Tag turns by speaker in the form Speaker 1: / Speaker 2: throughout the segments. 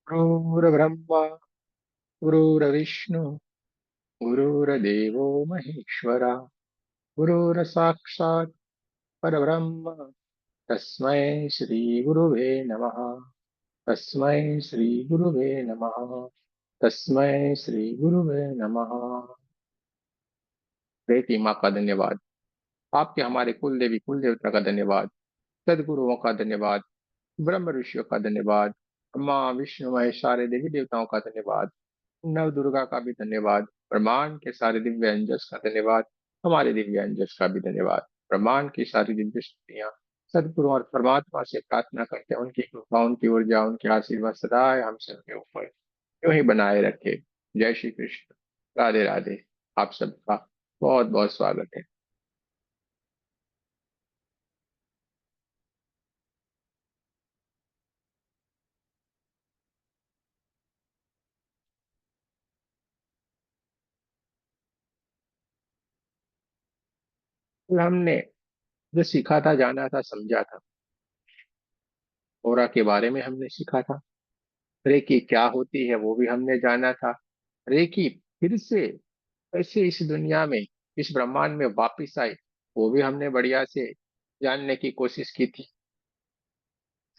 Speaker 1: गुरुर्ब्रह्मा गुरुर्विष्णु गुरुर्देवो महेश्वरा गुरुर्साक्षात् परब्रह्म तस्मै श्री गुरुवे नमः। तस्मै श्री गुरुवे नमः। तस्मै श्री गुरुवे नमः। बेटी माँ का धन्यवाद। आपके हमारे कुल देवी कुल देवता का धन्यवाद। सदगुरुओं का धन्यवाद। ब्रह्म ऋषियों का धन्यवाद। ब्रह्मा विष्णु महेश सारे देवी देवताओं का धन्यवाद। नव दुर्गा का भी धन्यवाद। ब्रह्मांड के सारे दिव्य अंजस का धन्यवाद। हमारे दिव्य अंजस का भी धन्यवाद। ब्रह्मांड की सारी दिव्य शक्तियां सदगुरु और परमात्मा से प्रार्थना करते हैं उनकी कृपा उनकी ऊर्जा उनके आशीर्वाद सदा हम सबके ऊपर यूं ही बनाए रखे। जय श्री कृष्ण। राधे राधे। आप सबका बहुत बहुत स्वागत है। कल हमने जो सीखा था जाना था समझा था ओरा के बारे में हमने सीखा था। रेकी क्या होती है वो भी हमने जाना था। रेकी फिर से कैसे इस दुनिया में इस ब्रह्मांड में वापिस आई वो भी हमने बढ़िया से जानने की कोशिश की थी।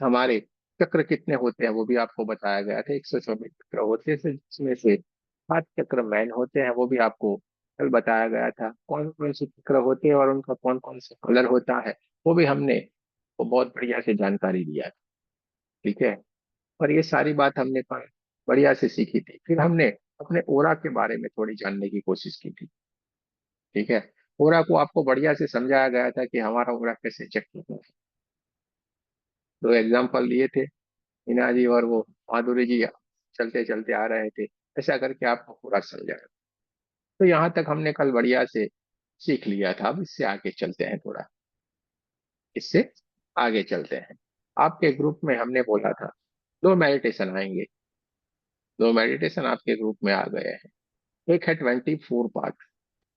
Speaker 1: हमारे चक्र कितने होते हैं वो भी आपको बताया गया था। 124 चक्र होते हैं जिसमें से 7 चक्र मैन होते हैं वो भी आपको कल बताया गया था। कौन कौन से चक्र होते हैं और उनका कौन कौन सा कलर होता है वो भी हमने वो बहुत बढ़िया से जानकारी दिया। ठीक है। और ये सारी बात हमने बढ़िया से सीखी थी। फिर हमने अपने ओरा के बारे में थोड़ी जानने की कोशिश की थी। ठीक है। ओरा को आपको बढ़िया से समझाया गया था कि हमारा ओरा कैसे चेक होता है। दो एग्जाम्पल दिए थे। मीना जी और वो माधुरी जी चलते चलते आ रहे थे। ऐसा करके आपको पूरा समझाया। तो यहाँ तक हमने कल बढ़िया से सीख लिया था। अब इससे आगे चलते हैं थोड़ा। इससे आगे चलते हैं। आपके ग्रुप में हमने बोला था दो मेडिटेशन आएंगे। दो मेडिटेशन आपके ग्रुप में आ गए हैं। एक है 24 पार्ट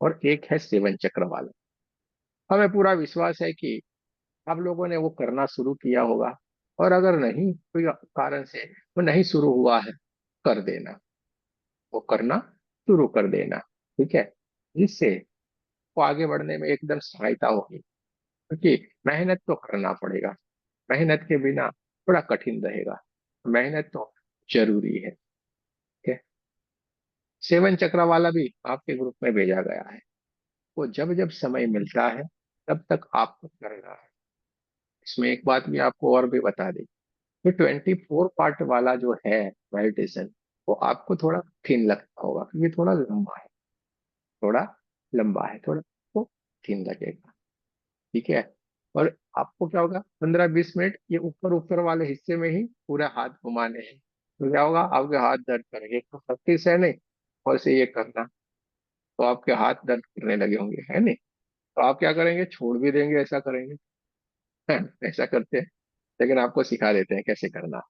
Speaker 1: और एक है 7 चक्र वाला। हमें पूरा विश्वास है कि आप लोगों ने वो करना शुरू किया होगा। और अगर नहीं कोई कारण से वो नहीं शुरू हुआ है कर देना। वो करना शुरू कर देना। ठीक है। जिससे वो आगे बढ़ने में एकदम सहायता होगी। क्योंकि मेहनत तो करना पड़ेगा। मेहनत के बिना थोड़ा कठिन रहेगा। मेहनत तो जरूरी है। ठीक है। 7 चक्र वाला भी आपके ग्रुप में भेजा गया है। वो जब जब समय मिलता है तब तक आपको करना है। इसमें एक बात भी आपको और भी बता दें। ये 24 पार्ट वाला जो है मेडिटेशन वो आपको थोड़ा कठिन लगता होगा क्योंकि थोड़ा लंबा है। थोड़ा लंबा है थोड़ा वो कठिन लगेगा। ठीक है। और आपको क्या होगा 15-20 मिनट ये ऊपर ऊपर वाले हिस्से में ही पूरा हाथ घुमाने हैं। तो क्या होगा आपके हाथ दर्द करेंगे। एक तो प्रैक्टिस है नहीं और से ये करना तो आपके हाथ दर्द करने लगे होंगे है नहीं। तो आप क्या करेंगे छोड़ भी देंगे ऐसा करेंगे। ऐसा करते हैं। लेकिन आपको सिखा देते हैं कैसे करना।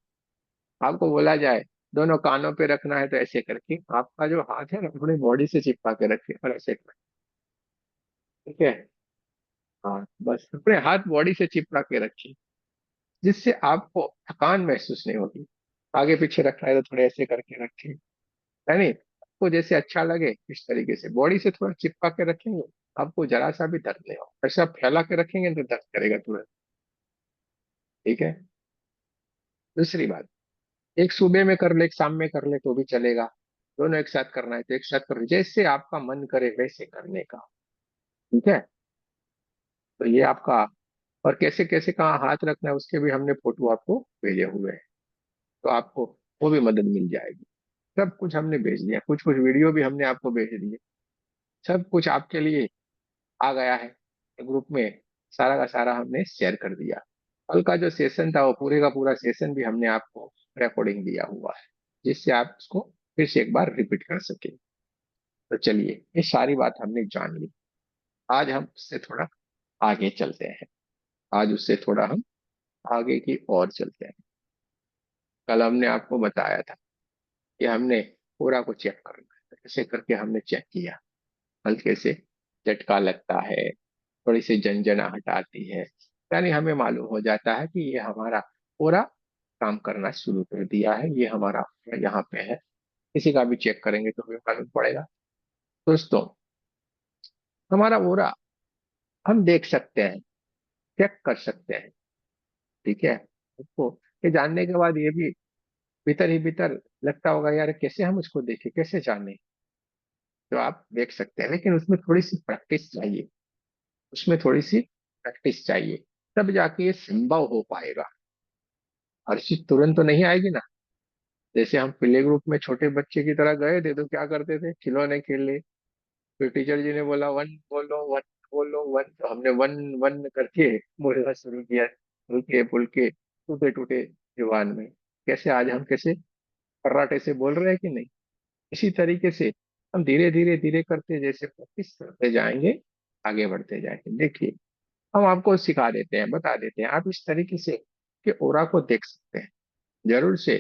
Speaker 1: आपको बोला जाए दोनों कानों पे रखना है तो ऐसे करके आपका जो हाथ है ना अपनी बॉडी से चिपका के रखिए और ऐसे करना। ठीक है। हाँ बस अपने हाथ बॉडी से चिपका के रखिए। जिससे आपको थकान महसूस नहीं होगी। आगे पीछे रखना है तो थोड़े ऐसे करके रखिए। है नहीं आपको जैसे अच्छा लगे इस तरीके से बॉडी से थोड़ा चिपका के रखेंगे। आपको जरा सा भी दर्द नहीं होगा। ऐसे आप फैला के रखेंगे तो दर्द करेगा तुरंत। ठीक है। दूसरी बात एक सुबह में कर ले एक शाम में कर ले तो भी चलेगा। दोनों एक साथ करना है तो एक साथ कर ले जैसे आपका मन करे वैसे करने का। ठीक है। तो ये आपका और कैसे कैसे कहाँ हाथ रखना है उसके भी हमने फोटो आपको भेजे हुए हैं। तो आपको वो भी मदद मिल जाएगी। सब कुछ हमने भेज दिया। कुछ कुछ वीडियो भी हमने आपको भेज दिए। सब कुछ आपके लिए आ गया है ग्रुप में। सारा का सारा हमने शेयर कर दिया। कल का जो सेशन था वो पूरे का पूरा सेशन भी हमने आपको रिकॉर्डिंग दिया हुआ है। जिससे आप उसको फिर से एक बार रिपीट कर सके। तो चलिए ये सारी बात हमने जान ली। आज हम उससे थोड़ा आगे चलते हैं। आज उससे थोड़ा हम आगे की ओर चलते हैं। कल हमने आपको बताया था कि हमने पूरा को चेक करना है। ऐसे करके हमने चेक किया। हल्के से झटका लगता है। थोड़ी सी झंझनाहट आती है। यानी हमें मालूम हो जाता है कि ये हमारा पूरा काम करना शुरू कर दिया है। ये हमारा यहाँ पे है, किसी का भी चेक करेंगे तो भी मालूम पड़ेगा। दोस्तों, हमारा ओरा हम देख सकते हैं, चेक कर सकते हैं, ठीक है। उसको ये जानने के बाद ये भी भीतर ही भीतर लगता होगा, यार कैसे हम उसको देखें, कैसे जाने। तो आप देख सकते हैं, लेकिन उसमें थोड़ी सी प्रैक्टिस चाहिए, उसमें थोड़ी सी प्रैक्टिस चाहिए, तब जाके ये संभव हो पाएगा। हर चीज तुरंत तो नहीं आएगी ना। जैसे हम प्ले ग्रुप में छोटे बच्चे की तरह गए थे तो क्या करते थे, खिलौने खेल ले, फिर टीचर जी ने बोला वन बोलो, वन बोलो, वन, तो हमने वन वन करके बोलना शुरू किया, हल्के फुल्के टूटे टूटे जुबान में। कैसे आज हम कैसे कर्राटे से बोल रहे हैं कि नहीं। इसी तरीके से हम धीरे धीरे धीरे करते, जैसे प्रैक्टिस करते जाएंगे, आगे बढ़ते जाएंगे। देखिए, हम आपको सिखा देते हैं, बता देते हैं, आप इस तरीके से कि ओरा को देख सकते हैं, जरूर से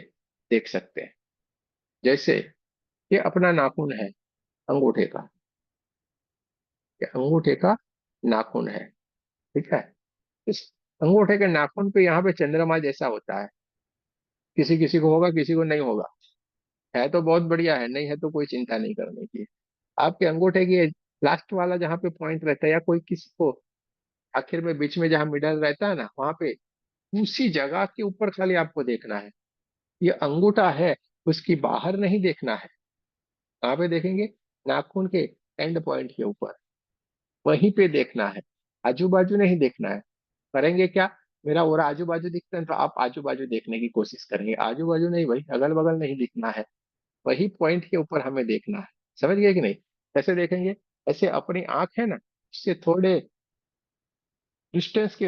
Speaker 1: देख सकते हैं। जैसे ये अपना नाखून है, अंगूठे का, ये अंगूठे का नाखून है, ठीक है। इस अंगूठे के नाखून पे यहाँ पे चंद्रमा जैसा होता है, किसी किसी को होगा, किसी को नहीं होगा। है तो बहुत बढ़िया है, नहीं है तो कोई चिंता नहीं करने की। आपके अंगूठे की लास्ट वाला जहाँ पे पॉइंट रहता है, या कोई किसी को आखिर में बीच में जहाँ मिडल रहता है ना, वहां पे उसी जगह के ऊपर खाली आपको देखना है। ये अंगूठा है, उसकी बाहर नहीं देखना है। कहाँ पे देखेंगे, नाखून के एंड पॉइंट के ऊपर, वहीं पे देखना है, आजू बाजू नहीं देखना है। करेंगे क्या, मेरा ओरा आजू बाजू दिखता है तो आप आजू बाजू देखने की कोशिश करेंगे, आजू बाजू नहीं भाई, अगल बगल नहीं दिखना है, वही पॉइंट के ऊपर हमें देखना है। समझ गए कि नहीं। कैसे देखेंगे, ऐसे अपनी आंख है ना, उससे थोड़े डिस्टेंस के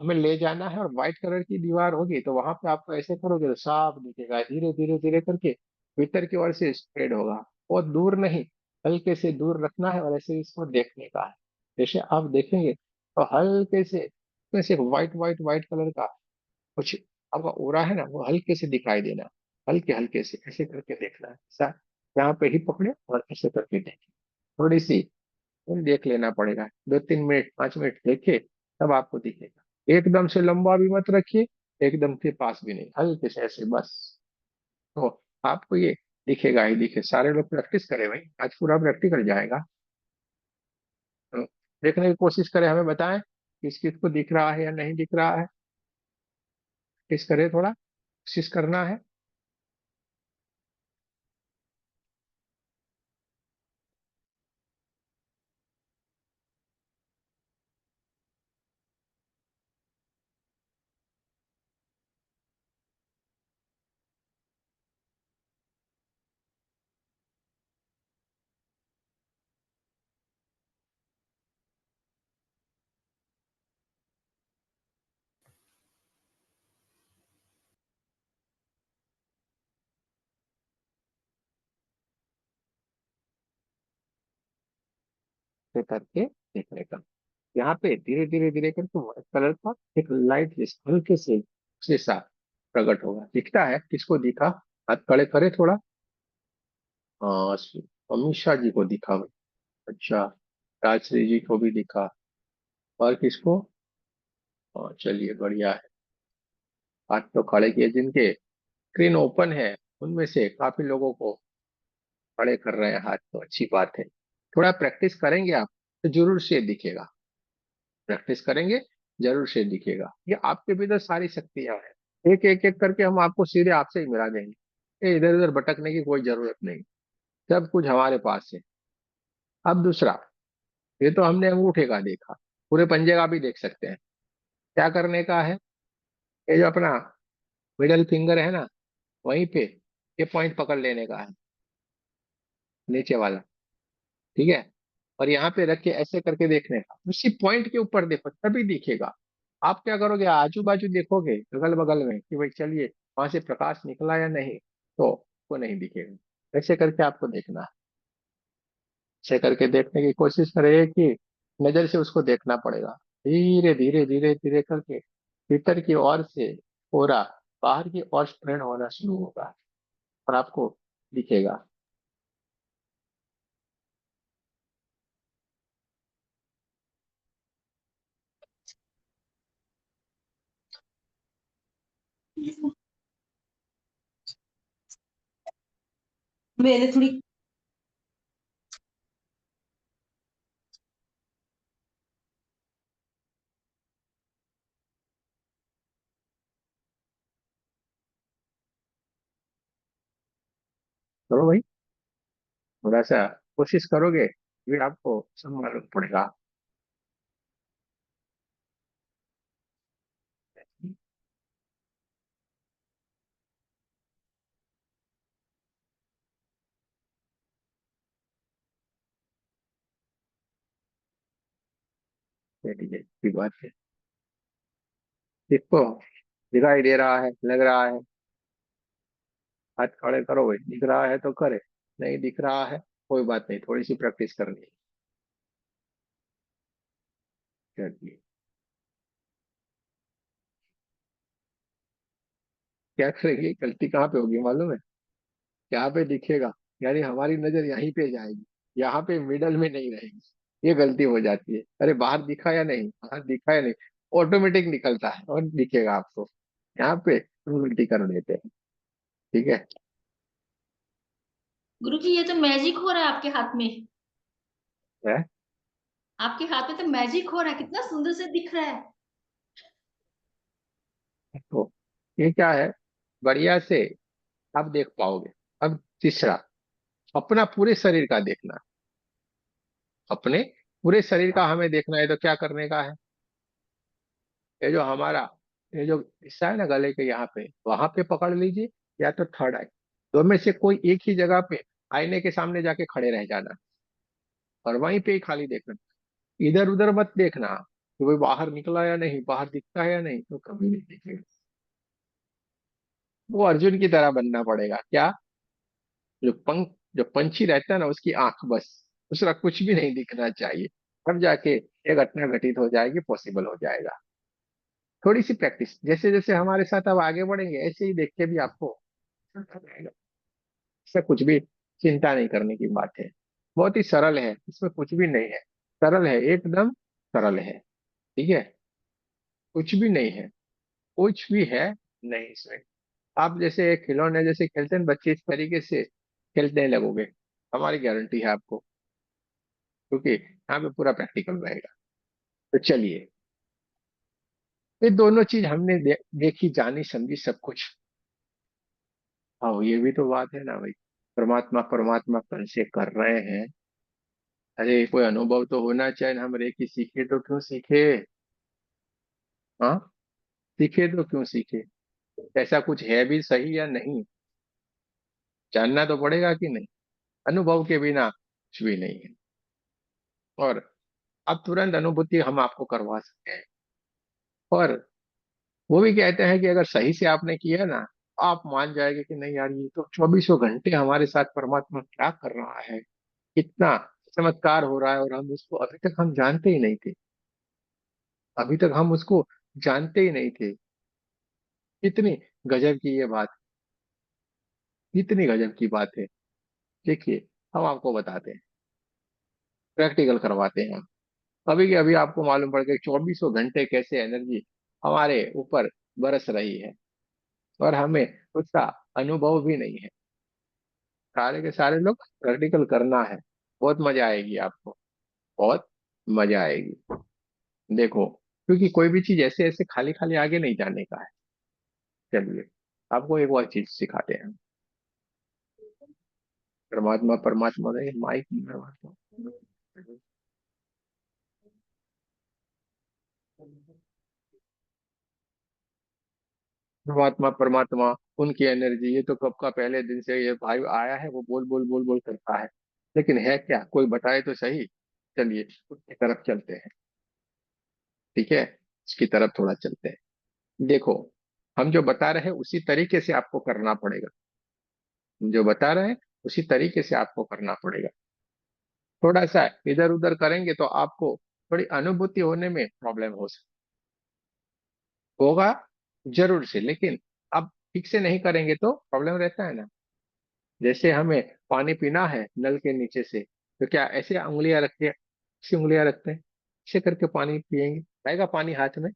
Speaker 1: हमें ले जाना है, और व्हाइट कलर की दीवार होगी तो वहां पे आपको ऐसे करोगे तो साफ दिखेगा, धीरे धीरे धीरे करके भीतर की ओर से स्प्रेड होगा। बहुत दूर नहीं, हल्के से दूर रखना है, और ऐसे इसको देखने का है। जैसे आप देखेंगे तो हल्के से इसमें से व्हाइट व्हाइट व्हाइट कलर का कुछ आपका ओरा है ना, वो हल्के से दिखाई देना, हल्के हल्के से ऐसे करके देखना है, ऐसा यहाँ पे ही पकड़े और ऐसे करके देखें। थोड़ी सी देख लेना पड़ेगा, 2-3 मिनट 5 मिनट देखे, तब आपको दिखेगा। एकदम से लंबा भी मत रखिए, एकदम से पास भी नहीं, हल्के से ऐसे बस। तो आपको ये दिखेगा ही दिखे। सारे लोग प्रैक्टिस करें भाई, आज पूरा प्रैक्टिकल जाएगा। तो देखने की कोशिश करें, हमें बताएं किस किस को दिख रहा है या नहीं दिख रहा है। प्रैक्टिस करें, थोड़ा कोशिश करना है। ऐसे करके देखने का, यहाँ पे धीरे धीरे धीरे करके व्हाइट कलर का एक लाइट हल्के से सा प्रकट होगा, दिखता है, किसको दिखा, हाथ खड़े करे थोड़ा। हाँ, अमित शाह जी को दिखा भाई। अच्छा, राजश्री जी को भी दिखा, और किसको, हाँ चलिए बढ़िया है। हाथ तो खड़े किए, जिनके स्क्रीन ओपन है उनमें से काफी लोगों को खड़े कर रहे हैं हाथ, तो अच्छी बात है। थोड़ा प्रैक्टिस करेंगे आप तो जरूर से दिखेगा, प्रैक्टिस करेंगे जरूर से दिखेगा। ये आपके भीतर सारी शक्तियां हैं, एक एक एक करके हम आपको सीधे आपसे ही मिला देंगे, इधर उधर भटकने की कोई जरूरत नहीं, सब कुछ हमारे पास है। अब दूसरा, ये तो हमने अंगूठे का देखा, पूरे पंजे का भी देख सकते हैं। क्या करने का है, ये जो अपना मिडल फिंगर है ना, वहीं पे ये पॉइंट पकड़ लेने का है, नीचे वाला, ठीक है। और यहाँ पे रख के ऐसे करके देखने का, उसी पॉइंट के ऊपर देखो तभी दिखेगा। आप क्या करोगे, आजू बाजू देखोगे अगल बगल में कि भाई चलिए वहां से प्रकाश निकला या नहीं, तो वो नहीं दिखेगा। ऐसे करके आपको देखना है, ऐसे करके देखने की कोशिश करें कि नजर से उसको देखना पड़ेगा। धीरे धीरे धीरे धीरे करके भीतर की ओर से पूरा बाहर की ओर स्प्रेड होना शुरू होगा, और आपको दिखेगा।
Speaker 2: मैंने थोड़ी।
Speaker 1: करो भाई, थोड़ा सा कोशिश करोगे भी आपको सब मालूम पड़ेगा। चलिए की बात है। देखो, दिखाई दे रहा है, लग रहा है, हाथ खड़े करो भाई, दिख रहा है तो करे, नहीं दिख रहा है कोई बात नहीं, थोड़ी सी प्रैक्टिस करनी है। चलिए, क्या करेंगे, गलती कहाँ पे होगी मालूम है? यहाँ पे दिखेगा, यानी हमारी नजर यहीं पे जाएगी, यहाँ पे मिडल में नहीं रहेगी। ये गलती हो जाती है, अरे बाहर दिखा या नहीं, बाहर दिखा या नहीं, ऑटोमेटिक निकलता है और दिखेगा आपको। यहाँ पे हम गलती कर देते हैं। ठीक है।
Speaker 2: गुरुजी, ये तो मैजिक हो रहा है आपके हाथ में।
Speaker 1: है?
Speaker 2: आपके हाथ में तो मैजिक हो रहा है, कितना सुंदर से दिख रहा है।
Speaker 1: तो ये क्या है, बढ़िया से आप देख पाओगे। अब तीसरा, अपना पूरे शरीर का देखना। अपने पूरे शरीर का हमें देखना है तो क्या करने का है? ये जो हमारा, ये जो हिस्सा है ना गले के यहाँ पे, वहां पे पकड़ लीजिए, या तो थर्ड आई, दो में से कोई एक ही जगह पे आईने के सामने जाके खड़े रह जाना, और वहीं पे ही खाली देखना। इधर उधर मत देखना कि कोई बाहर निकला या नहीं, बाहर दिखता है या नहीं, तो कभी नहीं दिखेगा। वो अर्जुन की तरह बनना पड़ेगा क्या, जो पंछी रहता है ना, उसकी आंख बस, दूसरा कुछ भी नहीं दिखना चाहिए। तब जाके ये घटना घटित हो जाएगी, पॉसिबल हो जाएगा। थोड़ी सी प्रैक्टिस, जैसे जैसे हमारे साथ अब आगे बढ़ेंगे ऐसे ही देख के भी आपको आता रहेगा। इससे कुछ भी चिंता नहीं करने की बात है। बहुत ही सरल है, इसमें कुछ भी नहीं है। सरल है, एकदम सरल है। ठीक है, कुछ भी नहीं है, कुछ भी है नहीं इसमें। आप जैसे खिलौने जैसे खेलते हैं बच्चे, इस तरीके से खेलने लगोगे, हमारी गारंटी है आपको, क्योंकि यहाँ पे पूरा प्रैक्टिकल रहेगा। तो चलिए, ये दोनों चीज हमने देखी, जानी, समझी, सब कुछ। हाँ, ये भी तो बात है ना भाई, परमात्मा परमात्मा कल से कर रहे हैं। अरे कोई अनुभव तो होना चाहिए, हम रेकी सीखे तो क्यों सीखे? हाँ, सीखे तो क्यों सीखे? ऐसा कुछ है भी सही या नहीं, जानना तो पड़ेगा कि नहीं। अनुभव के बिना कुछ भी नहीं है। और अब तुरंत अनुभूति हम आपको करवा सकते हैं। और वो भी कहते हैं कि अगर सही से आपने किया ना, आप मान जाएंगे कि नहीं यार, ये तो 2400 घंटे हमारे साथ परमात्मा क्या कर रहा है, कितना चमत्कार हो रहा है, और हम उसको अभी तक हम जानते ही नहीं थे। अभी तक हम उसको जानते ही नहीं थे। कितनी गजब की ये बात, कितनी गजब की बात है। देखिए, हम आपको बताते हैं, प्रैक्टिकल करवाते हैं हम। अभी के अभी आपको मालूम पड़ गया 2400 घंटे कैसे एनर्जी हमारे ऊपर बरस रही है, और हमें उसका अनुभव भी नहीं है। सारे के सारे लोग प्रैक्टिकल करना है, बहुत मजा आएगी आपको, बहुत मजा आएगी। देखो, क्योंकि कोई भी चीज ऐसे ऐसे खाली खाली आगे नहीं जाने का है। चलिए, आपको एक और चीज सिखाते हैं। परमात्मा परमात्मा ने माइक में परमात्मा, परमात्मा परमात्मा, उनकी एनर्जी, ये तो कब का पहले दिन से ये भाई आया है, वो बोल बोल बोल बोल करता है, लेकिन है क्या, कोई बताए तो सही। चलिए उसकी तरफ चलते हैं। ठीक है, उसकी तरफ थोड़ा चलते हैं। देखो, हम जो बता रहे हैं उसी तरीके से आपको करना पड़ेगा। हम जो बता रहे हैं उसी तरीके से आपको करना पड़ेगा। थोड़ा सा इधर उधर करेंगे तो आपको थोड़ी अनुभूति होने में प्रॉब्लम हो सकती, होगा जरूर से, लेकिन अब ठीक से नहीं करेंगे तो प्रॉब्लम रहता है ना। जैसे हमें पानी पीना है नल के नीचे से, तो क्या ऐसे उंगलियां रख के, ऐसी उंगलियां रखते हैं, ऐसे करके पानी पिएंगे, आएगा पानी हाथ में?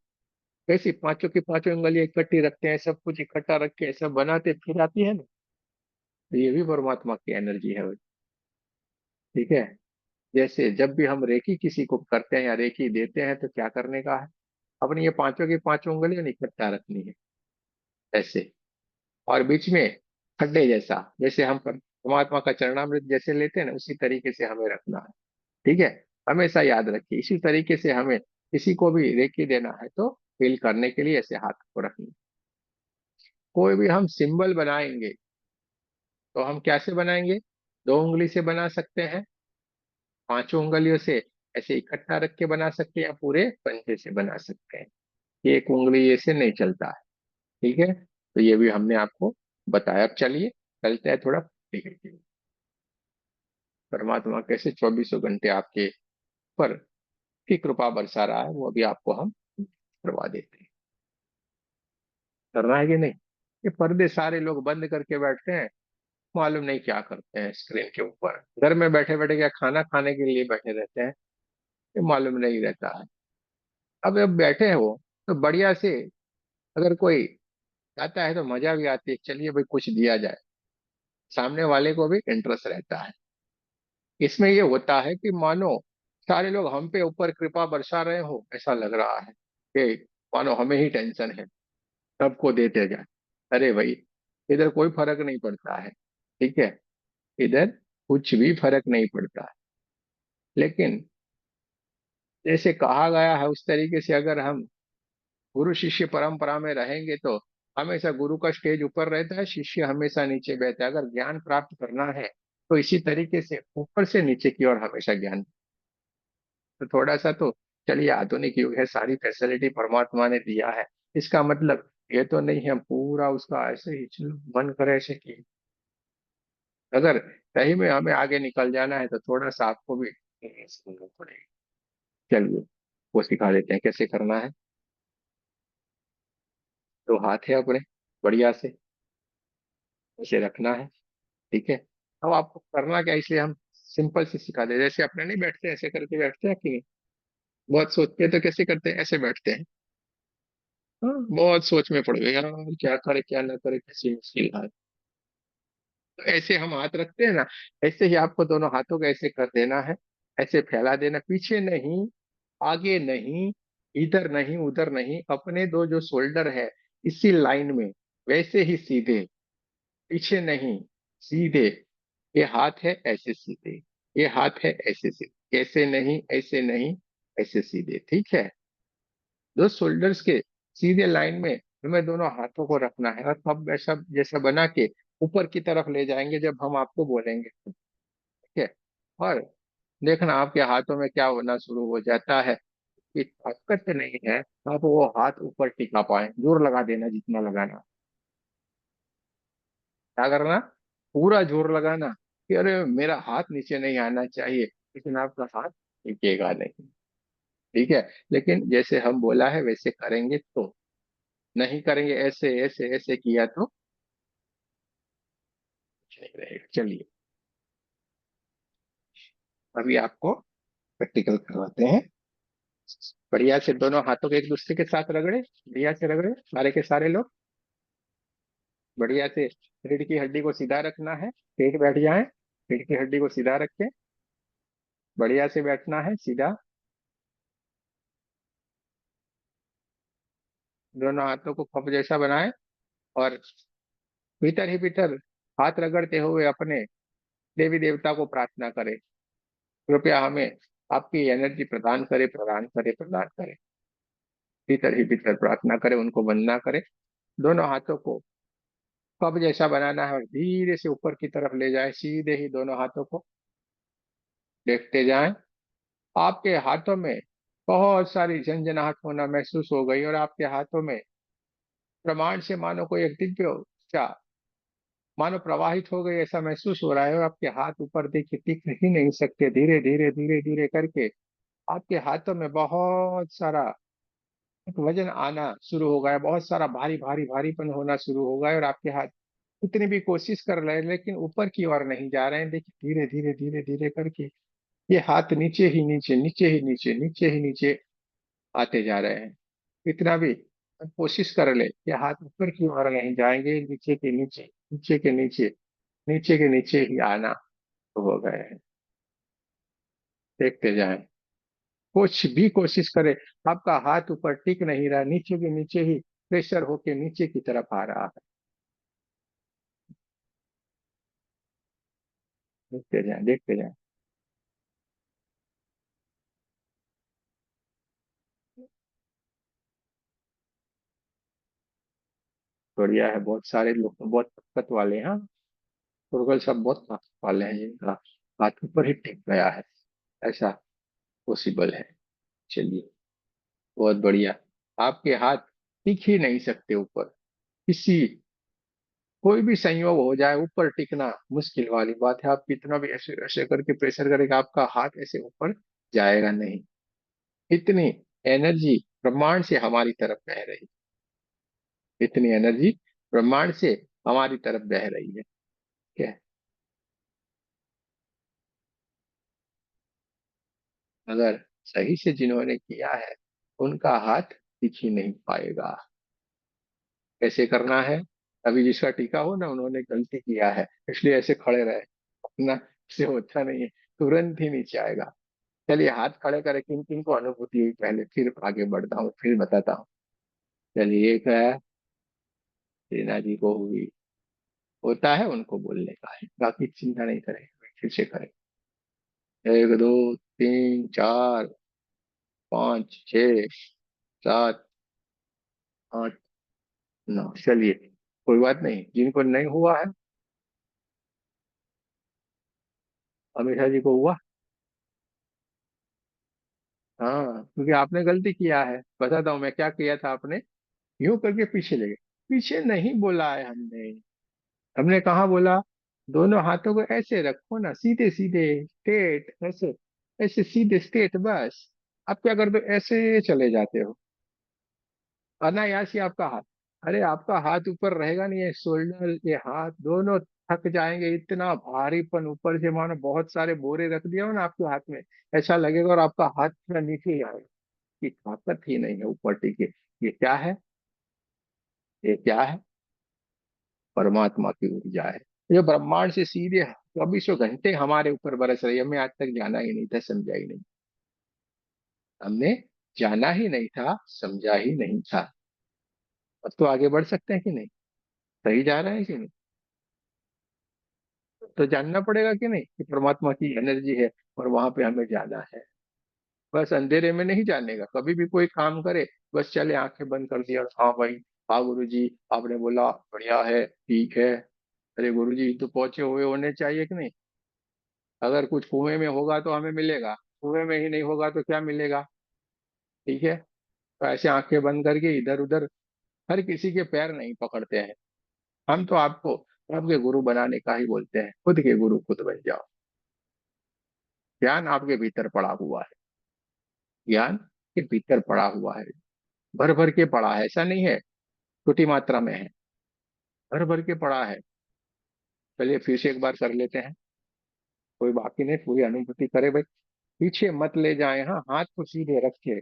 Speaker 1: कैसी पांचों की पांचों उंगलियां इकट्ठी रखते हैं, सब कुछ इकट्ठा रख के सब बनाते, फिर आती है ना। तो ये भी परमात्मा की एनर्जी है। ठीक है। जैसे जब भी हम रेकी किसी को करते हैं या रेकी देते हैं तो क्या करने का है, अपनी ये पांचों की पांचों उंगलियां इकट्ठा रखनी है ऐसे, और बीच में खड्डे जैसा, जैसे हम परमात्मा का चरणामृत जैसे लेते हैं ना, उसी तरीके से हमें रखना है। ठीक है। हमेशा याद रखिए, इसी तरीके से हमें किसी को भी रेकी देना है तो फील करने के लिए ऐसे हाथ को रखना। कोई भी हम सिंबल बनाएंगे तो हम कैसे बनाएंगे, दो उंगली से बना सकते हैं, पांचों उंगलियों से ऐसे इकट्ठा रख के बना सकते हैं, या पूरे पंजे से बना सकते हैं। ये एक उंगली ऐसे नहीं चलता है। ठीक है। तो ये भी हमने आपको बताया। अब चलिए चलते हैं थोड़ा practically। परमात्मा कैसे 24 घंटे आपके पर की कृपा बरसा रहा है, वो भी आपको हम करवा देते हैं। करना है कि नहीं। ये पर्दे सारे लोग बंद करके बैठते हैं, मालूम नहीं क्या करते हैं स्क्रीन के ऊपर। घर में बैठे बैठे क्या खाना खाने के लिए बैठे रहते हैं, ये मालूम नहीं रहता है। अब बैठे हो तो बढ़िया से, अगर कोई आता है तो मजा भी आती है, चलिए भाई कुछ दिया जाए, सामने वाले को भी इंटरेस्ट रहता है। इसमें ये होता है कि मानो सारे लोग हम पे ऊपर कृपा बरसा रहे हो, ऐसा लग रहा है कि मानो हमें ही टेंशन है, सबको देते जाए। अरे भाई, इधर कोई फर्क नहीं पड़ता है। ठीक है। इधर कुछ भी फर्क नहीं पड़ता है। लेकिन जैसे कहा गया है उस तरीके से अगर हम गुरु शिष्य परंपरा में रहेंगे तो हमेशा गुरु का स्टेज ऊपर रहता है, शिष्य हमेशा नीचे बैठता है। अगर ज्ञान प्राप्त करना है तो इसी तरीके से ऊपर से नीचे की ओर हमेशा ज्ञान। तो थोड़ा सा तो, चलिए आधुनिक युग है, सारी फैसिलिटी परमात्मा ने दिया है, इसका मतलब ये तो नहीं है हम पूरा उसका ऐसे ही चलो मन करे ऐसे कि, अगर सही में हमें आगे निकल जाना है तो थोड़ा सा आपको भी सुनना पड़ेगा। चलिए वो सिखा देते हैं कैसे करना है। तो हाथ है अपने, बढ़िया से ऐसे रखना है। ठीक है। अब आपको करना क्या, इसलिए हम सिंपल से सिखा दे, जैसे अपने नहीं बैठते ऐसे करके बैठते हैं कि नहीं, बहुत सोचते हैं तो कैसे करते हैं, ऐसे बैठते हैं। हाँ, बहुत सोच में पड़ गए यार, क्या करे क्या ना करे, कैसी मुश्किल है। तो ऐसे हम हाथ रखते हैं ना, ऐसे ही आपको दोनों हाथों को ऐसे कर देना है, ऐसे फैला देना, पीछे नहीं, आगे नहीं, इधर नहीं उधर नहीं, अपने दो जो शोल्डर है इसी लाइन में, वैसे ही सीधे, पीछे नहीं, सीधे। ये हाथ है ऐसे सीधे, ये हाथ है ऐसे सीधे, ऐसे नहीं ऐसे नहीं, ऐसे सीधे। ठीक है। दो शोल्डर्स के सीधे लाइन में हमें दोनों हाथों को रखना है, और तब ऐसा जैसा बना के ऊपर की तरफ ले जाएंगे जब हम आपको बोलेंगे। ठीक है। और देखना आपके हाथों में क्या होना शुरू हो जाता है कि ताकत नहीं है, आप वो हाथ ऊपर टिका पाए, जोर लगा देना जितना लगाना। क्या करना, पूरा जोर लगाना कि अरे मेरा हाथ नीचे नहीं आना चाहिए, लेकिन आपका हाथ टिकेगा नहीं। ठीक है। लेकिन जैसे हम बोला है वैसे करेंगे तो, नहीं करेंगे ऐसे ऐसे ऐसे किया तो कुछ नहीं रहेगा। चलिए अभी आपको प्रैक्टिकल करवाते हैं। बढ़िया से दोनों हाथों को एक दूसरे के साथ रगड़े, बढ़िया से रगड़े सारे के सारे लोग। बढ़िया से रीढ़ की हड्डी को सीधा रखना है, पेट बैठ जाए, रीढ़ की हड्डी को सीधा रख के बढ़िया से बैठना है सीधा। दोनों हाथों को कप जैसा बनाए, और भीतर ही भीतर हाथ रगड़ते हुए अपने देवी देवता को प्रार्थना करें, कृपया हमें आपकी एनर्जी प्रदान करे प्रदान करे प्रदान करे। भीतर ही भीतर प्रार्थना करें, उनको वंदना करें। दोनों हाथों को कप जैसा बनाना है और धीरे से ऊपर की तरफ ले जाए, सीधे ही दोनों हाथों को देखते जाएं। आपके हाथों में बहुत सारी झंझनाहट होना महसूस हो गई, और आपके हाथों में प्रमाण से मानो कोई एक दिव्य ऊर्जा मानो प्रवाहित हो गई ऐसा महसूस हो रहा है, और आपके हाथ ऊपर देखिए टिक ही नहीं सकते। धीरे धीरे धीरे धीरे करके आपके हाथों में बहुत सारा एक वजन आना शुरू हो गया है, बहुत सारा भारी भारी भारीपन होना शुरू हो गया है, और आपके हाथ कितनी भी कोशिश कर रहे हैं लेकिन ऊपर की ओर नहीं जा रहे हैं। देखिए धीरे धीरे धीरे धीरे करके ये हाथ नीचे ही नीचे नीचे ही नीचे नीचे ही नीचे आते जा रहे हैं। इतना भी कोशिश कर ले, ये हाथ ऊपर की ओर नहीं जाएंगे, नीचे के नीचे नीचे के नीचे नीचे के नीचे ही आना शुरू हो गए हैं। देखते जाएं, कुछ भी कोशिश करे, आपका हाथ ऊपर टिक नहीं रहा, नीचे के नीचे ही प्रेशर होके नीचे की तरफ आ रहा है। देखते जाएं, देखते जाएं। बढ़िया है, बहुत सारे लोग तो बहुत ताकत वाले हैं, हाँ। पुर्गल सब बहुत ताकत वाले हैं, जिनका हाथ ऊपर ही टिक गया है, ऐसा पॉसिबल है। चलिए, बहुत बढ़िया। आपके हाथ टिक ही नहीं सकते ऊपर, किसी कोई भी संयोग हो जाए ऊपर टिकना मुश्किल वाली बात है। आप कितना भी ऐसे ऐसे करके प्रेशर करेगा, आपका हाथ ऐसे ऊपर जाएगा नहीं। इतनी एनर्जी ब्रह्मांड से हमारी तरफ बह रही है, इतनी एनर्जी ब्रह्मांड से हमारी तरफ बह रही है। क्या, अगर सही से जिन्होंने किया है, उनका हाथ दिख ही नहीं पाएगा। कैसे करना है? अभी जिसका टीका हो ना, उन्होंने गलती किया है इसलिए ऐसे खड़े रहे, अपना से होता नहीं है, तुरंत ही नीचे आएगा। चलिए, हाथ खड़े करें, किन किन को अनुभूति हुई पहले, फिर आगे बढ़ता हूँ, फिर बताता हूँ। चलिए, एक है, रीना जी को हुई, होता है उनको बोलने का है, बाकी चिंता नहीं करें, फिर से करें। एक, दो, तीन, चार, पाँच, छः, सात, आठ, नौ। चलिए, कोई बात नहीं, जिनको नहीं हुआ है, अमीषा जी को हुआ। हाँ, क्योंकि आपने गलती किया है, बताता हूँ मैं क्या किया था आपने। यूं करके पीछे ले गए, पीछे नहीं बोला है हमने। हमने कहाँ बोला? दोनों हाथों को ऐसे रखो ना, सीधे सीधे स्ट्रेट, ऐसे ऐसे सीधे स्ट्रेट, बस। आप क्या करते हो, ऐसे चले जाते हो, अनायास ही आपका हाथ, अरे आपका हाथ ऊपर रहेगा नहीं, ये शोल्डर, ये हाथ दोनों थक जाएंगे, इतना भारीपन ऊपर से, मानो बहुत सारे बोरे रख दिया हो ना आपके हाथ में, ऐसा लगेगा, और आपका हाथ पूरा नीचे ही आएगा, कि ताकत ही नहीं है ऊपर टिके। ये क्या है? ये क्या है? परमात्मा की ऊर्जा है, जो ब्रह्मांड से सीधे 24 घंटे हमारे ऊपर बरस रही है। हमें आज तक जाना ही नहीं था, समझा ही नहीं, हमने जाना ही नहीं था, समझा ही नहीं था। अब तो आगे बढ़ सकते हैं कि नहीं? सही जा रहे हैं कि नहीं? तो जानना पड़ेगा कि नहीं, कि परमात्मा की एनर्जी है और वहां पे हमें जाना है। बस अंधेरे में नहीं जाने का, कभी भी कोई काम करे, बस चले आंखें बंद कर दिया और हाँ भाई, हाँ गुरु जी, आपने बोला बढ़िया है, ठीक है। अरे गुरु जी तो पहुंचे हुए होने चाहिए कि नहीं? अगर कुछ कुएं में होगा तो हमें मिलेगा, कुएं में ही नहीं होगा तो क्या मिलेगा? ठीक है। तो ऐसे आंखें बंद करके इधर उधर हर किसी के पैर नहीं पकड़ते हैं। हम तो आपको आपके गुरु बनाने का ही बोलते हैं, खुद के गुरु खुद बन जाओ। ज्ञान आपके भीतर पड़ा हुआ है, ज्ञान के भीतर पड़ा हुआ है, भर भर के पड़ा है, ऐसा नहीं है छोटी मात्रा में है, भर भर के पड़ा है। चलिए, फिर से एक बार कर लेते हैं, कोई बाकी नहीं, पूरी अनुभूति करे भाई। पीछे मत ले जाए, हाँ, हाथ को सीधे रखे,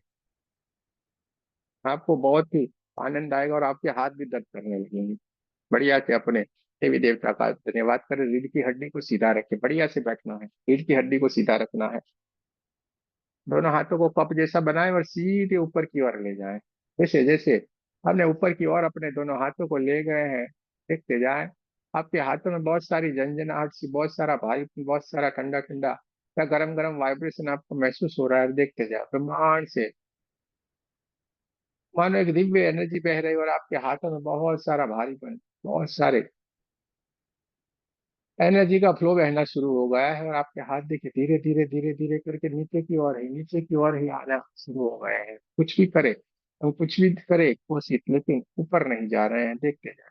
Speaker 1: आपको बहुत ही आनंद आएगा और आपके हाथ भी दर्द करने लगेंगे। बढ़िया से अपने देवी देवता का धन्यवाद करें, रीढ़ की हड्डी को सीधा रखे, बढ़िया से बैठना है, रीढ़ की हड्डी को सीधा रखना है। दोनों हाथों को कप जैसा बनाए और सीधे ऊपर की ओर ले जाए, जैसे जैसे हमने ऊपर की ओर अपने दोनों हाथों को ले गए हैं, देखते जाए, आपके हाथों में बहुत सारी झंझनाहट सी, बहुत सारा भारी, बहुत सारा ठंडा ठंडा या गरम गरम वाइब्रेशन आपको महसूस हो रहा है। देखते जाए, ब्रह्मांड से मानो एक दिव्य एनर्जी बह रही है, और आपके हाथों में बहुत सारा भारीपन, बहुत सारे एनर्जी का फ्लो बहना शुरू हो गया है, और आपके हाथ देखिए धीरे धीरे धीरे धीरे करके नीचे की ओर ही, नीचे की ओर ही आना शुरू हो गए हैं। कुछ भी करे, हम कुछ भी करे कोशिश, लेकिन ऊपर नहीं जा रहे हैं। देखते जाए,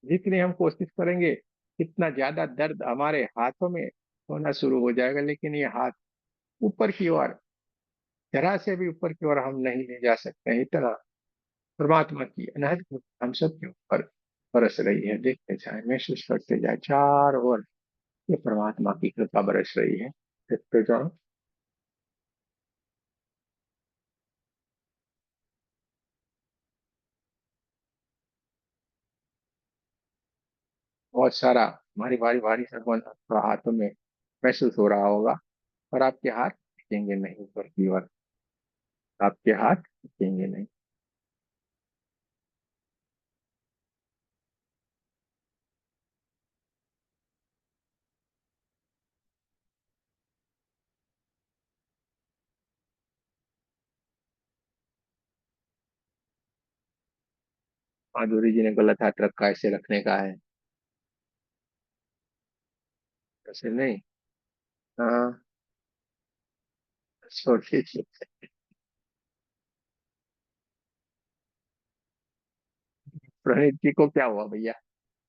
Speaker 1: जितनी हम कोशिश करेंगे, इतना ज्यादा दर्द हमारे हाथों में होना शुरू हो जाएगा, लेकिन ये हाथ ऊपर की ओर, जरा से भी ऊपर की ओर हम नहीं ले जा सकते हैं। इतना परमात्मा की अनहद कृपा हम सब के ऊपर बरस रही है। देखते जाए, महसूस करते जाए, चारों ओर ये परमात्मा की कृपा बरस रही है। देखते जाओ। बहुत सारा भारी भारी भारी सा थोड़ा हाथों में महसूस हो रहा होगा। और आपके हाथ टिकेंगे नहीं ऊपर की ओर, आपके हाथ टिकेंगे नहीं। माधुरी जी ने गलत हाथ रखा, ऐसे रखने का है, ऐसे नहीं। हाँ, छोड़िए छोड़िए। प्रणीत जी को क्या हुआ भैया,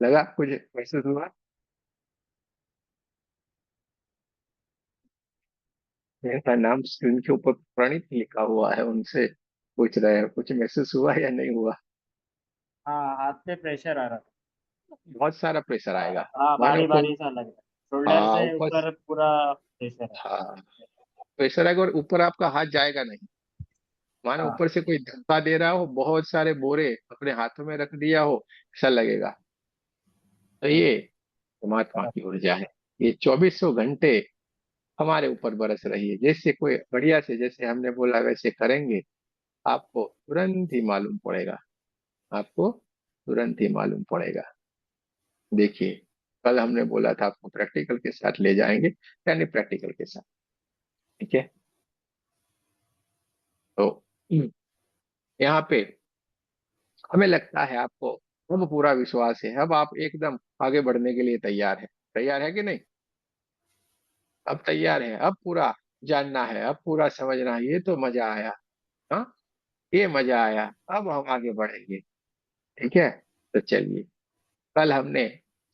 Speaker 1: लगा कुछ महसूस हुआ? मेरा नाम स्क्रीन के ऊपर प्रणीत लिखा हुआ है, उनसे पूछ रहे हैं कुछ महसूस हुआ या नहीं हुआ?
Speaker 3: हाँ, हाथ पे प्रेशर आ रहा था।
Speaker 1: बहुत सारा प्रेशर आएगा।
Speaker 3: हाँ,
Speaker 1: मानो
Speaker 3: भारी
Speaker 1: कोई,
Speaker 3: भारी सा लग रहा है, शोल्डर
Speaker 1: हाँ
Speaker 3: से
Speaker 1: ऊपर,
Speaker 3: ऊपर पूरा प्रेशर है।
Speaker 1: हाँ प्रेशर आएगा और ऊपर आपका हाथ जाएगा नहीं। मानो
Speaker 3: हाँ।
Speaker 1: ऊपर से कोई धक्का दे रहा हो, बहुत सारे बोरे अपने हाथों में रख दिया हो, ऐसा लगेगा। तो ये परमात्मा
Speaker 3: बराबर।
Speaker 1: की ऊर्जा है। ये 2400 घंटे हमारे ऊपर बरस रही है। जैसे कोई बढ़िया से, जैसे हमने बोला वैसे करेंगे, आपको तुरंत ही मालूम पड़ेगा, आपको तुरंत ही मालूम पड़ेगा। देखिए, कल हमने बोला था आपको प्रैक्टिकल के साथ ले जाएंगे, यानी प्रैक्टिकल के साथ। ठीक है, तो यहाँ पे हमें लगता है आपको अब पूरा विश्वास है, अब आप एकदम आगे बढ़ने के लिए तैयार है। तैयार है कि नहीं? अब तैयार है, अब पूरा जानना है, अब पूरा समझना है। ये तो मजा आया। हाँ, ये मजा आया, अब हम आगे बढ़ेंगे। ठीक है, तो चलिए, कल हमने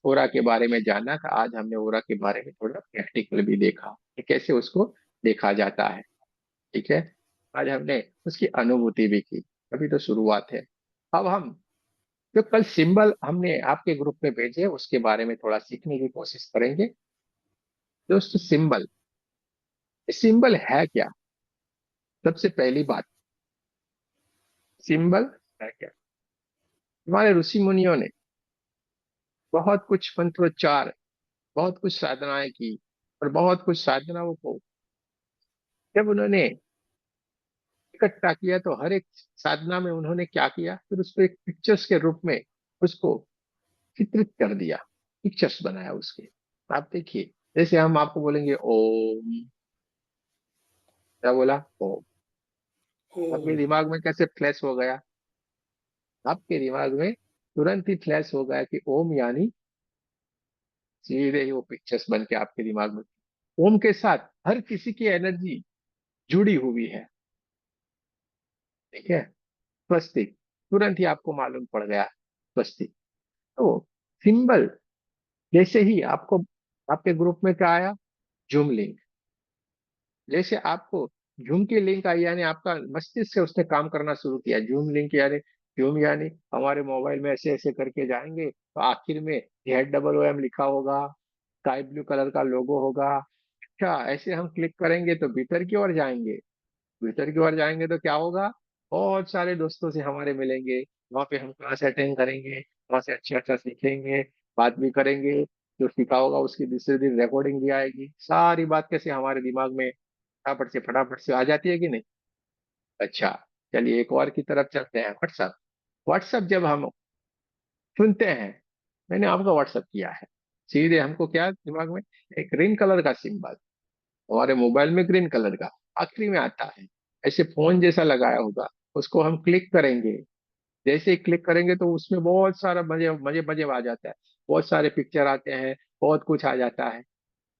Speaker 1: ओरा के बारे में जाना था, आज हमने ओरा के बारे में थोड़ा प्रैक्टिकल भी देखा कि कैसे उसको देखा जाता है। ठीक है, आज हमने उसकी अनुभूति भी की। अभी तो शुरुआत है। अब हम जो कल सिंबल हमने आपके ग्रुप में भेजे उसके बारे में थोड़ा सीखने की कोशिश करेंगे। दोस्तों, सिंबल, सिंबल है क्या? सबसे पहली बात, सिंबल है क्या? हमारे ऋषि मुनियों ने बहुत कुछ मंत्रोच्चार, बहुत कुछ साधनाएं की, और बहुत कुछ साधनाओं को जब उन्होंने इकट्ठा किया तो हर एक साधना में उन्होंने क्या किया, फिर उसको एक पिक्चर्स के रूप में उसको चित्रित कर दिया, पिक्चर्स बनाया उसके। आप देखिए, जैसे हम आपको बोलेंगे ओम, क्या बोला? ओम, आपके दिमाग में कैसे फ्लैश हो गया? आपके दिमाग में तुरंत ही फ्लैश हो गया कि ओम यानी, सीधे ही वो पिक्चर्स बन के आपके दिमाग में। ओम के साथ हर किसी की एनर्जी जुड़ी हुई है। ठीक है, स्वस्तिक, तुरंत ही आपको मालूम पड़ गया, स्वस्तिक। तो सिंबल, जैसे ही आपको आपके ग्रुप में क्या आया, जूम लिंक, जैसे आपको जूम की लिंक आई, यानी आपका मस्तिष्क से उसने काम करना शुरू किया। जूम लिंक यानी, जूम यानी हमारे मोबाइल में ऐसे ऐसे करके जाएंगे तो आखिर में ZOOM लिखा होगा, स्काई ब्लू कलर का लोगो होगा। अच्छा, ऐसे हम क्लिक करेंगे तो भीतर की ओर जाएंगे। भीतर की ओर जाएंगे तो क्या होगा, बहुत सारे दोस्तों से हमारे मिलेंगे। वहां पे हम क्लास अटेंड करेंगे, वहां से अच्छा अच्छा सीखेंगे, बात भी करेंगे। जो सीखा होगा उसकी दूसरे दिन रिकॉर्डिंग भी आएगी। सारी बात कैसे हमारे दिमाग में फटाफट से आ जाती है कि नहीं? अच्छा, चलिए एक और की तरफ चलते हैं, व्हाट्सएप। व्हाट्सएप जब हम सुनते हैं, मैंने आपका व्हाट्सएप किया है, सीधे हमको क्या दिमाग में, एक ग्रीन कलर का सिंबल, हमारे मोबाइल में ग्रीन कलर का आखिरी में आता है, ऐसे फोन जैसा लगाया होगा। उसको हम क्लिक करेंगे, जैसे ही क्लिक करेंगे तो उसमें बहुत सारा मजे मजे मजे आ जाता है। बहुत सारे पिक्चर आते हैं, बहुत कुछ आ जाता है,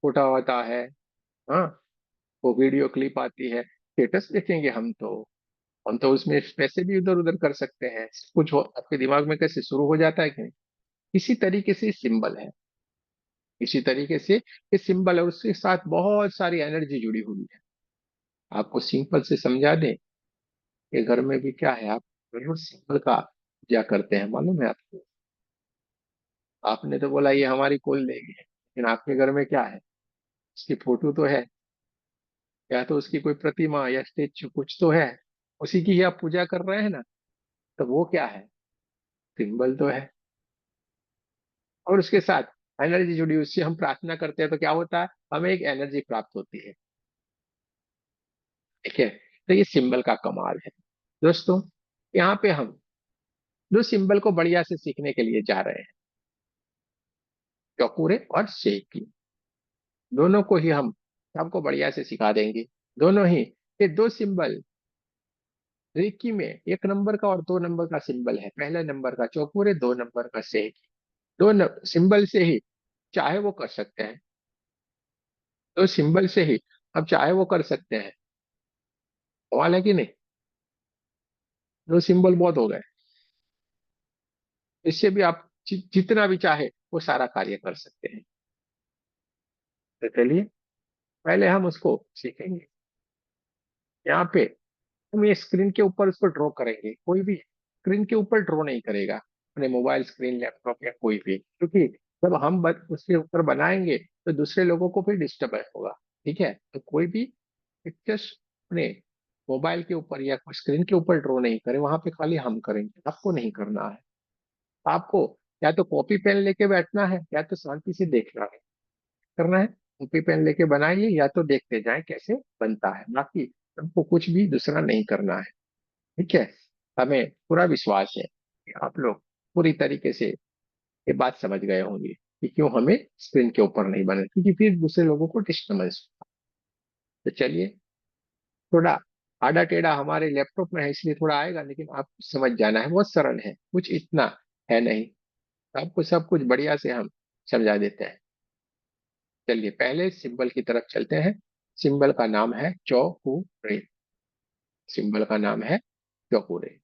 Speaker 1: फोटो होता है। हाँ, वो वीडियो क्लिप आती है, स्टेटस देखेंगे हम तो उसमें पैसे भी इधर उधर कर सकते हैं। कुछ हो आपके दिमाग में कैसे शुरू हो जाता है कि नहीं? इसी तरीके से सिंबल है, इसी तरीके से ये सिंबल है, उसके साथ बहुत सारी एनर्जी जुड़ी हुई है। आपको सिंपल से समझा दें, ये घर में भी क्या है, आप जरूर सिंबल का पूजा करते हैं, मालूम है आपको? आपने तो बोला ये हमारी कुल देवी है, लेकिन आपके घर में क्या है, उसकी फोटो तो है, या तो उसकी कोई प्रतिमा या स्टेच्यू कुछ तो है, उसी की ही आप पूजा कर रहे हैं ना। तो वो क्या है, सिंबल तो है। और उसके साथ एनर्जी जुड़ी, उससे हम प्रार्थना करते हैं तो क्या होता है, हमें एक एनर्जी प्राप्त होती है। ठीक है, तो ये सिंबल का कमाल है दोस्तों। यहाँ पे हम दो सिंबल को बढ़िया से सीखने के लिए जा रहे हैं, चौकुरे और शेकी। दोनों को ही हम सबको बढ़िया से सिखा देंगे। दोनों ही ये दो सिंबल रेकी में, 1 नंबर का और 2 नंबर का सिंबल है। पहले नंबर का चौकुरे, 2 नंबर का शेकी। सिंबल से ही चाहे वो कर सकते हैं, तो सिंबल से ही अब चाहे वो कर सकते हैं। सवाल है कि नहीं? दो सिंबल बहुत हो गए, इससे भी आप जितना भी चाहे वो सारा कार्य कर सकते हैं। तो चलिए पहले हम उसको सीखेंगे। यहाँ पे हम ये स्क्रीन के ऊपर उसको ड्रॉ करेंगे। कोई भी स्क्रीन के ऊपर ड्रॉ नहीं करेगा, अपने मोबाइल स्क्रीन, लैपटॉप या कोई भी, क्योंकि जब हम उसके ऊपर बनाएंगे तो दूसरे लोगों को फिर डिस्टर्बेंस होगा। ठीक है, तो कोई भी पिक्चर्स अपने मोबाइल के ऊपर या स्क्रीन के ऊपर ड्रॉ नहीं करें, वहां पे खाली हम करेंगे, आपको नहीं करना है। आपको या तो कॉपी पेन लेके बैठना है या तो शांति से देखना है, करना है। कॉपी पेन लेके बनाइए या तो देखते जाएं कैसे बनता है, बाकी हमको कुछ भी दूसरा नहीं करना है। ठीक है, हमें पूरा विश्वास है कि आप लोग पूरी तरीके से ये बात समझ गए होंगे कि क्यों हमें स्क्रीन के ऊपर नहीं बना, क्योंकि फिर दूसरे लोगों को डिस्टर्बेंस। तो चलिए, थोड़ा आड़ा टेढ़ा हमारे लैपटॉप में है इसलिए थोड़ा आएगा, लेकिन आपको समझ जाना है, बहुत सरल है, कुछ इतना है नहीं। आपको सब कुछ बढ़िया से हम समझा देते हैं। चलिए पहले सिंबल की तरफ चलते हैं। सिंबल का नाम है चौकुरे। सिंबल का नाम है चौकुरे।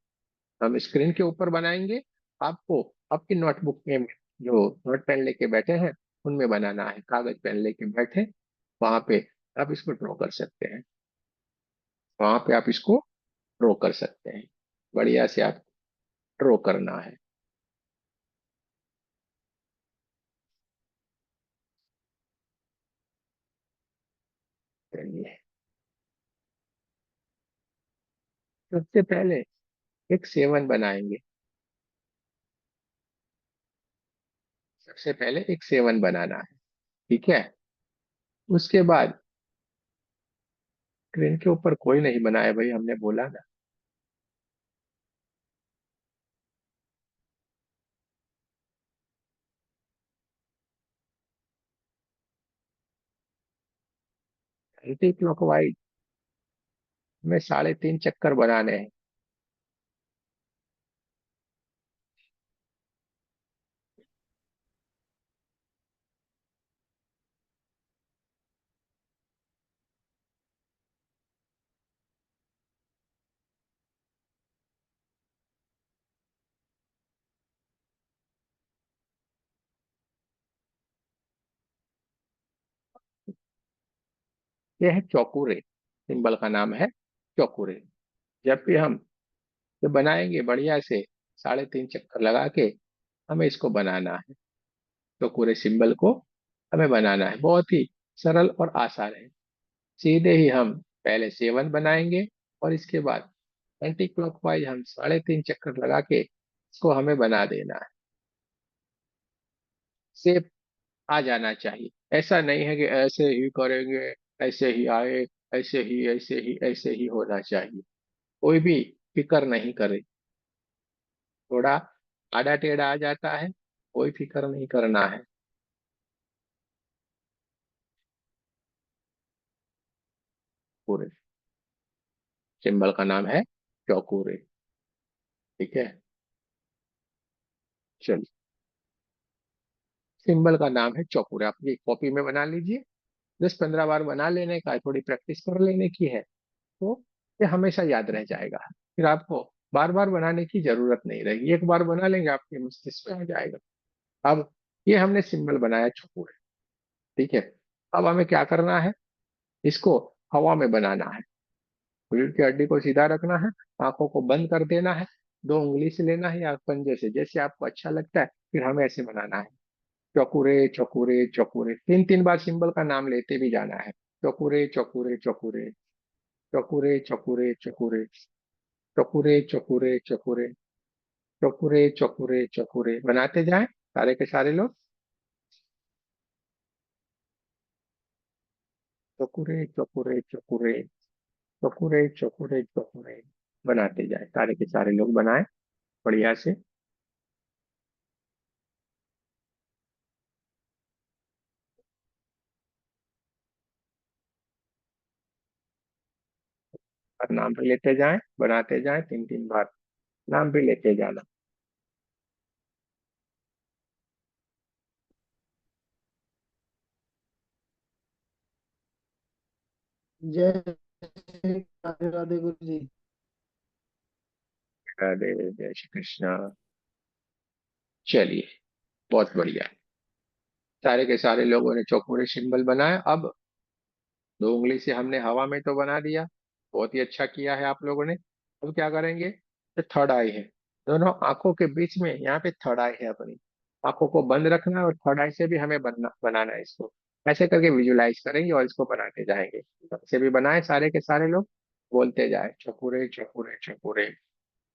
Speaker 1: हम स्क्रीन के ऊपर बनाएंगे। आपको आपकी नोटबुक में जो नोट पेन लेके बैठे हैं उनमें बनाना है, कागज पेन लेके बैठे वहां पे आप इसको ड्रॉ कर सकते हैं। वहां पे आप इसको ड्रॉ कर सकते हैं, बढ़िया से आप ड्रॉ करना है। चलिए, सबसे पहले एक सेवन बनाएंगे। सबसे पहले एक सेवन बनाना है। ठीक है, उसके बाद स्क्रीन के ऊपर कोई नहीं बनाया भाई, हमने बोला ना। एंटी क्लॉकवाइज में 3.5 चक्कर बनाने हैं। ये है चौकुरे। सिंबल का नाम है चौकुरे। जब भी हम ये बनाएंगे बढ़िया से, 3.5 चक्कर लगा के हमें इसको बनाना है। चौकुरे सिंबल को हमें बनाना है, बहुत ही सरल और आसान है। सीधे ही हम पहले सेवन बनाएंगे और इसके बाद एंटी क्लॉकवाइज हम 3.5 चक्कर लगा के इसको हमें बना देना है। शेप आ जाना चाहिए, ऐसा नहीं है कि ऐसे ही करेंगे, ऐसे ही आए, ऐसे ही ऐसे ही ऐसे ही होना चाहिए। कोई भी फिक्र नहीं करे, थोड़ा आड़ा टेढ़ा आ जाता है, कोई फिक्र नहीं करना है। पूरे सिंबल का नाम है चौकुरे। ठीक है, चलिए, सिंबल का नाम है चौकुरे। आप ये कॉपी में बना लीजिए। 10-15 बार बना लेने का है, थोड़ी प्रैक्टिस कर लेने की है, तो ये हमेशा याद रह जाएगा। फिर आपको बार बार बनाने की जरूरत नहीं रहेगी, एक बार बना लेंगे आपके मस्तिष्क में आ जाएगा। अब ये हमने सिंबल बनाया चौकुरे। ठीक है, अब हमें क्या करना है, इसको हवा में बनाना है। रीढ़ की हड्डी को सीधा रखना है, आंखों को बंद कर देना है, 2 उंगली से लेना है या पंजे से, जैसे आपको अच्छा लगता है। फिर हमें ऐसे बनाना है, चौकुरे चौकुरे चौकुरे, 3-3 बार सिंबल का नाम लेते भी जाना है। चौकुरे चौकुरे चौकुरे, चौकुरे चौकुरे चौकुरे, चौकुरे चौकुरे चौकुरे, चौकुरे चौकुरे चौकुरे, बनाते जाएं सारे के सारे लोग। चकुरे चकुरे चकुरे चकुरे चकुरे चकुरे बनाते जाए, सारे के सारे लोग बनाए बढ़िया से। और नाम भी लेते जाएं, बनाते जाएं, 3 3 बार नाम भी लेते जाना।
Speaker 4: जय श्री राधे राधे गुरु जी।
Speaker 1: राधे, जय श्री कृष्णा। चलिए, बहुत बढ़िया। सारे के सारे लोगों ने चौकोरे सिंबल बनाया। अब 2 उंगली से हमने हवा में तो बना दिया, बहुत ही अच्छा किया है आप लोगों ने। अब क्या करेंगे, तो थर्ड आई है, दोनों आंखों के बीच में, यहाँ पे थर्ड आई है अपनी। आंखों को बंद रखना है और थर्ड आई से भी हमें बनाना है इसको। ऐसे करके विजुलाइज करेंगे और इसको बनाते जाएंगे। से भी बनाए सारे के सारे लोग, बोलते जाए चकुरे चकुरे चकुरे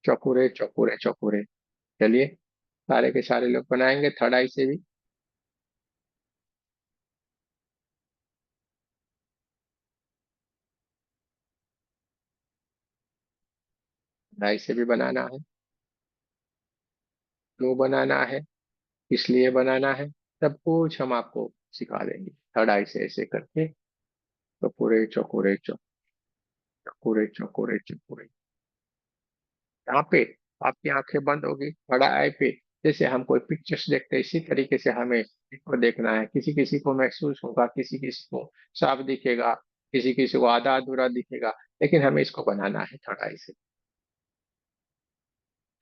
Speaker 1: चकुरे चकुरे चकुरे। चलिए, सारे के सारे लोग बनाएंगे थर्ड आई से भी। थर्ड आई से भी बनाना है, क्यों बनाना है, किस लिए बनाना है, सब कुछ हम आपको सिखा देंगे थर्ड आई से ऐसे करके। चकुरे चकुरे चकुरे चकुरे चकुरे। यहाँ पे आपकी आंखें बंद होगी थर्ड आई पे। जैसे हम कोई पिक्चर्स देखते हैं, इसी तरीके से हमें इसको देखना है। किसी किसी को महसूस होगा, किसी किसी को साफ दिखेगा, किसी किसी को आधा अधूरा दिखेगा, लेकिन हमें इसको बनाना है थर्ड आई से।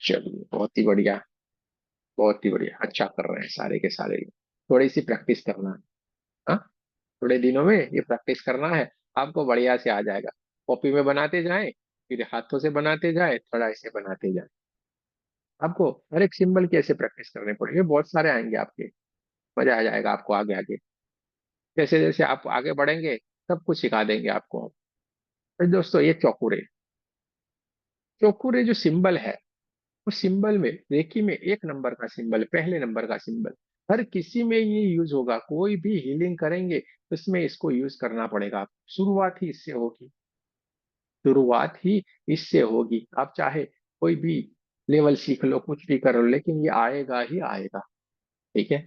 Speaker 1: चलिए, बहुत ही बढ़िया, बहुत ही बढ़िया, अच्छा कर रहे हैं सारे के सारे लोग। थोड़ी सी प्रैक्टिस करना है, हाँ, थोड़े दिनों में ये प्रैक्टिस करना है, आपको बढ़िया से आ जाएगा। कॉपी में बनाते जाएं, फिर हाथों से बनाते जाएं, थोड़ा ऐसे बनाते जाएं। आपको हर एक सिंबल की ऐसे प्रैक्टिस करने पड़ेगी, बहुत सारे आएंगे आपके। मजा आ जाएगा आपको आगे आगे। जैसे जैसे आप आगे बढ़ेंगे, सब कुछ सिखा देंगे आपको हम। तो दोस्तों, ये चौकुरे, चौकुरे जो सिंबल है, उस सिंबल में, रेकी में 1 नंबर का सिंबल, पहले नंबर का सिंबल। हर किसी में ये यूज होगा, कोई भी हीलिंग करेंगे तो इसमें इसको यूज करना पड़ेगा। शुरुआत ही इससे होगी, शुरुआत ही इससे होगी। आप चाहे कोई भी लेवल सीख लो, कुछ भी करो, लेकिन ये आएगा ही आएगा। ठीक है,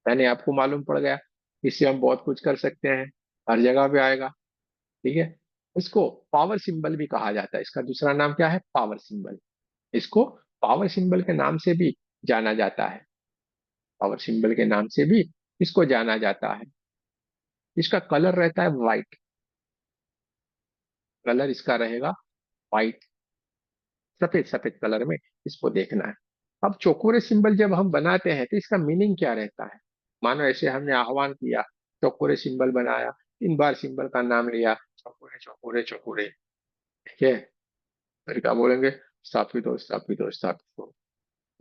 Speaker 1: मैंने आपको मालूम पड़ गया, इससे हम बहुत कुछ कर सकते हैं, हर जगह पे आएगा। ठीक है, इसको पावर सिंबल भी कहा जाता है। इसका दूसरा नाम क्या है, पावर सिंबल। इसको पावर सिंबल के नाम से भी जाना जाता है, पावर सिंबल के नाम से भी इसको जाना जाता है। इसका कलर रहता है व्हाइट, कलर इसका रहेगा व्हाइट, सफेद सफेद कलर में इसको देखना है। अब चौकोरे सिंबल जब हम बनाते हैं तो इसका मीनिंग क्या रहता है। मानो ऐसे हमने आह्वान किया, चौकोरे सिंबल बनाया, 3 बार सिंबल का नाम लिया, चौकोरे चौकोरे चौकोरे। ठीक है, फिर क्या बोलेंगे, स्थापित हो स्थापित हो स्थापित हो।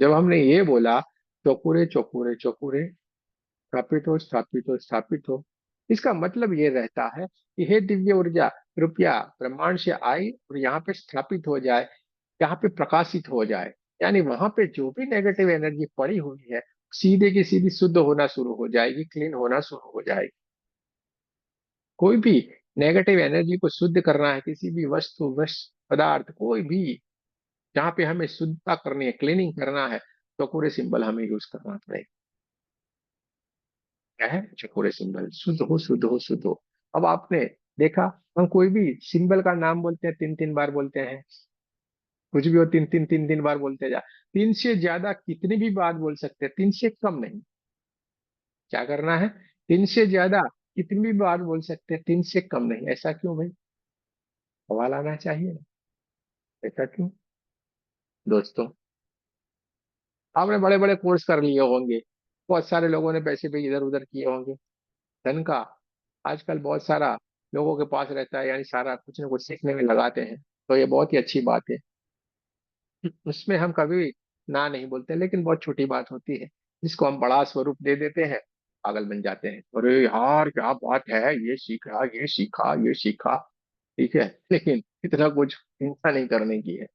Speaker 1: जब हमने ये बोला, चौकोरे चौकोरे चौकोरे, स्थापित हो स्थापित हो स्थापित हो, इसका मतलब ये रहता है कि हे दिव्य ऊर्जा, कृपया ब्रह्मांड से आई और यहाँ पे स्थापित हो जाए, यहाँ पे प्रकाशित हो जाए। यानी वहां पे जो भी नेगेटिव एनर्जी पड़ी हुई है, सीधे की सीधी शुद्ध होना शुरू हो जाएगी, क्लीन होना शुरू हो जाएगी। कोई भी नेगेटिव एनर्जी को शुद्ध करना है, किसी भी वस्तु, पदार्थ, कोई भी, जहाँ पे हमें शुद्धता करनी है, क्लीनिंग करना है, तो पूरे सिंबल हमें यूज करना पड़ेगा। क्या है, चकोरे सिंबल, शुद्ध हो शुद्ध हो शुद्ध हो। अब आपने देखा, हम कोई भी सिंबल का नाम बोलते हैं, 3 3 बार बोलते हैं, कुछ भी हो, 3 3 3 3 बार बोलते जा। 3 से ज्यादा कितनी भी बार बोल सकते हैं, 3 से कम नहीं। क्या करना है, 3 से ज्यादा कितनी भी बार बोल सकते हैं, 3 से कम नहीं। ऐसा क्यों भाई, सवाल आना चाहिए ना, ऐसा क्यों। दोस्तों, आपने बड़े बड़े कोर्स कर लिए होंगे, बहुत सारे लोगों ने पैसे भी इधर उधर किए होंगे, धन का आजकल बहुत सारा लोगों के पास रहता है, यानी सारा कुछ ना कुछ सीखने में लगाते हैं। तो ये बहुत ही अच्छी बात है, उसमें हम कभी ना नहीं बोलते, लेकिन बहुत छोटी बात होती है जिसको हम बड़ा स्वरूप दे देते हैं, पागल बन जाते हैं। अरे यार क्या बात है, ये सीखा ये सीखा ये सीखा। ठीक है, लेकिन इतना कुछ चिंता नहीं करने की है।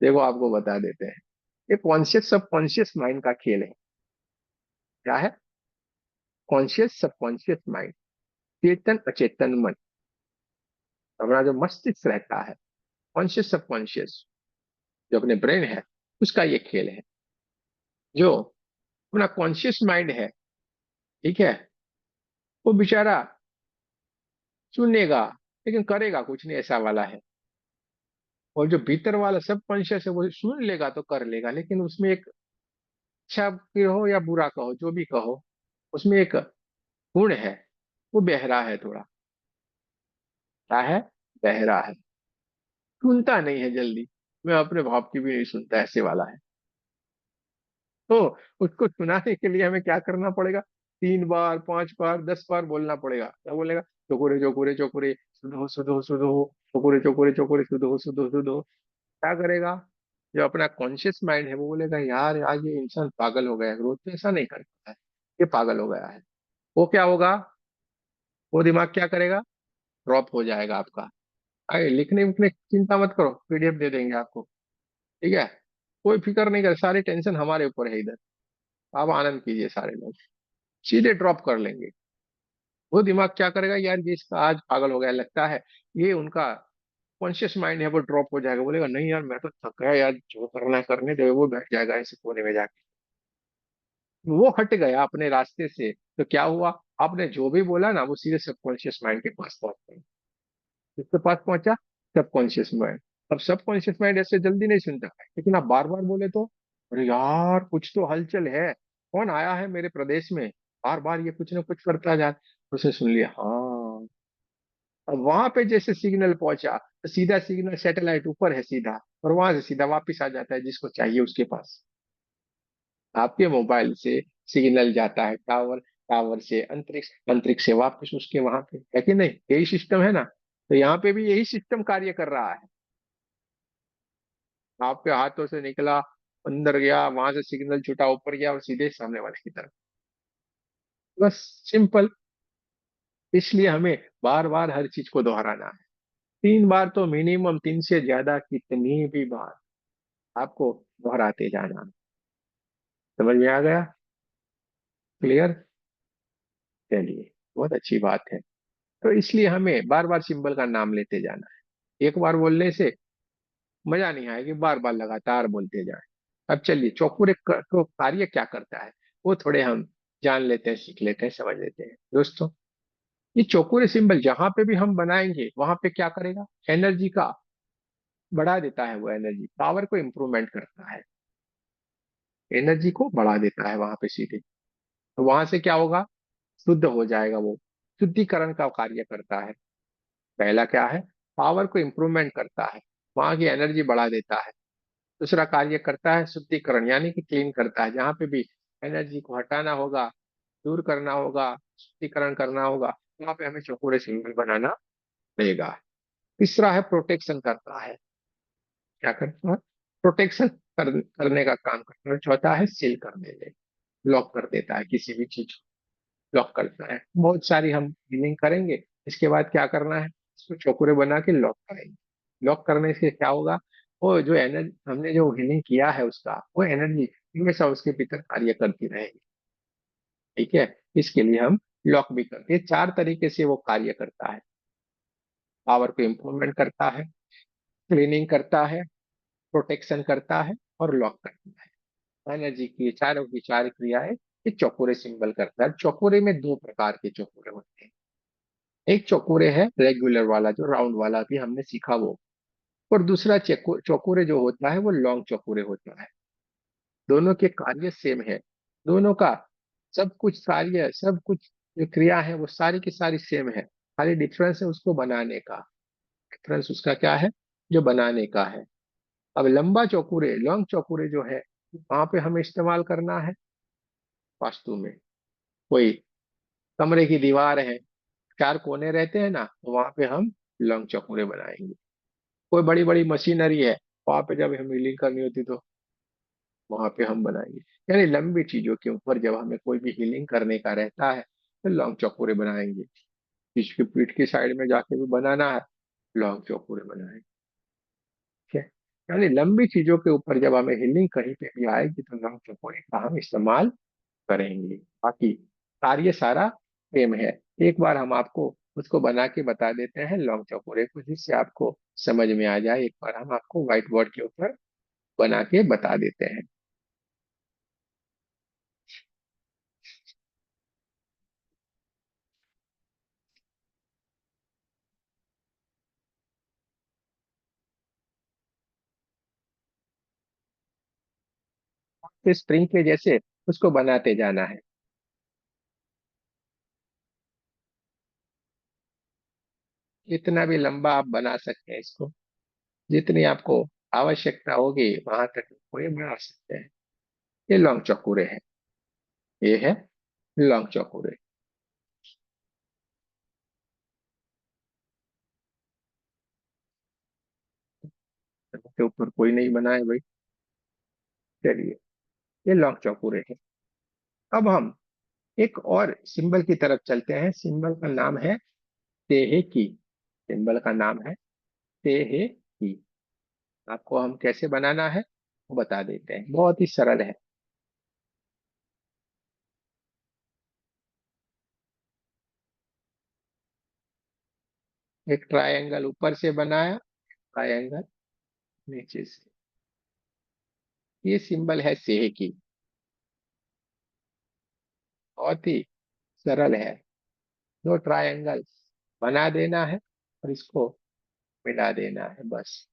Speaker 1: देखो, आपको बता देते हैं, ये कॉन्शियस सबकॉन्शियस माइंड का खेल है। क्या है, कॉन्शियस सबकॉन्शियस माइंड, चेतन अचेतन मन। हमारा जो मस्तिष्क रहता है, कॉन्शियस सबकॉन्शियस, जो अपने ब्रेन है, उसका ये खेल है। जो अपना कॉन्शियस माइंड है, ठीक है, वो बेचारा सुनेगा लेकिन करेगा कुछ नहीं, ऐसा वाला है। और जो भीतर वाला सब कॉन्शियस है वो सुन लेगा तो कर लेगा, लेकिन उसमें एक, अच्छा कहो या बुरा कहो, जो भी कहो, उसमें एक गुण है, वो बहरा है थोड़ा। क्या है? बहरा है, सुनता नहीं है जल्दी। मैं अपने भाव की भी नहीं सुनता, ऐसे वाला है। तो उसको सुनाने के लिए हमें क्या करना पड़ेगा? 3 बार, 5 बार, 10 बार बोलना पड़ेगा। क्या बोलेगा? चोकुरे चोकुरे चोकुरे, सुधो सुधो सुधो, चोकुरे चोकुरे चोकुरे, सुधो सुधो सुधो। क्या करेगा? जो अपना कॉन्शियस माइंड है वो बोलेगा, यार आज ये इंसान पागल हो गया है, रोज तो ऐसा नहीं करता है, ये पागल हो गया है। वो क्या होगा? वो दिमाग क्या करेगा? ड्रॉप हो जाएगा आपका। अरे लिखने उखने की चिंता मत करो, पीडीएफ दे देंगे आपको, ठीक है। कोई फिक्र नहीं कर, सारी टेंशन हमारे ऊपर है इधर। आप आनंद कीजिए, सारे लोग सीधे ड्रॉप कर लेंगे। वो दिमाग क्या करेगा, यार ये इसका आज पागल हो गया लगता है, ये उनका कॉन्शियस माइंड है वो ड्रॉप हो जाएगा। बोलेगा नहीं यार मैं तो थक गया यार, जो करना है करने दे, वो बैठ जाएगा ऐसे कोने में जाके। वो हट गया अपने रास्ते से, तो क्या हुआ? आपने जो भी बोला ना, वो सीधे सबकॉन्शियस माइंड के पास पहुंच गया। किसके पास पहुंचा? Subconscious mind. अब सबकॉन्शियस माइंड ऐसे जल्दी नहीं सुनता है, लेकिन आप बार बार बोले तो, अरे यार कुछ तो हलचल है, कौन आया है मेरे प्रदेश में, बार बार ये कुछ ना कुछ करता जा। उसने सुन लिया, हाँ। अब वहां पे जैसे सिग्नल पहुंचा, तो सीधा सिग्नल सैटेलाइट ऊपर है सीधा, और वहां से सीधा वापस आ जाता है जिसको चाहिए उसके पास। आपके मोबाइल से सिग्नल जाता है टावर, टावर से अंतरिक्ष, अंतरिक्ष से वापस उसके वहां पे, है कि नहीं? यही सिस्टम है ना। तो यहाँ पे भी यही सिस्टम कार्य कर रहा है। आपके हाथों से निकला, अंदर गया, वहां से सिग्नल छूटा, ऊपर गया और सीधे सामने वाले की तरफ। बस, सिंपल। इसलिए हमें बार बार हर चीज को दोहराना है। 3 बार तो मिनिमम, 3 से ज्यादा कितनी भी बार आपको दोहराते जाना है। समझ में आ गया? क्लियर? चलिए, बहुत अच्छी बात है। तो इसलिए हमें बार बार सिंबल का नाम लेते जाना है। एक बार बोलने से मजा नहीं आएगी, बार बार लगातार बोलते जाए। अब चलिए, चौकुर को कार्य क्या करता है, वो थोड़े हम जान लेते हैं, सीख लेते हैं, समझ लेते हैं दोस्तों। ये चौकुरे सिंबल जहां पे भी हम बनाएंगे, वहां पे क्या करेगा? एनर्जी का बढ़ा देता है, वो एनर्जी पावर को इंप्रूवमेंट करता है, एनर्जी को बढ़ा देता है वहां पे सीधे। तो वहां से क्या होगा? शुद्ध हो जाएगा वो, शुद्धिकरण का कार्य करता है। पहला क्या है? पावर को इंप्रूवमेंट करता है, वहां की एनर्जी बढ़ा देता है। दूसरा कार्य करता है शुद्धिकरण, यानी कि क्लीन करता है, जहां पे भी एनर्जी को हटाना होगा, दूर करना होगा, शुद्धिकरण करना होगा, वहां पे हमें चौकोरे सिंबल बनाना पड़ेगा। तीसरा है प्रोटेक्शन करता है। क्या करता है? प्रोटेक्शन करने का काम करता है। चौथा है सील कर देने, लॉक कर देता है किसी भी चीज को, लॉक करता है। बहुत सारी हम हीलिंग करेंगे, इसके बाद क्या करना है? इसको चौकुरे बना के लॉक करेंगे। लॉक करने से क्या होगा? वो जो एनर्जी हमने जो हीलिंग किया है उसका, वो एनर्जी हमेशा उसके भीतर कार्य करती रहेगी, ठीक है। इसके लिए हम लॉक भी करते हैं। 4 तरीके से वो कार्य करता है। पावर को इंप्रूवमेंट करता है, क्लीनिंग करता है, प्रोटेक्शन करता है, और लॉक करता है। एनर्जी की चारों की चार क्रियाएं ये चौकोरे सिंबल करता है। चौकोरे में 2 प्रकार के चौकोरे होते हैं। एक चौकोरे है रेगुलर वाला, जो राउंड वाला भी हमने सीखा वो, और दूसरा चौकोरे जो होता है वो लॉन्ग चौकोरे होता है। दोनों के कार्य सेम है, दोनों का सब कुछ कार्य, सब कुछ जो क्रिया है वो सारी की सारी सेम है। खाली डिफरेंस है उसको बनाने का, डिफरेंस उसका क्या है? जो बनाने का है। अब लंबा चौकोरे, लॉन्ग चौकोरे जो है, वहां पे हमें इस्तेमाल करना है वास्तु में। कोई कमरे की दीवार है, 4 कोने रहते हैं ना, तो वहां पे हम लॉन्ग चौकोरे बनाएंगे। कोई बड़ी बड़ी मशीनरी है, वहां पे जब हमें हीलिंग करनी होती तो वहां पे हम बनाएंगे। यानी लंबी चीजों के ऊपर जब हमें कोई भी हीलिंग करने का रहता है, तो लॉन्ग चौकोरे बनाएंगे। पीठ की, पीठ की साइड में जाके भी बनाना है, लॉन्ग चौकोरे बनाएंगे, ठीक है। यानी लंबी चीजों के ऊपर जब हमें हीलिंग कहीं पे भी आएगी, तो लॉन्ग चौकोरे का हम इस्तेमाल करेंगे। बाकी कार्य सारा सेम है। एक बार हम आपको उसको बना के बता देते हैं लौंग चौकोरे को, जिससे आपको समझ में आ जाए। एक बार हम आपको व्हाइट बोर्ड के ऊपर बना के बता देते हैं। तो स्प्रिंग के जैसे उसको बनाते जाना है। इतना भी लंबा आप बना सकते हैं इसको, जितनी आपको आवश्यकता होगी वहां तक इसको ये बना सकते हैं। ये लौंग चौकोरे है, ये है लौंग चौकोरे। के ऊपर कोई नहीं बनाए भाई। चलिए, ये लौंग चौकोरे है। अब हम एक और सिंबल की तरफ चलते हैं। सिंबल का नाम है तेहे की। सिंबल का नाम है तेहे की। आपको हम कैसे बनाना है वो बता देते हैं, बहुत ही सरल है। एक ट्रायंगल ऊपर से बनाया, ट्रायंगल नीचे से। ये सिंबल है सेह की, बहुत ही सरल है। दो ट्रायंगल बना देना है और इसको मिला देना है बस।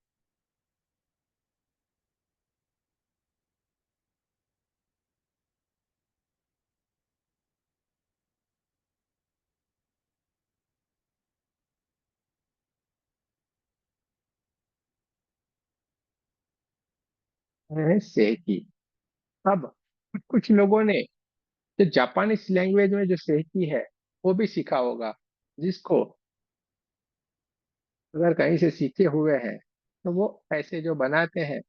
Speaker 1: है सेह की। अब कुछ लोगों ने जो जापानीज लैंग्वेज में जो सेह की है वो भी सीखा होगा, जिसको अगर कहीं से सीखे हुए हैं तो वो ऐसे जो बनाते हैं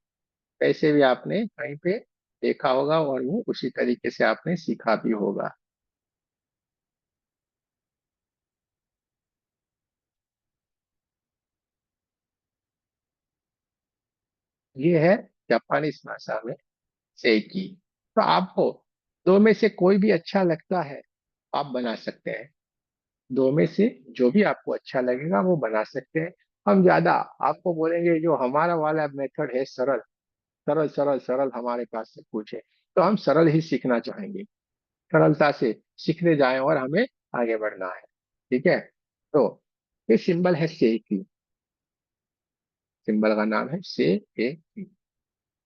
Speaker 1: वैसे भी आपने कहीं पे देखा होगा और वो उसी तरीके से आपने सीखा भी होगा। ये है जापानीज भाषा में सेकी। तो आपको दो में से कोई भी अच्छा लगता है आप बना सकते हैं। दो में से जो भी आपको अच्छा लगेगा वो बना सकते हैं। हम ज्यादा आपको बोलेंगे जो हमारा वाला मेथड है सरल, सरल सरल सरल हमारे पास से पूछे, तो हम सरल ही सीखना चाहेंगे। सरलता से सीखने जाएं और हमें आगे बढ़ना है। ठीक है, तो ये सिंबल है से की। सिंबल का नाम है से ए की।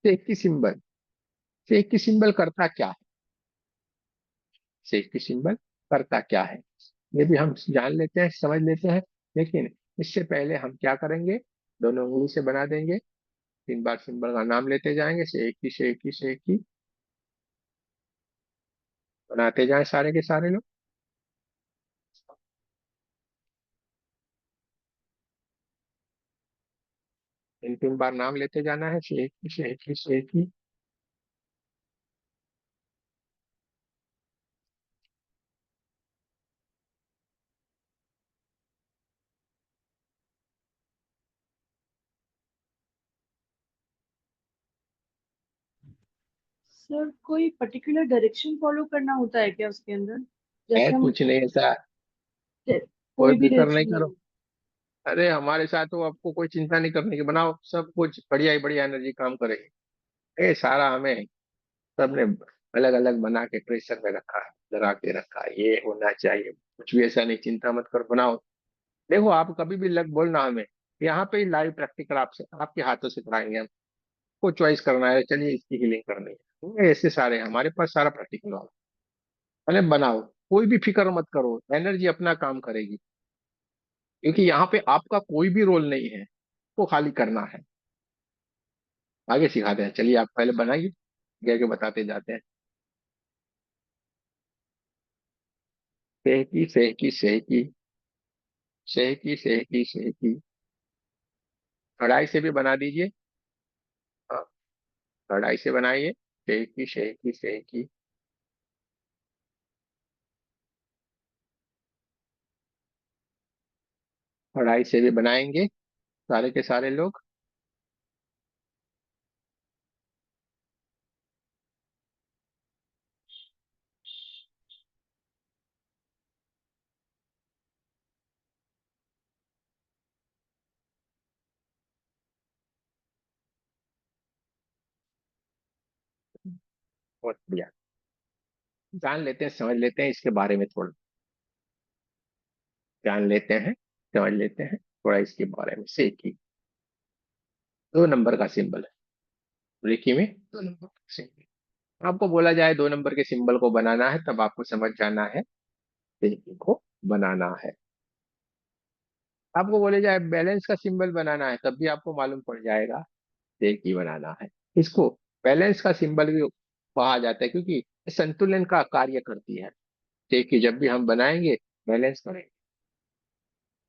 Speaker 1: से की सिंबल, से की सिंबल करता क्या है? से की सिंबल करता क्या है ये भी हम जान लेते हैं, समझ लेते हैं। लेकिन इससे पहले हम क्या करेंगे, दोनों उंगली से बना देंगे। 3 बार सिंबल का नाम लेते जाएंगे, से की से की से की। बनाते जाएं सारे के सारे लोग। 3 3 बार नाम लेते जाना है, से की से की से की।
Speaker 5: सर कोई पर्टिकुलर डायरेक्शन फॉलो करना होता है क्या उसके अंदर?
Speaker 1: है
Speaker 5: जैसे हम
Speaker 1: कुछ नहीं ऐसा, कोई
Speaker 5: कोई भी
Speaker 1: फिक्र नहीं
Speaker 5: डायरेक्शन
Speaker 1: करो।
Speaker 5: नहीं।
Speaker 1: अरे हमारे साथ हो, आपको कोई चिंता नहीं करने की, बनाओ सब कुछ बढ़िया ही बढ़िया एनर्जी काम करेगी। ये सारा हमें सबने अलग अलग बना के प्रेशर में रखा है, लगा के रखा है, ये होना चाहिए। कुछ भी ऐसा नहीं, चिंता मत कर, बनाओ। देखो आप कभी भी लग बोलना हमें, यहाँ पे लाइव प्रैक्टिकल आपसे आपके हाथों से कराएंगे हम। को चॉइस करना है, चलिए इसकी हीलिंग करनी है, ये ऐसे सारे हैं हमारे पास, सारा प्रैक्टिकल वाला। पहले बनाओ, कोई भी फिक्र मत करो, एनर्जी अपना काम करेगी। क्योंकि यहाँ पे आपका कोई भी रोल नहीं है, वो खाली करना है। आगे सिखाते हैं, चलिए आप पहले बनाइए, आगे आगे बताते जाते हैं। सेहकी सेहकी सेहकी, सेहकी सेहकी सेहकी। कढ़ाई से भी बना दीजिए। हाँ, कढ़ाई से बनाइए। सेहकी सेहकी सेहकी। कढ़ाई से भी बनाएंगे सारे के सारे लोग। बहुत बढ़िया। जान लेते हैं, समझ लेते हैं इसके बारे में थोड़ा, जान लेते हैं, समझ लेते हैं थोड़ा इसके बारे में। से की 2 नंबर का सिंबल है, रेकी में 2 नंबर का सिंबल। आपको बोला जाए 2 नंबर के सिंबल को बनाना है, तब आपको समझ जाना है रेकी को बनाना है। आपको बोले जाए बैलेंस का सिंबल बनाना है, तब भी आपको मालूम पड़ जाएगा रेकी बनाना है। इसको बैलेंस का सिंबल भी कहा जाता है, क्योंकि संतुलन का कार्य करती है। रेकी जब भी हम बनाएंगे, बैलेंस करेंगे,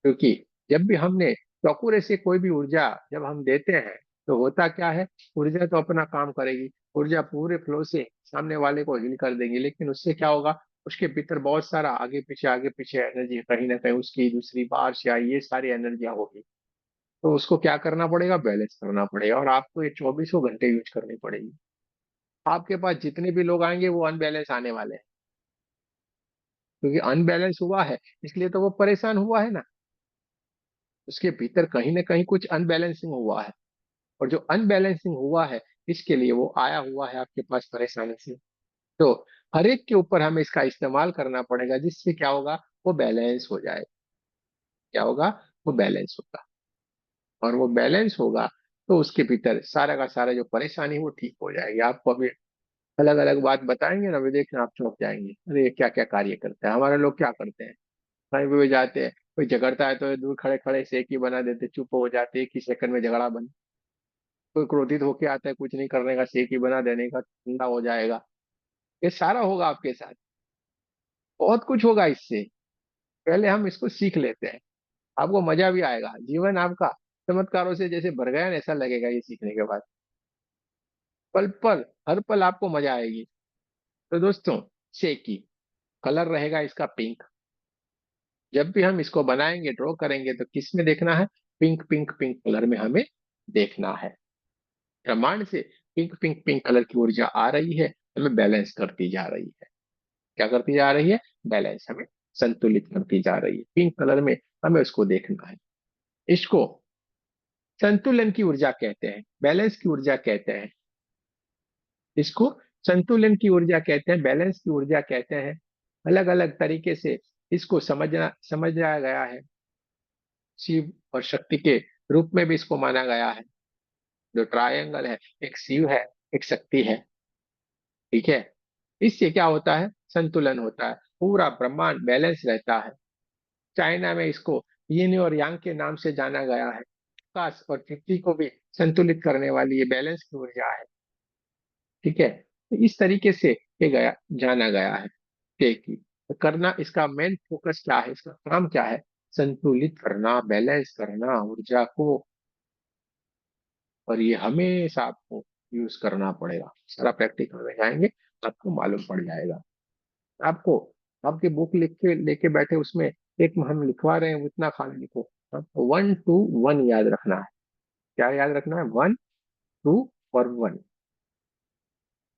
Speaker 1: क्योंकि जब भी हमने चौकुरे से कोई भी ऊर्जा जब हम देते हैं, तो होता क्या है, ऊर्जा तो अपना काम करेगी, ऊर्जा पूरे फ्लो से सामने वाले को हील कर देंगी, लेकिन उससे क्या होगा, उसके भीतर बहुत सारा आगे पीछे एनर्जी कहीं ना कहीं उसकी दूसरी बार से आई, ये सारी एनर्जियां होगी। तो उसको क्या करना पड़ेगा, बैलेंस करना पड़ेगा, और आपको ये 24 घंटे यूज करनी पड़ेगी। आपके पास जितने भी लोग आएंगे वो अनबैलेंस आने वाले हैं, क्योंकि अनबैलेंस हुआ है, इसलिए तो वो परेशान हुआ है ना। उसके भीतर कहीं ना कहीं कुछ अनबैलेंसिंग हुआ है, और जो अनबैलेंसिंग हुआ है, इसके लिए वो आया हुआ है आपके पास परेशानी से। तो हर एक के ऊपर हमें इसका इस्तेमाल करना पड़ेगा, जिससे क्या होगा, वो बैलेंस हो जाए। क्या होगा, वो बैलेंस होगा, और वो बैलेंस होगा तो उसके भीतर सारा का सारा जो परेशानी वो ठीक हो जाएगी। आपको अभी अलग अलग बात बताएंगे ना, वे देखना आप चौंक जाएंगे, अरे ये क्या क्या कार्य करता है। हमारे लोग क्या करते हैं, कहीं भी जाते हैं, कोई झगड़ता है तो दूर खड़े खड़े से एक ही बना देते, चुप हो जाते, एक ही सेकंड में झगड़ा बंद। कोई क्रोधित होके आता है, कुछ नहीं करने का, सेक ही बना देने का, ठंडा हो जाएगा। ये सारा होगा आपके साथ, बहुत कुछ होगा इससे। पहले हम इसको सीख लेते हैं, आपको मजा भी आएगा, जीवन आपका चमत्कारों से जैसे भर गया ना, ऐसा लगेगा ये सीखने के बाद। पल पल, हर पल आपको मजा आएगी। तो दोस्तों, शेकी कलर रहेगा इसका पिंक। जब भी हम इसको बनाएंगे, ड्रॉ करेंगे, तो किस में देखना है, पिंक पिंक पिंक कलर में हमें देखना है। ब्रह्मांड से पिंक पिंक पिंक कलर की ऊर्जा आ रही है, हमें बैलेंस करती जा रही है। क्या करती जा रही है, बैलेंस, हमें संतुलित करती जा रही है। पिंक कलर में हमें उसको देखना है। इसको संतुलन की ऊर्जा कहते हैं, बैलेंस की ऊर्जा कहते हैं। इसको संतुलन की ऊर्जा कहते हैं, बैलेंस की ऊर्जा कहते हैं। अलग अलग तरीके से इसको समझाया गया है। शिव और शक्ति के रूप में भी इसको माना गया है। जो ट्रायंगल है, एक शिव है, एक शक्ति है। ठीक है, इससे क्या होता है, संतुलन होता है, पूरा ब्रह्मांड बैलेंस रहता है। चाइना में इसको यिन और यांग के नाम से जाना गया है। आकाश और पृथ्वी को भी संतुलित करने वाली ये बैलेंस की ऊर्जा है। ठीक है, तो इस तरीके से ये गया, जाना गया है। ठीक है, तो करना, इसका मेन फोकस क्या है, इसका काम क्या है, संतुलित करना, बैलेंस करना ऊर्जा को। और ये हमेशा आपको यूज करना पड़ेगा। सारा प्रैक्टिकल में जाएंगे, आपको मालूम पड़ जाएगा। आपको आपकी बुक लिख के लेके बैठे, उसमें एक हम लिखवा रहे हैं, उतना खाली लिखो। 1 to 1 याद रखना है। क्या याद रखना है, 1 2 और 1,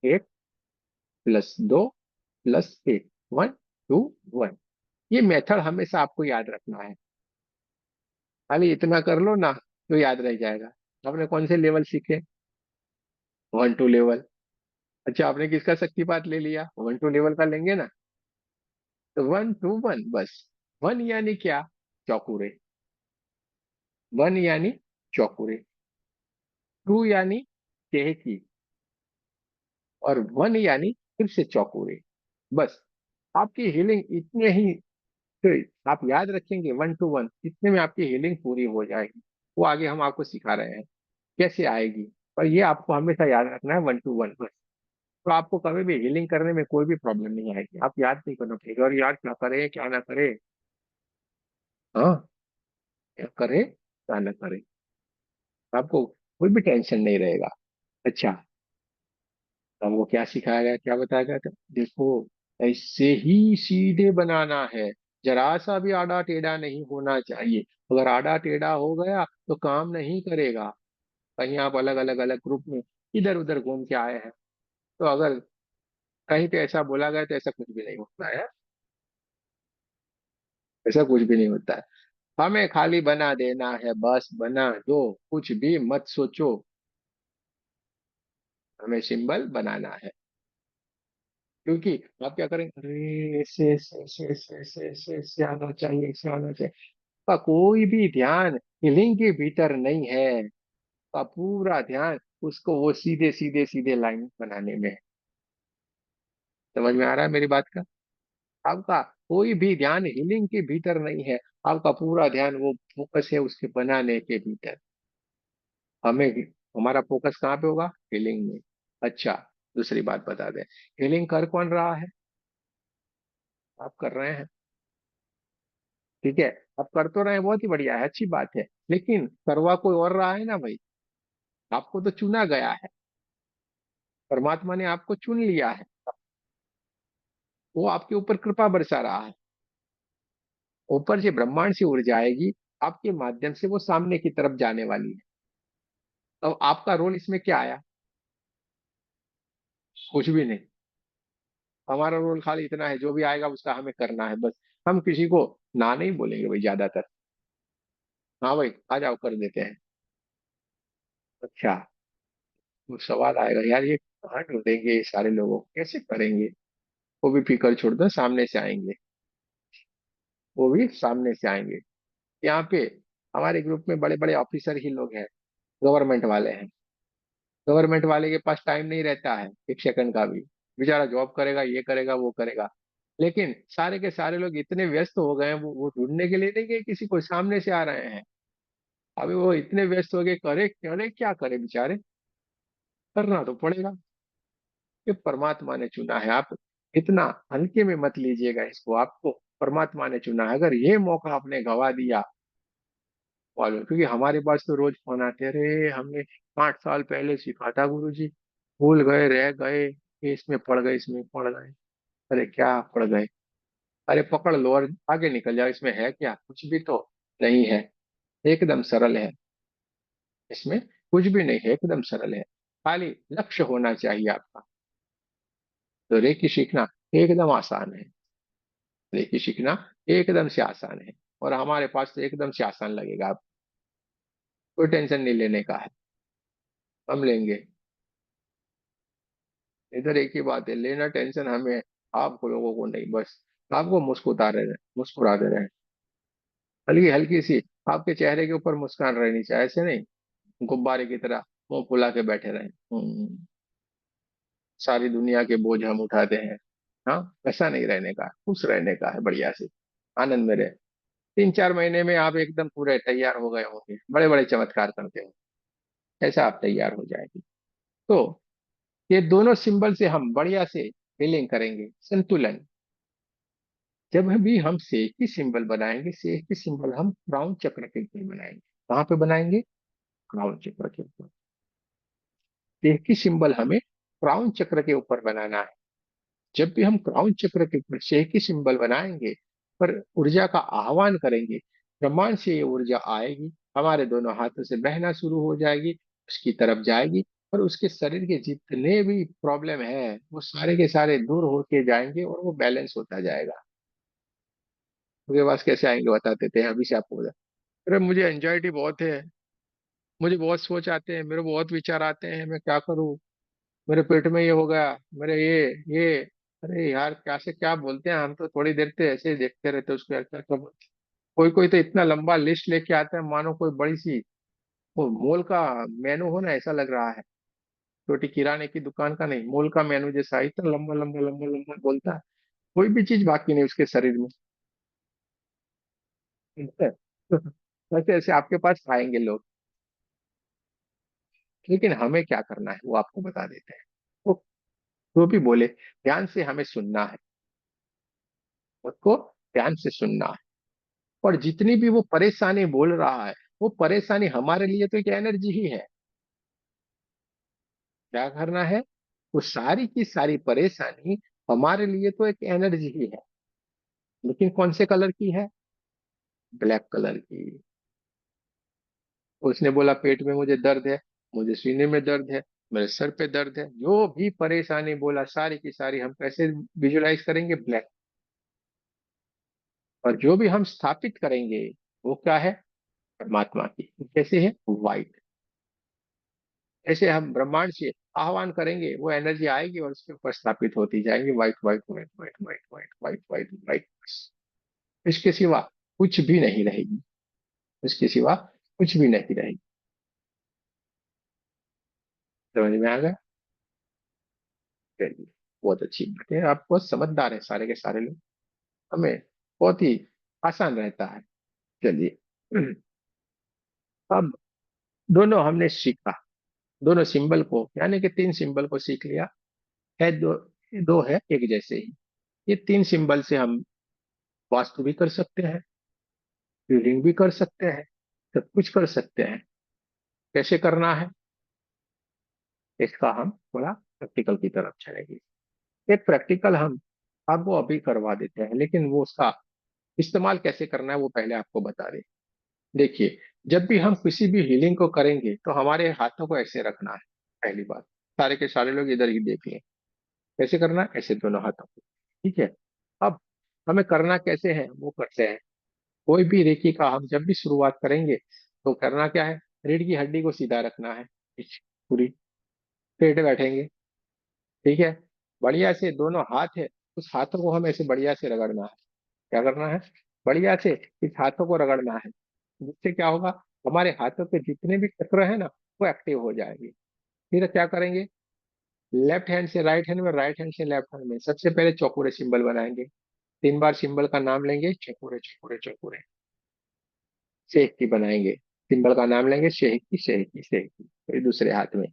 Speaker 1: 1+2+1, 1 2 1। ये मेथड हमेशा आपको याद रखना है। खाली इतना कर लो ना, तो याद रह जाएगा। आपने कौन से लेवल सीखे, 1 2 लेवल। अच्छा, आपने किसका शक्तिपात ले लिया, 1 2 लेवल का लेंगे ना। तो 1 2 1 बस। 1 यानी क्या, चौकुरे। 1 यानी चौकुरे, 2 यानी चेहकी, और 1 यानी फिर से चौकुरे। बस, आपकी हीलिंग इतने ही, तो आप याद रखेंगे 1 to 1, इतने में आपकी हीलिंग पूरी हो जाएगी। वो आगे हम आपको सिखा रहे हैं कैसे आएगी, पर ये आपको हमेशा याद रखना है, 1 to 1 बस। तो आपको कभी भी हीलिंग करने में कोई भी प्रॉब्लम नहीं आएगी। आप याद नहीं करना पड़ेगा, और याद क्या करे क्या ना करे। हाँ, क्या करे क्या ना करे, आपको कोई भी टेंशन नहीं रहेगा। अच्छा, तो हमको क्या सिखाया गया, क्या बताया गया था, देखो ऐसे ही सीधे बनाना है, जरा सा भी आड़ा टेढ़ा नहीं होना चाहिए। अगर आड़ा टेढ़ा हो गया तो काम नहीं करेगा। कहीं आप अलग अलग अलग ग्रुप में इधर उधर घूम के आए हैं, तो अगर कहीं पे ऐसा बोला गया, तो ऐसा कुछ भी नहीं होता है। ऐसा कुछ भी नहीं होता है। हमें खाली बना देना है, बस बना दो, कुछ भी मत सोचो। हमें सिंबल बनाना है। क्योंकि आप क्या करेंगे, अरे ऐसे ऐसे ऐसे ऐसे ऐसे ऐसे ऐसे आना चाहिए, ऐसे आना चाहिए, का कोई भी ध्यान हिलिंग के भीतर नहीं है। का पूरा ध्यान उसको वो सीधे सीधे सीधे लाइन बनाने में है। समझ में आ रहा है मेरी बात का? आपका कोई भी ध्यान हीलिंग के भीतर नहीं है। आपका पूरा ध्यान वो फोकस है उसके बनाने के भीतर। हमें हमारा फोकस कहाँ पे होगा? हीलिंग में। अच्छा, दूसरी बात बता दें, हीलिंग कर कौन रहा है? आप कर रहे हैं, ठीक है। आप कर तो रहे हैं, बहुत ही बढ़िया है, अच्छी बात है, लेकिन करवा कोई और रहा है ना भाई। आपको तो चुना गया है, परमात्मा ने आपको चुन लिया है, वो आपके ऊपर कृपा बरसा रहा है। ऊपर से ब्रह्मांड से ऊर्जा आएगी, आपके माध्यम से वो सामने की तरफ जाने वाली है। अब आपका रोल इसमें क्या आया? कुछ भी नहीं। हमारा रोल खाली इतना है, जो भी आएगा उसका हमें करना है बस। हम किसी को ना नहीं बोलेंगे भाई ज्यादातर। हाँ भाई आ जाओ कर देते हैं। अच्छा, वो सवाल आएगा यार, ये कहाँ ढूंढेंगे ये सारे लोगों को, कैसे करेंगे? वो भी फिक्र छोड़ दो, सामने से आएंगे। वो भी सामने से आएंगे। यहाँ पे हमारे ग्रुप में बड़े बड़े ऑफिसर ही लोग हैं, गवर्नमेंट वाले हैं। गवर्नमेंट वाले के पास टाइम नहीं रहता है एक सेकंड का भी। बेचारा जॉब करेगा, ये करेगा, वो करेगा, लेकिन सारे के सारे लोग इतने व्यस्त हो गए हैं, वो ढूंढने के लिए नहीं कि किसी को सामने से आ रहे हैं। अभी वो इतने व्यस्त हो गए, करे करे क्या करे बेचारे, करना तो पड़ेगा। ये परमात्मा ने चुना है, आप इतना हल्के में मत लीजिएगा इसको। आपको परमात्मा ने चुना है, अगर ये मौका आपने गवा दिया, मालूम, क्योंकि हमारे पास तो रोज फोन आते हैं, अरे हमने 8 साल पहले सीखा था गुरुजी, भूल गए, रह गए, ये इसमें पड़ गए, इसमें पड़ गए। अरे क्या पड़ गए? अरे पकड़ लो और आगे निकल जाओ, इसमें है क्या? कुछ भी तो नहीं है, एकदम सरल है। इसमें कुछ भी नहीं है, एकदम सरल है। खाली लक्ष्य होना चाहिए आपका। तो रेकी सीखना एकदम आसान है। रेकी सीखना एकदम से आसान है, और हमारे पास तो एकदम से आसान लगेगा। आप कोई टेंशन नहीं लेने का है, हम लेंगे। इधर एक ही बात है, लेना टेंशन हमें है, आप लोगों को नहीं। बस आपको मुस्कुराते रहे, हल्की हल्की सी आपके चेहरे के ऊपर मुस्कान रहनी चाहिए, ऐसे नहीं गुब्बारे की तरह मुंह फुला के बैठे रहे। सारी दुनिया के बोझ हम उठाते हैं। हाँ, ऐसा नहीं रहने का, खुश रहने का है, बढ़िया से आनंद में रहे। 3-4 महीने में आप एकदम पूरे तैयार हो गए होंगे, बड़े बड़े चमत्कार करते हो, ऐसा आप तैयार हो जाएंगे। तो ये दोनों सिंबल से हम बढ़िया से फीलिंग करेंगे, संतुलन। जब भी हम शेष की सिंबल बनाएंगे, शेष की सिंबल हम क्राउन चक्र के ऊपर बनाएंगे। कहाँ पे बनाएंगे? क्राउन चक्र के ऊपर। शेष की सिंबल हमें क्राउन चक्र के ऊपर बनाना है। जब भी हम क्राउन चक्र के ऊपर शेष की सिंबल बनाएंगे, पर ऊर्जा का आह्वान करेंगे, ब्रह्मांड से ये ऊर्जा आएगी, हमारे दोनों हाथों से बहना शुरू हो जाएगी, उसकी तरफ जाएगी, और उसके शरीर के जितने भी प्रॉब्लम है वो सारे के सारे दूर होके जाएंगे, और वो बैलेंस होता जाएगा। उसके पास कैसे आएंगे बता देते हैं अभी से आपको बता। अरे मुझे एंजाइटी बहुत है, मुझे बहुत सोच आते हैं, मेरे बहुत विचार आते हैं, मैं क्या करूं, मेरे पेट में ये हो गया, मेरे ये। अरे यार क्या से क्या बोलते हैं, हम तो थोड़ी देर से ऐसे ही देखते रहते हैं उसको, यार क्या क्या बोलते हैं। कोई कोई तो इतना लंबा लिस्ट लेके आता है, मानो कोई बड़ी सी वो मोल का मेनू हो ना, ऐसा लग रहा है। छोटी किराने की दुकान का नहीं, मोल का मेनू जैसा इतना लंबा लंबा लंबा लंबा बोलता है। कोई भी चीज बाकी नहीं उसके शरीर में। ठीक है? ऐसे ऐसे आपके पास आएंगे लोग, लेकिन हमें क्या करना है वो आपको बता देते हैं। वो जो भी बोले, ध्यान से हमें सुनना है, उसको ध्यान से सुनना है। और जितनी भी वो परेशानी बोल रहा है, वो परेशानी हमारे लिए तो एक एनर्जी ही है। क्या करना है? वो सारी की सारी परेशानी हमारे लिए तो एक एनर्जी ही है, लेकिन कौन से कलर की है? ब्लैक कलर की। उसने बोला पेट में मुझे दर्द है, मुझे सीने में दर्द है, मेरे सर पे दर्द है, जो भी परेशानी बोला सारी की सारी हम कैसे विजुलाइज करेंगे? ब्लैक। और जो भी हम स्थापित करेंगे वो क्या है? परमात्मा की। कैसे है? व्हाइट। ऐसे हम ब्रह्मांड से आह्वान करेंगे वो एनर्जी आएगी और उसके ऊपर स्थापित होती जाएंगी, white white white white white white white white white. इसके सिवा कुछ भी नहीं रहेगी, इसके सिवा कुछ भी नहीं रहेगी। समझ में आ गया? चलिए, बहुत अच्छी बात है, आप बहुत समझदार है सारे के सारे लोग, हमें बहुत ही आसान रहता है। चलिए, अब दोनों हमने सीखा, दोनों सिंबल को यानी कि तीन सिंबल को सीख लिया है। दो, दो है एक जैसे ही। ये तीन सिंबल से हम वास्तु भी कर सकते हैं, रीडिंग भी कर सकते हैं, सब कुछ कर सकते हैं। कैसे करना है इसका हम थोड़ा प्रैक्टिकल की तरफ चलेंगे। एक प्रैक्टिकल हम आपको अभी करवा देते हैं, लेकिन वो उसका इस्तेमाल कैसे करना है वो पहले आपको बता दें। देखिए, जब भी हम किसी भी हीलिंग को करेंगे तो हमारे हाथों को ऐसे रखना है। पहली बात, सारे के सारे लोग इधर ही देख लें, कैसे करना है, ऐसे दोनों हाथों को। ठीक है। अब हमें करना कैसे है वो करते हैं। कोई भी रेकी का हम जब भी शुरुआत करेंगे तो करना क्या है, रीढ़ की हड्डी को सीधा रखना है, पूरी स्ट्रेट बैठेंगे। ठीक है। बढ़िया से दोनों हाथ है, उस हाथों को हम ऐसे बढ़िया से रगड़ना है। क्या करना है, बढ़िया से इस हाथों को रगड़ना है। जिससे क्या होगा, हमारे हाथों के जितने भी चक्र है ना वो एक्टिव हो जाएंगे। फिर क्या करेंगे, लेफ्ट हैंड से राइट हैंड में, राइट हैंड से लेफ्ट हैंड में, सबसे पहले चौकोरे सिंबल बनाएंगे। 3 बार सिंबल का नाम लेंगे, चौकोरे चौकोरे चौकोरे। शेख की बनाएंगे, सिंबल का नाम लेंगे, शेख की शेख की शेख की। फिर दूसरे हाथ में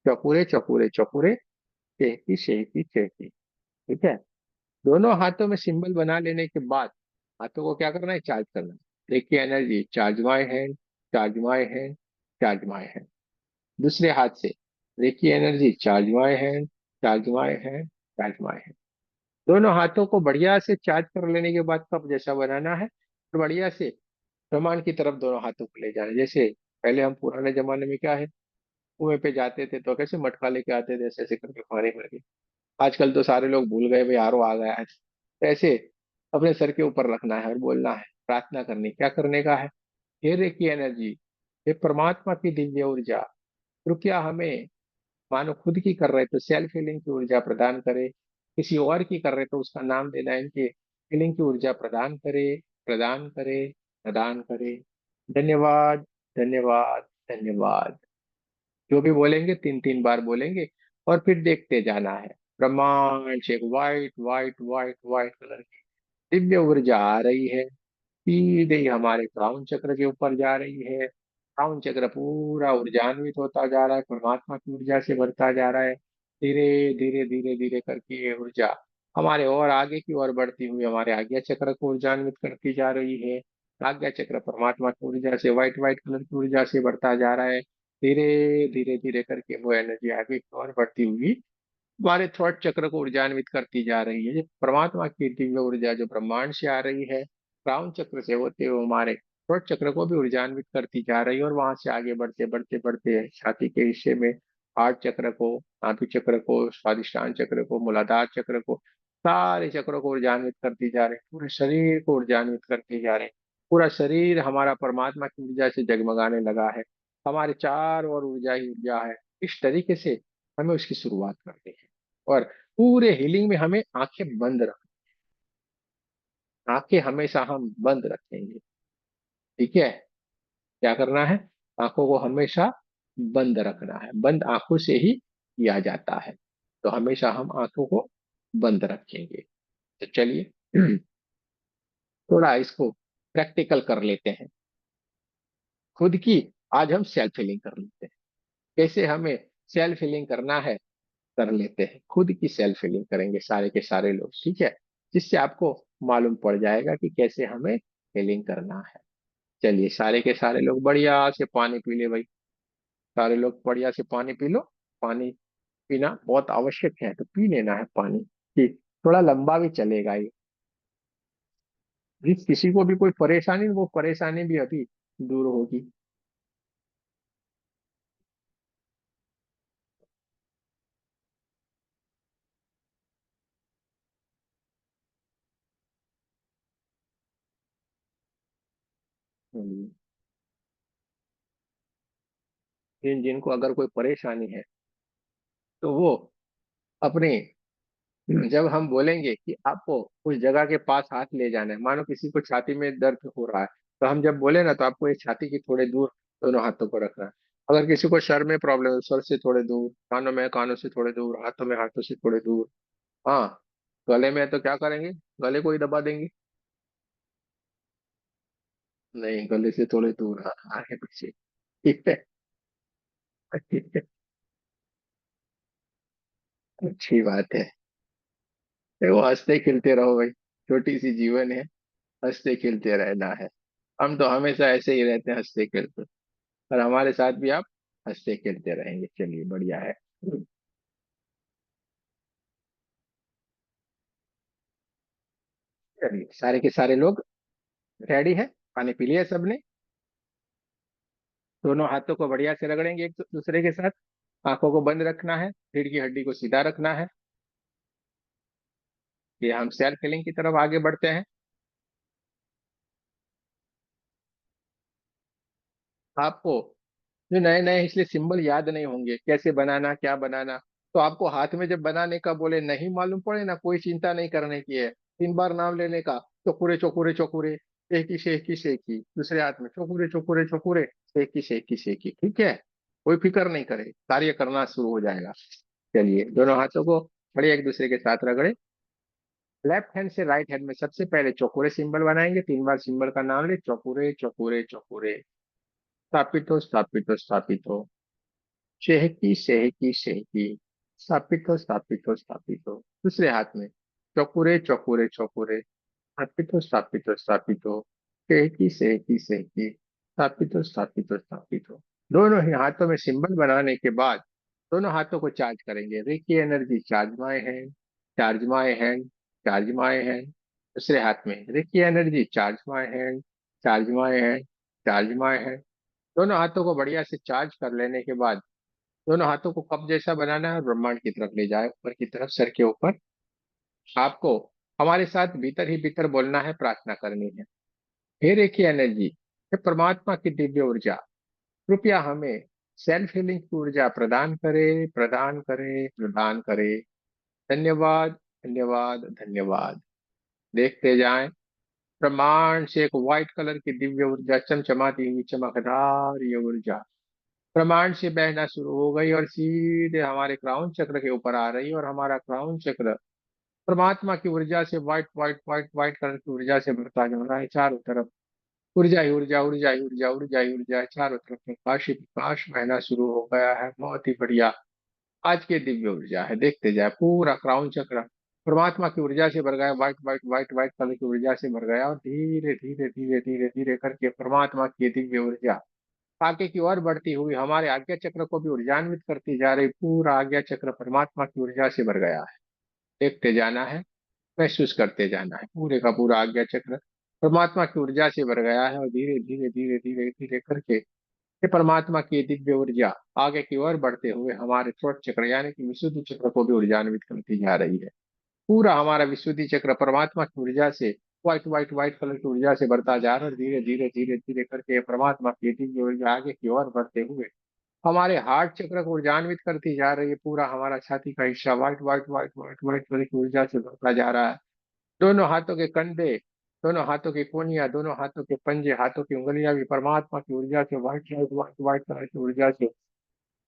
Speaker 1: चौकोरे चौकोरे चौकोरे, शेख की शेख की शेख की। ठीक है। दोनों हाथों में सिंबल बना लेने के बाद हाथों को क्या करना है, चार्ज करना है। देखिए energy, charge my hand, charge my hand, charge my hand. दूसरे हाथ से देखिए energy, charge my hand, charge my hand, charge my hand. दोनों हाथों को बढ़िया से चार्ज कर लेने के बाद कप जैसा बनाना है और बढ़िया से ब्रह्मांड की तरफ दोनों हाथों को ले जाना है। जैसे पहले हम पुराने जमाने में क्या है, कुएं पे जाते थे तो कैसे मटका लेके आते थे, ऐसे ऐसे करके पानी भर के। आजकल तो सारे लोग भूल गए भाई, आरओ आ गया है। तो ऐसे अपने सर के ऊपर रखना है और बोलना है, प्रार्थना करनी, क्या करने का है, हे रे की एनर्जी, हे परमात्मा की दिव्य ऊर्जा, कृपया हमें, मानो खुद की कर रहे तो सेल्फ हीलिंग की ऊर्जा प्रदान करे, किसी और की कर रहे तो उसका नाम देना, इनके हीलिंग की ऊर्जा प्रदान करे, प्रदान करे, प्रदान करे। धन्यवाद, धन्यवाद, धन्यवाद। जो भी बोलेंगे 3 3 बार बोलेंगे और फिर देखते जाना है। ब्रह्मांड से एक white white white white colour की दिव्य ऊर्जा आ रही है, सीधे ही हमारे क्राउन चक्र के ऊपर जा रही है। क्राउन चक्र पूरा ऊर्जान्वित होता जा रहा है, परमात्मा की ऊर्जा से भरता जा रहा है। धीरे धीरे धीरे धीरे करके ये ऊर्जा हमारे और आगे की ओर बढ़ती हुई हमारे आज्ञा चक्र को ऊर्जान्वित करती जा रही है। आज्ञा चक्र परमात्मा की ऊर्जा से, व्हाइट व्हाइट कलर की ऊर्जा से बढ़ता जा रहा है। धीरे धीरे धीरे करके वो एनर्जी आगे की ओर बढ़ती हुई हमारे थ्रोट चक्र को ऊर्जान्वित करती जा रही है। ये परमात्मा की दिव्य ऊर्जा जो ब्रह्मांड से आ रही है, क्राउन चक्र से होते हुए हमारे थ्रोट चक्र को भी ऊर्जान्वित करती जा रही है। और वहां से आगे बढ़ते बढ़ते बढ़ते छाती के हिस्से में हार्ट चक्र को, नाभि चक्र को, स्वादिष्टान चक्र को, मूलाधार चक्र को, सारे चक्रों को ऊर्जान्वित करती जा रहे हैं। पूरे शरीर को ऊर्जान्वित करते जा रहे हैं। पूरा शरीर हमारा परमात्मा की ऊर्जा से जगमगाने लगा है। हमारे चारों ओर ऊर्जा ही ऊर्जा है। इस तरीके से हमें उसकी शुरुआत करनी है। और पूरे हीलिंग में हमें आंखें बंद रख, आंखें हमेशा हम बंद रखेंगे। ठीक है। क्या करना है, आंखों को हमेशा बंद रखना है, बंद आंखों से ही किया जाता है। तो हमेशा हम आंखों को बंद रखेंगे। तो चलिए, थोड़ा इसको प्रैक्टिकल कर लेते हैं। खुद की आज हम सेल्फ हीलिंग कर लेते हैं। कैसे हमें सेल्फ हीलिंग करना है, कर लेते हैं। खुद की सेल्फ हीलिंग करेंगे सारे के सारे लोग, ठीक है। जिससे आपको मालूम पड़ जाएगा कि कैसे हमें हीलिंग करना है। चलिए, सारे के सारे लोग बढ़िया से पानी पी ले भाई। सारे लोग बढ़िया से पानी पी लो। पानी पीना बहुत आवश्यक है, तो पी लेना है पानी, कि थोड़ा लंबा भी चलेगा ये। जिस किसी को भी कोई परेशानी, वो परेशानी भी अभी दूर होगी। हम्म। जिनको अगर कोई परेशानी है तो वो अपने, जब हम बोलेंगे कि आपको उस जगह के पास हाथ ले जाना है, मानो किसी को छाती में दर्द हो रहा है, तो हम जब बोले ना, तो आपको एक छाती की थोड़े दूर दोनों हाथों को रखना है। अगर किसी को सर में प्रॉब्लम है, सर से थोड़े दूर, कानों में कानों से थोड़े दूर, हाथों में हाथों से थोड़े दूर। हाँ, गले में है तो क्या करेंगे, गले को ही दबा देंगे? नहीं, गले से थोड़े दूर, हाँ, आगे पीछे। ठीक है, ठीक है, अच्छी बात है। देखो, हंसते खेलते रहो भाई, छोटी सी जीवन है, हंसते खेलते रहना है। हम तो हमेशा ऐसे ही रहते हैं, हंसते खेलते, और हमारे साथ भी आप हंसते खेलते रहेंगे। चलिए, बढ़िया है। चलिए, सारे के सारे लोग रेडी है, पानी पी लिया सबने? दोनों हाथों को बढ़िया से रगड़ेंगे एक दूसरे के साथ। आंखों को बंद रखना है, रीढ़ की हड्डी को सीधा रखना है। ये हम सेल्फ हीलिंग की तरफ आगे बढ़ते हैं। आपको जो नए नए इसलिए सिंबल याद नहीं होंगे, कैसे बनाना, क्या बनाना, तो आपको हाथ में जब बनाने का बोले, नहीं मालूम पड़े ना, कोई चिंता नहीं करने की है। 3 बार नाम लेने का, चोकुरे चोकुरे चोकुरे, शेकी शेकी शेकी, दूसरे हाथ में चोकुरे चोकुरे चोकुरे, शेकी शेकी शेकी। ठीक है, कोई फिक्र नहीं करे, कार्य करना शुरू हो जाएगा। चलिए, दोनों हाथों को बढ़िया एक दूसरे के साथ रगड़े। लेफ्ट हैंड से राइट हैंड में सबसे पहले चौकुरे सिंबल बनाएंगे। 3 बार सिंबल का नाम ले, चौकुरे चौकुरे चौकुरे। स्थापित हो, स्थापित हो, स्थापित हो। शेहकी शेहकी शेहकी। स्थापित हो, स्थापित हो, स्थापित हो। दूसरे हाथ में चौकुरे चौकुरे चौकुरे। स्थापित हो, स्थापित हो, स्थापित हो। शेहकी शेहकी शेहकी। स्थापित हो, स्थापित हो, स्थापित हो। दोनों ही हाथों में सिंबल बनाने के बाद दोनों हाथों को चार्ज करेंगे। Reiki energy charge my hand, charge my hand, charge my hand. दूसरे हाथ में reiki energy charge my hand, charge my hand, charge my hand. दोनों हाथों को बढ़िया से चार्ज कर लेने के बाद दोनों हाथों को कप जैसा बनाना है और ब्रह्मांड की तरफ ले जाए, ऊपर की तरफ, सर के ऊपर। आपको हमारे साथ भीतर ही भीतर बोलना है, प्रार्थना करनी है। हे रेकी एनर्जी, हे परमात्मा की दिव्य ऊर्जा, कृपया हमें सेल्फ हीलिंग की ऊर्जा प्रदान करे, प्रदान करे, प्रदान करे। धन्यवाद, धन्यवाद, धन्यवाद। देखते जाएं, ब्रह्मांड से एक व्हाइट कलर की दिव्य ऊर्जा, चमचमाती हुई, चमकदार ये ऊर्जा ब्रह्मांड से बहना शुरू हो गई और सीधे हमारे क्राउन चक्र के ऊपर आ रही है। और हमारा क्राउन चक्र परमात्मा की ऊर्जा से white white white white colour की ऊर्जा से भरता जा रहा है। चारों तरफ ऊर्जा ही ऊर्जा, ऊर्जा ही ऊर्जा, ऊर्जा ही ऊर्जा है। चारों तरफ प्रकाश ही प्रकाश बहना शुरू हो गया है। बहुत ही बढ़िया, आज की दिव्य ऊर्जा है। देखते जाए, पूरा क्राउन चक्र परमात्मा की ऊर्जा से भर गया, white white white white colour की ऊर्जा से भर गया। और धीरे धीरे धीरे धीरे धीरे करके परमात्मा की दिव्य ऊर्जा आगे की ओर बढ़ती हुई हमारे आज्ञा चक्र को भी ऊर्जान्वित करती जा रही। पूरा आज्ञा चक्र परमात्मा की ऊर्जा से भर गया है। देखते जाना है, महसूस करते जाना है। पूरे का पूरा आज्ञा चक्र परमात्मा की ऊर्जा से भर गया है। और धीरे धीरे धीरे धीरे धीरे करके ये परमात्मा की दिव्य ऊर्जा आगे की ओर बढ़ते हुए हमारे थ्रोट चक्र यानी कि विशुद्धि चक्र को भी ऊर्जान्वित करती जा रही है। पूरा हमारा विशुद्धि चक्र परमात्मा की ऊर्जा से व्हाइट व्हाइट व्हाइट कलर की ऊर्जा से बढ़ता जा रहा है। और धीरे धीरे धीरे धीरे करके ये परमात्मा की दिव्य ऊर्जा आगे की ओर बढ़ते हुए हमारे हार्ट चक्र को ऊर्जान्वित करती जा रही है। पूरा हमारा छाती का हिस्सा white white white white white colour की ऊर्जा से बढ़ता जा रहा है। दोनों हाथों के कंधे, दोनों हाथों की कोहनियां, दोनों हाथों के पंजे, हाथों की उंगलियां भी परमात्मा की ऊर्जा से white white white white colour की ऊर्जा से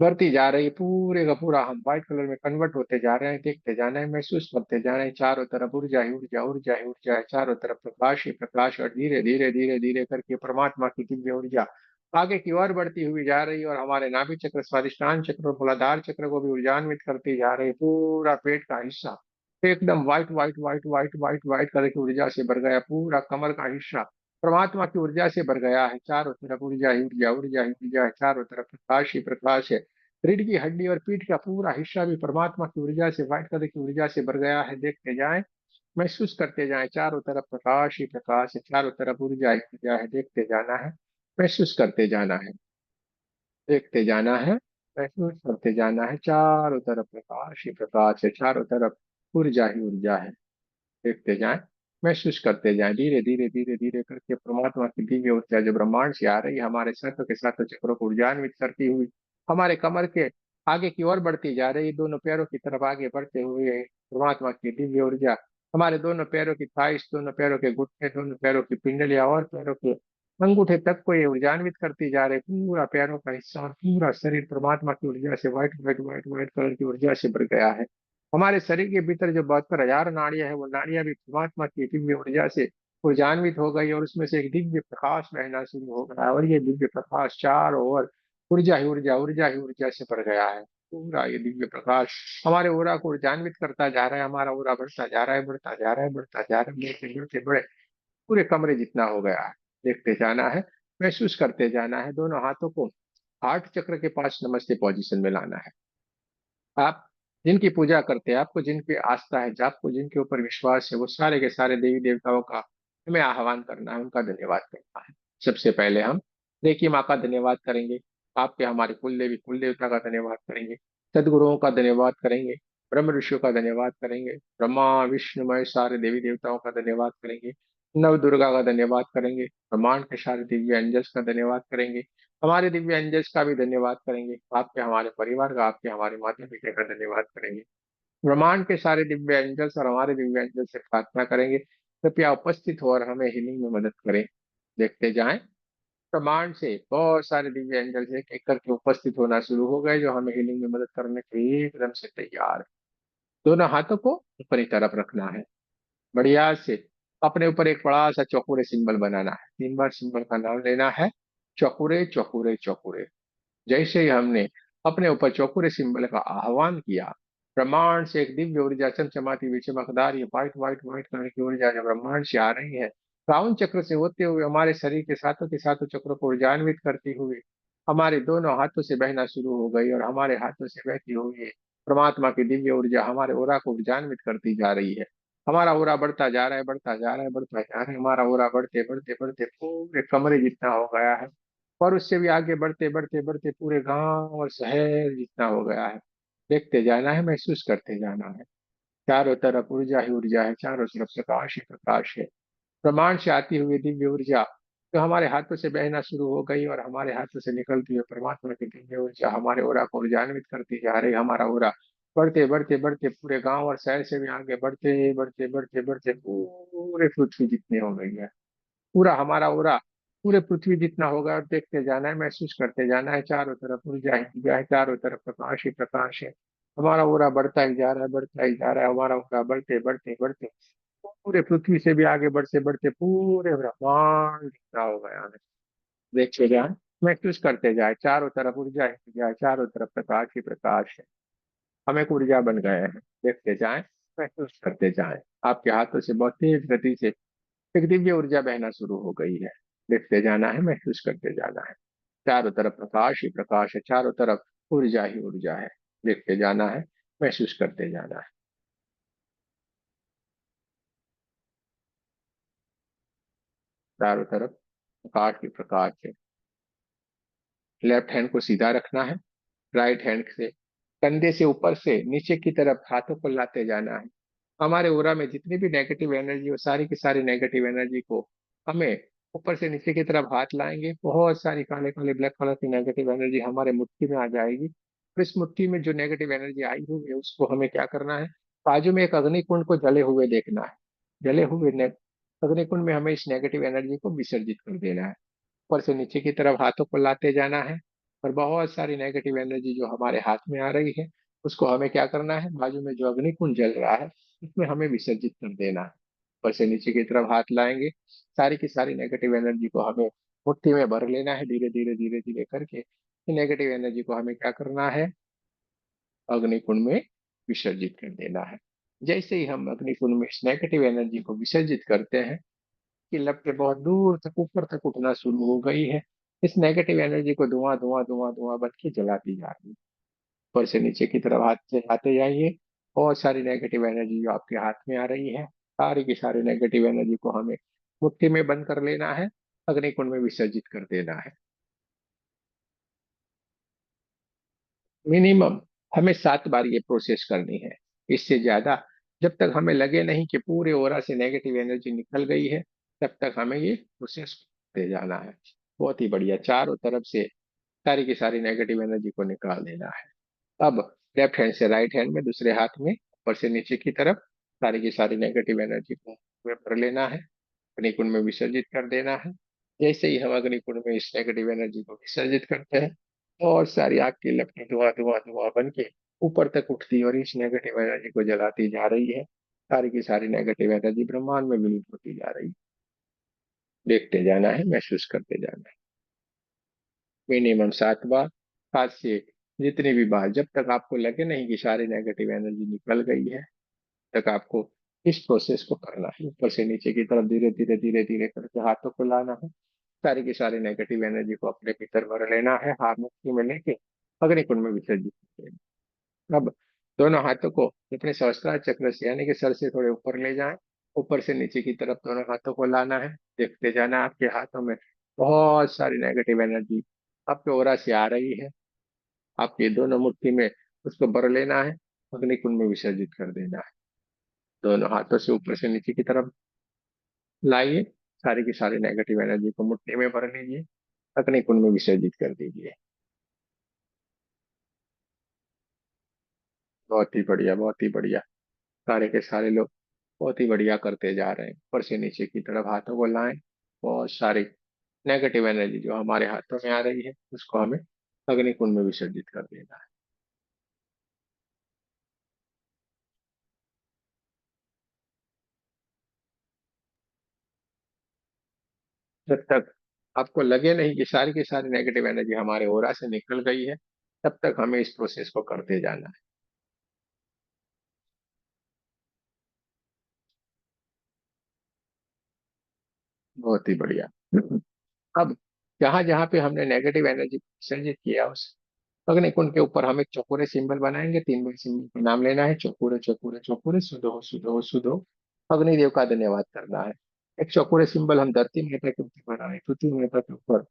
Speaker 1: बढ़ती जा रही है। पूरे का पूरा हम व्हाइट कलर में कन्वर्ट होते जा रहे हैं। देखते जाना है, महसूस करते जा रहे हैं। चारों तरफ ऊर्जा ही ऊर्जा, ऊर्जा ही ऊर्जा है। चारों तरफ प्रकाश ही प्रकाश। और धीरे धीरे धीरे धीरे करके परमात्मा की दिव्य ऊर्जा आगे की ओर बढ़ती हुई जा रही है। और हमारे नाभि चक्र, स्वादिष्टान चक्र और मूलाधार चक्र को भी ऊर्जान्वित करती जा रही है। पूरा पेट का हिस्सा एकदम white white white white white white colour की ऊर्जा से भर गया। पूरा कमर का हिस्सा परमात्मा की ऊर्जा से भर गया है। चारों तरफ ऊर्जा ही ऊर्जा, ऊर्जा ही ऊर्जा है। चारों तरफ प्रकाश ही प्रकाश है। रीढ़ की हड्डी और पीठ का पूरा हिस्सा भी परमात्मा की ऊर्जा से, व्हाइट कलर की ऊर्जा से भर गया है। देखते जाएं, महसूस करते जाएं, चारों तरफ प्रकाश ही प्रकाश है। चारों तरफ ऊर्जा ही ऊर्जा है। देखते जाना है, महसूस करते जाना है, देखते जाना है, महसूस करते जाना है। चारों तरफ प्रकाश ही प्रकाश है। चारों तरफ ऊर्जा ही ऊर्जा है। देखते जाएं, महसूस करते जाएं। धीरे धीरे धीरे धीरे करके परमात्मा की दिव्य ऊर्जा जो ब्रह्मांड से आ रही है हमारे सत्व के साथ चक्रों को ऊर्जान्वित करती हुई हमारे कमर के आगे की ओर बढ़ती जा रही, दोनों पैरों की तरफ आगे बढ़ते हुए परमात्मा की दिव्य ऊर्जा हमारे दोनों पैरों की थाइस, दोनों पैरों के घुटने, दोनों पैरों की पिंडलियां और पैरों के अंगूठे तक को ये ऊर्जान्वित करती जा रही। पूरा पैरों का हिस्सा और पूरा शरीर परमात्मा की ऊर्जा से white white white white colour की ऊर्जा से भर गया है। हमारे शरीर के भीतर जो 72,000 नाड़ियां है, वो नाड़ियां भी परमात्मा की दिव्य ऊर्जा से ऊर्जान्वित हो गई और उसमें से एक दिव्य प्रकाश बहना शुरू हो गया और ये दिव्य प्रकाश चारों ओर ऊर्जा ही ऊर्जा, ऊर्जा ही ऊर्जा से भर गया है। पूरा ये दिव्य प्रकाश हमारे ओरा को ऊर्जान्वित करता जा रहा है। हमारा ओरा बढ़ता जा रहा है, बढ़ता जा रहा है, बढ़ता जा रहा है, बढ़ते बढ़ते बड़े पूरे कमरे जितना हो गया है। देखते जाना है, महसूस करते जाना है। दोनों हाथों को हार्ट चक्र के पास नमस्ते पोजीशन में लाना है। आप जिनकी पूजा करते हैं, आपको जिन पे आस्था है, आपको जिनके ऊपर विश्वास है, वो सारे के सारे देवी देवताओं का हमें आह्वान करना है, उनका धन्यवाद करना है। सबसे पहले हम रेकी माँ का धन्यवाद करेंगे। आपके हमारे कुल देवी कुल देवता का धन्यवाद करेंगे। सदगुरुओं का धन्यवाद करेंगे। ब्रह्म ऋषियों का धन्यवाद करेंगे। ब्रह्मा विष्णु महेश सारे देवी देवताओं का धन्यवाद करेंगे। नव दुर्गा का धन्यवाद करेंगे। ब्रह्मांड के सारे दिव्य अंजस का धन्यवाद करेंगे। हमारे दिव्य अंजस का भी धन्यवाद करेंगे। आपके हमारे परिवार का, आपके हमारे माता पिता का धन्यवाद करेंगे। ब्रह्मांड के सारे दिव्य एंजल्स और हमारे दिव्य एंजल से प्रार्थना करेंगे, कृपया उपस्थित हो और हमें हीलिंग में मदद करें। देखते जाएं, ब्रह्मांड से बहुत सारे दिव्य एंजल्स एक एक करके उपस्थित होना शुरू हो गए, जो हमें हीलिंग में मदद करने के लिए एकदम से तैयार है। दोनों हाथों को ऊपर की तरफ रखना है। बढ़िया से अपने ऊपर एक बड़ा सा चौकोरे सिंबल बनाना है। 3 बार सिंबल का नाम लेना है, चौकोरे चौकोरे चौकोरे। जैसे ही हमने अपने ऊपर चौकुरे सिंबल का आह्वान किया, ब्रह्मांड से एक दिव्य ऊर्जा चमचमाती हुई चमकदार ये व्हाइट व्हाइट व्हाइट कलर की ऊर्जा जो ब्रह्मांड से आ रही है, राउंड चक्र से होते हुए हमारे शरीर के सातों चक्रों को ऊर्जान्वित करती हुई हमारे दोनों हाथों से बहना शुरू हो गई और हमारे हाथों से बहती हुई परमात्मा की दिव्य ऊर्जा हमारे ओरा को ऊर्जान्वित करती जा रही है। हमारा ओरा बढ़ता जा रहा है, बढ़ता जा रहा है, बढ़ता जा रहा है। हमारा ओरा बढ़ते बढ़ते बढ़ते पूरे कमरे जितना हो गया है और उससे भी आगे बढ़ते बढ़ते बढ़ते पूरे गांव और शहर जितना हो गया है। देखते जाना है, महसूस करते जाना है। चारों तरफ ऊर्जा ही ऊर्जा है, चारों तरफ प्रकाश ही प्रकाश है। ब्रह्मांड से आती हुई दिव्य ऊर्जा तो हमारे हाथों से बहना शुरू हो गई और हमारे हाथों से निकलती हुई परमात्मा की दिव्य ऊर्जा हमारे ओरा को ऊर्जान्वित करती जा रही। हमारा ओरा बढ़ते बढ़ते बढ़ते पूरे गांव और शहर से भी आगे बढ़ते बढ़ते बढ़ते बढ़ते पूरे पृथ्वी जितनी हो गई है। पूरा हमारा ओरा पूरे पृथ्वी जितना होगा, और देखते जाना है, महसूस करते जाना है। चारों तरफ ऊर्जा ही ऊर्जा है, चारों तरफ प्रकाश ही प्रकाश है। हमारा ओरा बढ़ता ही जा रहा है, बढ़ता ही जा रहा है। हमारा ओरा बढ़ते बढ़ते बढ़ते पूरे पृथ्वी से भी आगे बढ़ते बढ़ते पूरे ब्रह्मांड जितना हो गया है। देखते जाए, महसूस करते जाए, चारों तरफ ऊर्जा ही ऊर्जा है, चारों तरफ प्रकाश ही प्रकाश है। हम एक ऊर्जा बन गए हैं। देखते जाए, महसूस करते जाए। आपके हाथों से बहुत तेज गति से एक दिव्य ऊर्जा बहना शुरू हो गई है। देखते जाना है, महसूस करते जाना है। चारों तरफ प्रकाश ही प्रकाश है, चारों तरफ ऊर्जा ही ऊर्जा है। देखते जाना है, महसूस करते जाना है। चारों तरफ प्रकाश ही प्रकाश है। लेफ्ट हैंड को सीधा रखना है, राइट हैंड से कंधे से ऊपर से नीचे की तरफ हाथों को लाते जाना है। हमारे ओरा में जितनी भी नेगेटिव एनर्जी हो, सारी की सारी नेगेटिव एनर्जी को हमें ऊपर से नीचे की तरफ हाथ लाएंगे। बहुत सारी काले काले ब्लैक कलर की नेगेटिव एनर्जी हमारे मुट्ठी में आ जाएगी। और इस मुट्ठी में जो नेगेटिव एनर्जी आई हुई है, उसको हमें क्या करना है, बाजू में एक अग्निकुंड को जले हुए देखना है। जले हुए अग्निकुंड में हमें इस नेगेटिव एनर्जी को विसर्जित कर देना है। ऊपर से नीचे की तरफ हाथों को लाते जाना है और बहुत सारी नेगेटिव एनर्जी जो हमारे हाथ में आ रही है, उसको हमें क्या करना है, बाजू में जो अग्निकुंड जल रहा है उसमें हमें विसर्जित कर देना है। ऊपर से नीचे की तरफ हाथ लाएंगे, सारी की सारी नेगेटिव एनर्जी को हमें मुट्ठी में भर लेना है। धीरे धीरे धीरे धीरे करके नेगेटिव एनर्जी को हमें क्या करना है, अग्निकुंड में विसर्जित कर देना है। जैसे ही हम अग्निकुंड में इस नेगेटिव एनर्जी को विसर्जित करते हैं, की लपटें बहुत दूर तक ऊपर तक उठना शुरू हो गई है। इस नेगेटिव एनर्जी को धुआं धुआं धुआं धुआं बन के जलाती जा रही है। ऊपर से नीचे की तरफ हाथ से आते जाइए। बहुत सारी नेगेटिव एनर्जी जो आपके हाथ में आ रही है, सारी की सारी नेगेटिव एनर्जी को हमें मुट्ठी में बंद कर लेना है, अग्निकुंड में विसर्जित कर देना है। मिनिमम हमें 7 बार ये प्रोसेस करनी है। इससे ज्यादा जब तक हमें लगे नहीं कि पूरे ओरा से नेगेटिव एनर्जी निकल गई है, तब तक हमें ये प्रोसेस करते जाना है। बहुत ही बढ़िया, चारों तरफ से सारी की सारी नेगेटिव एनर्जी को निकाल देना है। अब लेफ्ट हैंड से राइट हैंड में, दूसरे हाथ में ऊपर से नीचे की तरफ सारी की सारी नेगेटिव एनर्जी को में भर लेना है, अग्निकुंड में विसर्जित कर देना है। जैसे ही हम अग्निकुंड में इस नेगेटिव एनर्जी को विसर्जित करते हैं, और सारी आग की लपटें धुआं धुआं धुआं बन के ऊपर तक उठती और इस नेगेटिव एनर्जी को जलाती जा रही है। सारी की सारी नेगेटिव एनर्जी ब्रह्मांड में विलीन होती जा रही है। देखते जाना है, महसूस करते जाना है। मिनिमम 7 बार, 7 से जितनी भी बार, जब तक आपको लगे नहीं कि सारी नेगेटिव एनर्जी निकल गई है, तक आपको इस प्रोसेस को करना है। ऊपर से नीचे की तरफ धीरे धीरे धीरे धीरे करके हाथों को लाना है, सारी की सारी नेगेटिव एनर्जी को अपने भीतर भर लेना है, हाथ मुट्ठी में लेके अग्निकुंड में विसर्जित कर देना। अब दोनों हाथों को अपने सहस्त्रार चक्र से यानी कि सर से थोड़े ऊपर ले जाएं, ऊपर से नीचे की तरफ दोनों हाथों को लाना है। देखते जाना है आपके हाथों में बहुत सारी नेगेटिव एनर्जी आपके ओरा से आ रही है। आपकी दोनों मुट्ठी में उसको भर लेना है, अग्निकुंड में विसर्जित कर देना है। दोनों हाथों से ऊपर से नीचे की तरफ लाइए, सारी की सारी नेगेटिव एनर्जी को मुट्ठी में भर लीजिए, अग्निकुंड में विसर्जित कर दीजिए। बहुत ही बढ़िया, बहुत ही बढ़िया। सारे के सारे लोग बहुत ही बढ़िया करते जा रहे हैं। ऊपर से नीचे की तरफ हाथों को लाएं, बहुत सारी नेगेटिव एनर्जी जो हमारे हाथों में आ रही है उसको हमें अग्निकुंड में विसर्जित कर देना है। जब तक आपको लगे नहीं कि सारी की सारी नेगेटिव एनर्जी हमारे ओरा से निकल गई है, तब तक हमें इस प्रोसेस को करते जाना है। बहुत ही बढ़िया। अब जहां जहां पे हमने नेगेटिव एनर्जी विसर्जित किया, उस अग्निकुंड के ऊपर हम एक चौकोरे सिंबल बनाएंगे। 3 बार सिंबल का नाम लेना है, चौकोरे चौकोरे चौकोरे, सुधो सुधो सुधो। अग्निदेव का धन्यवाद करना है। एक चौकोरे सिंबल हम धरती माता के ऊपर बनाए, पृथ्वी माता के ऊपर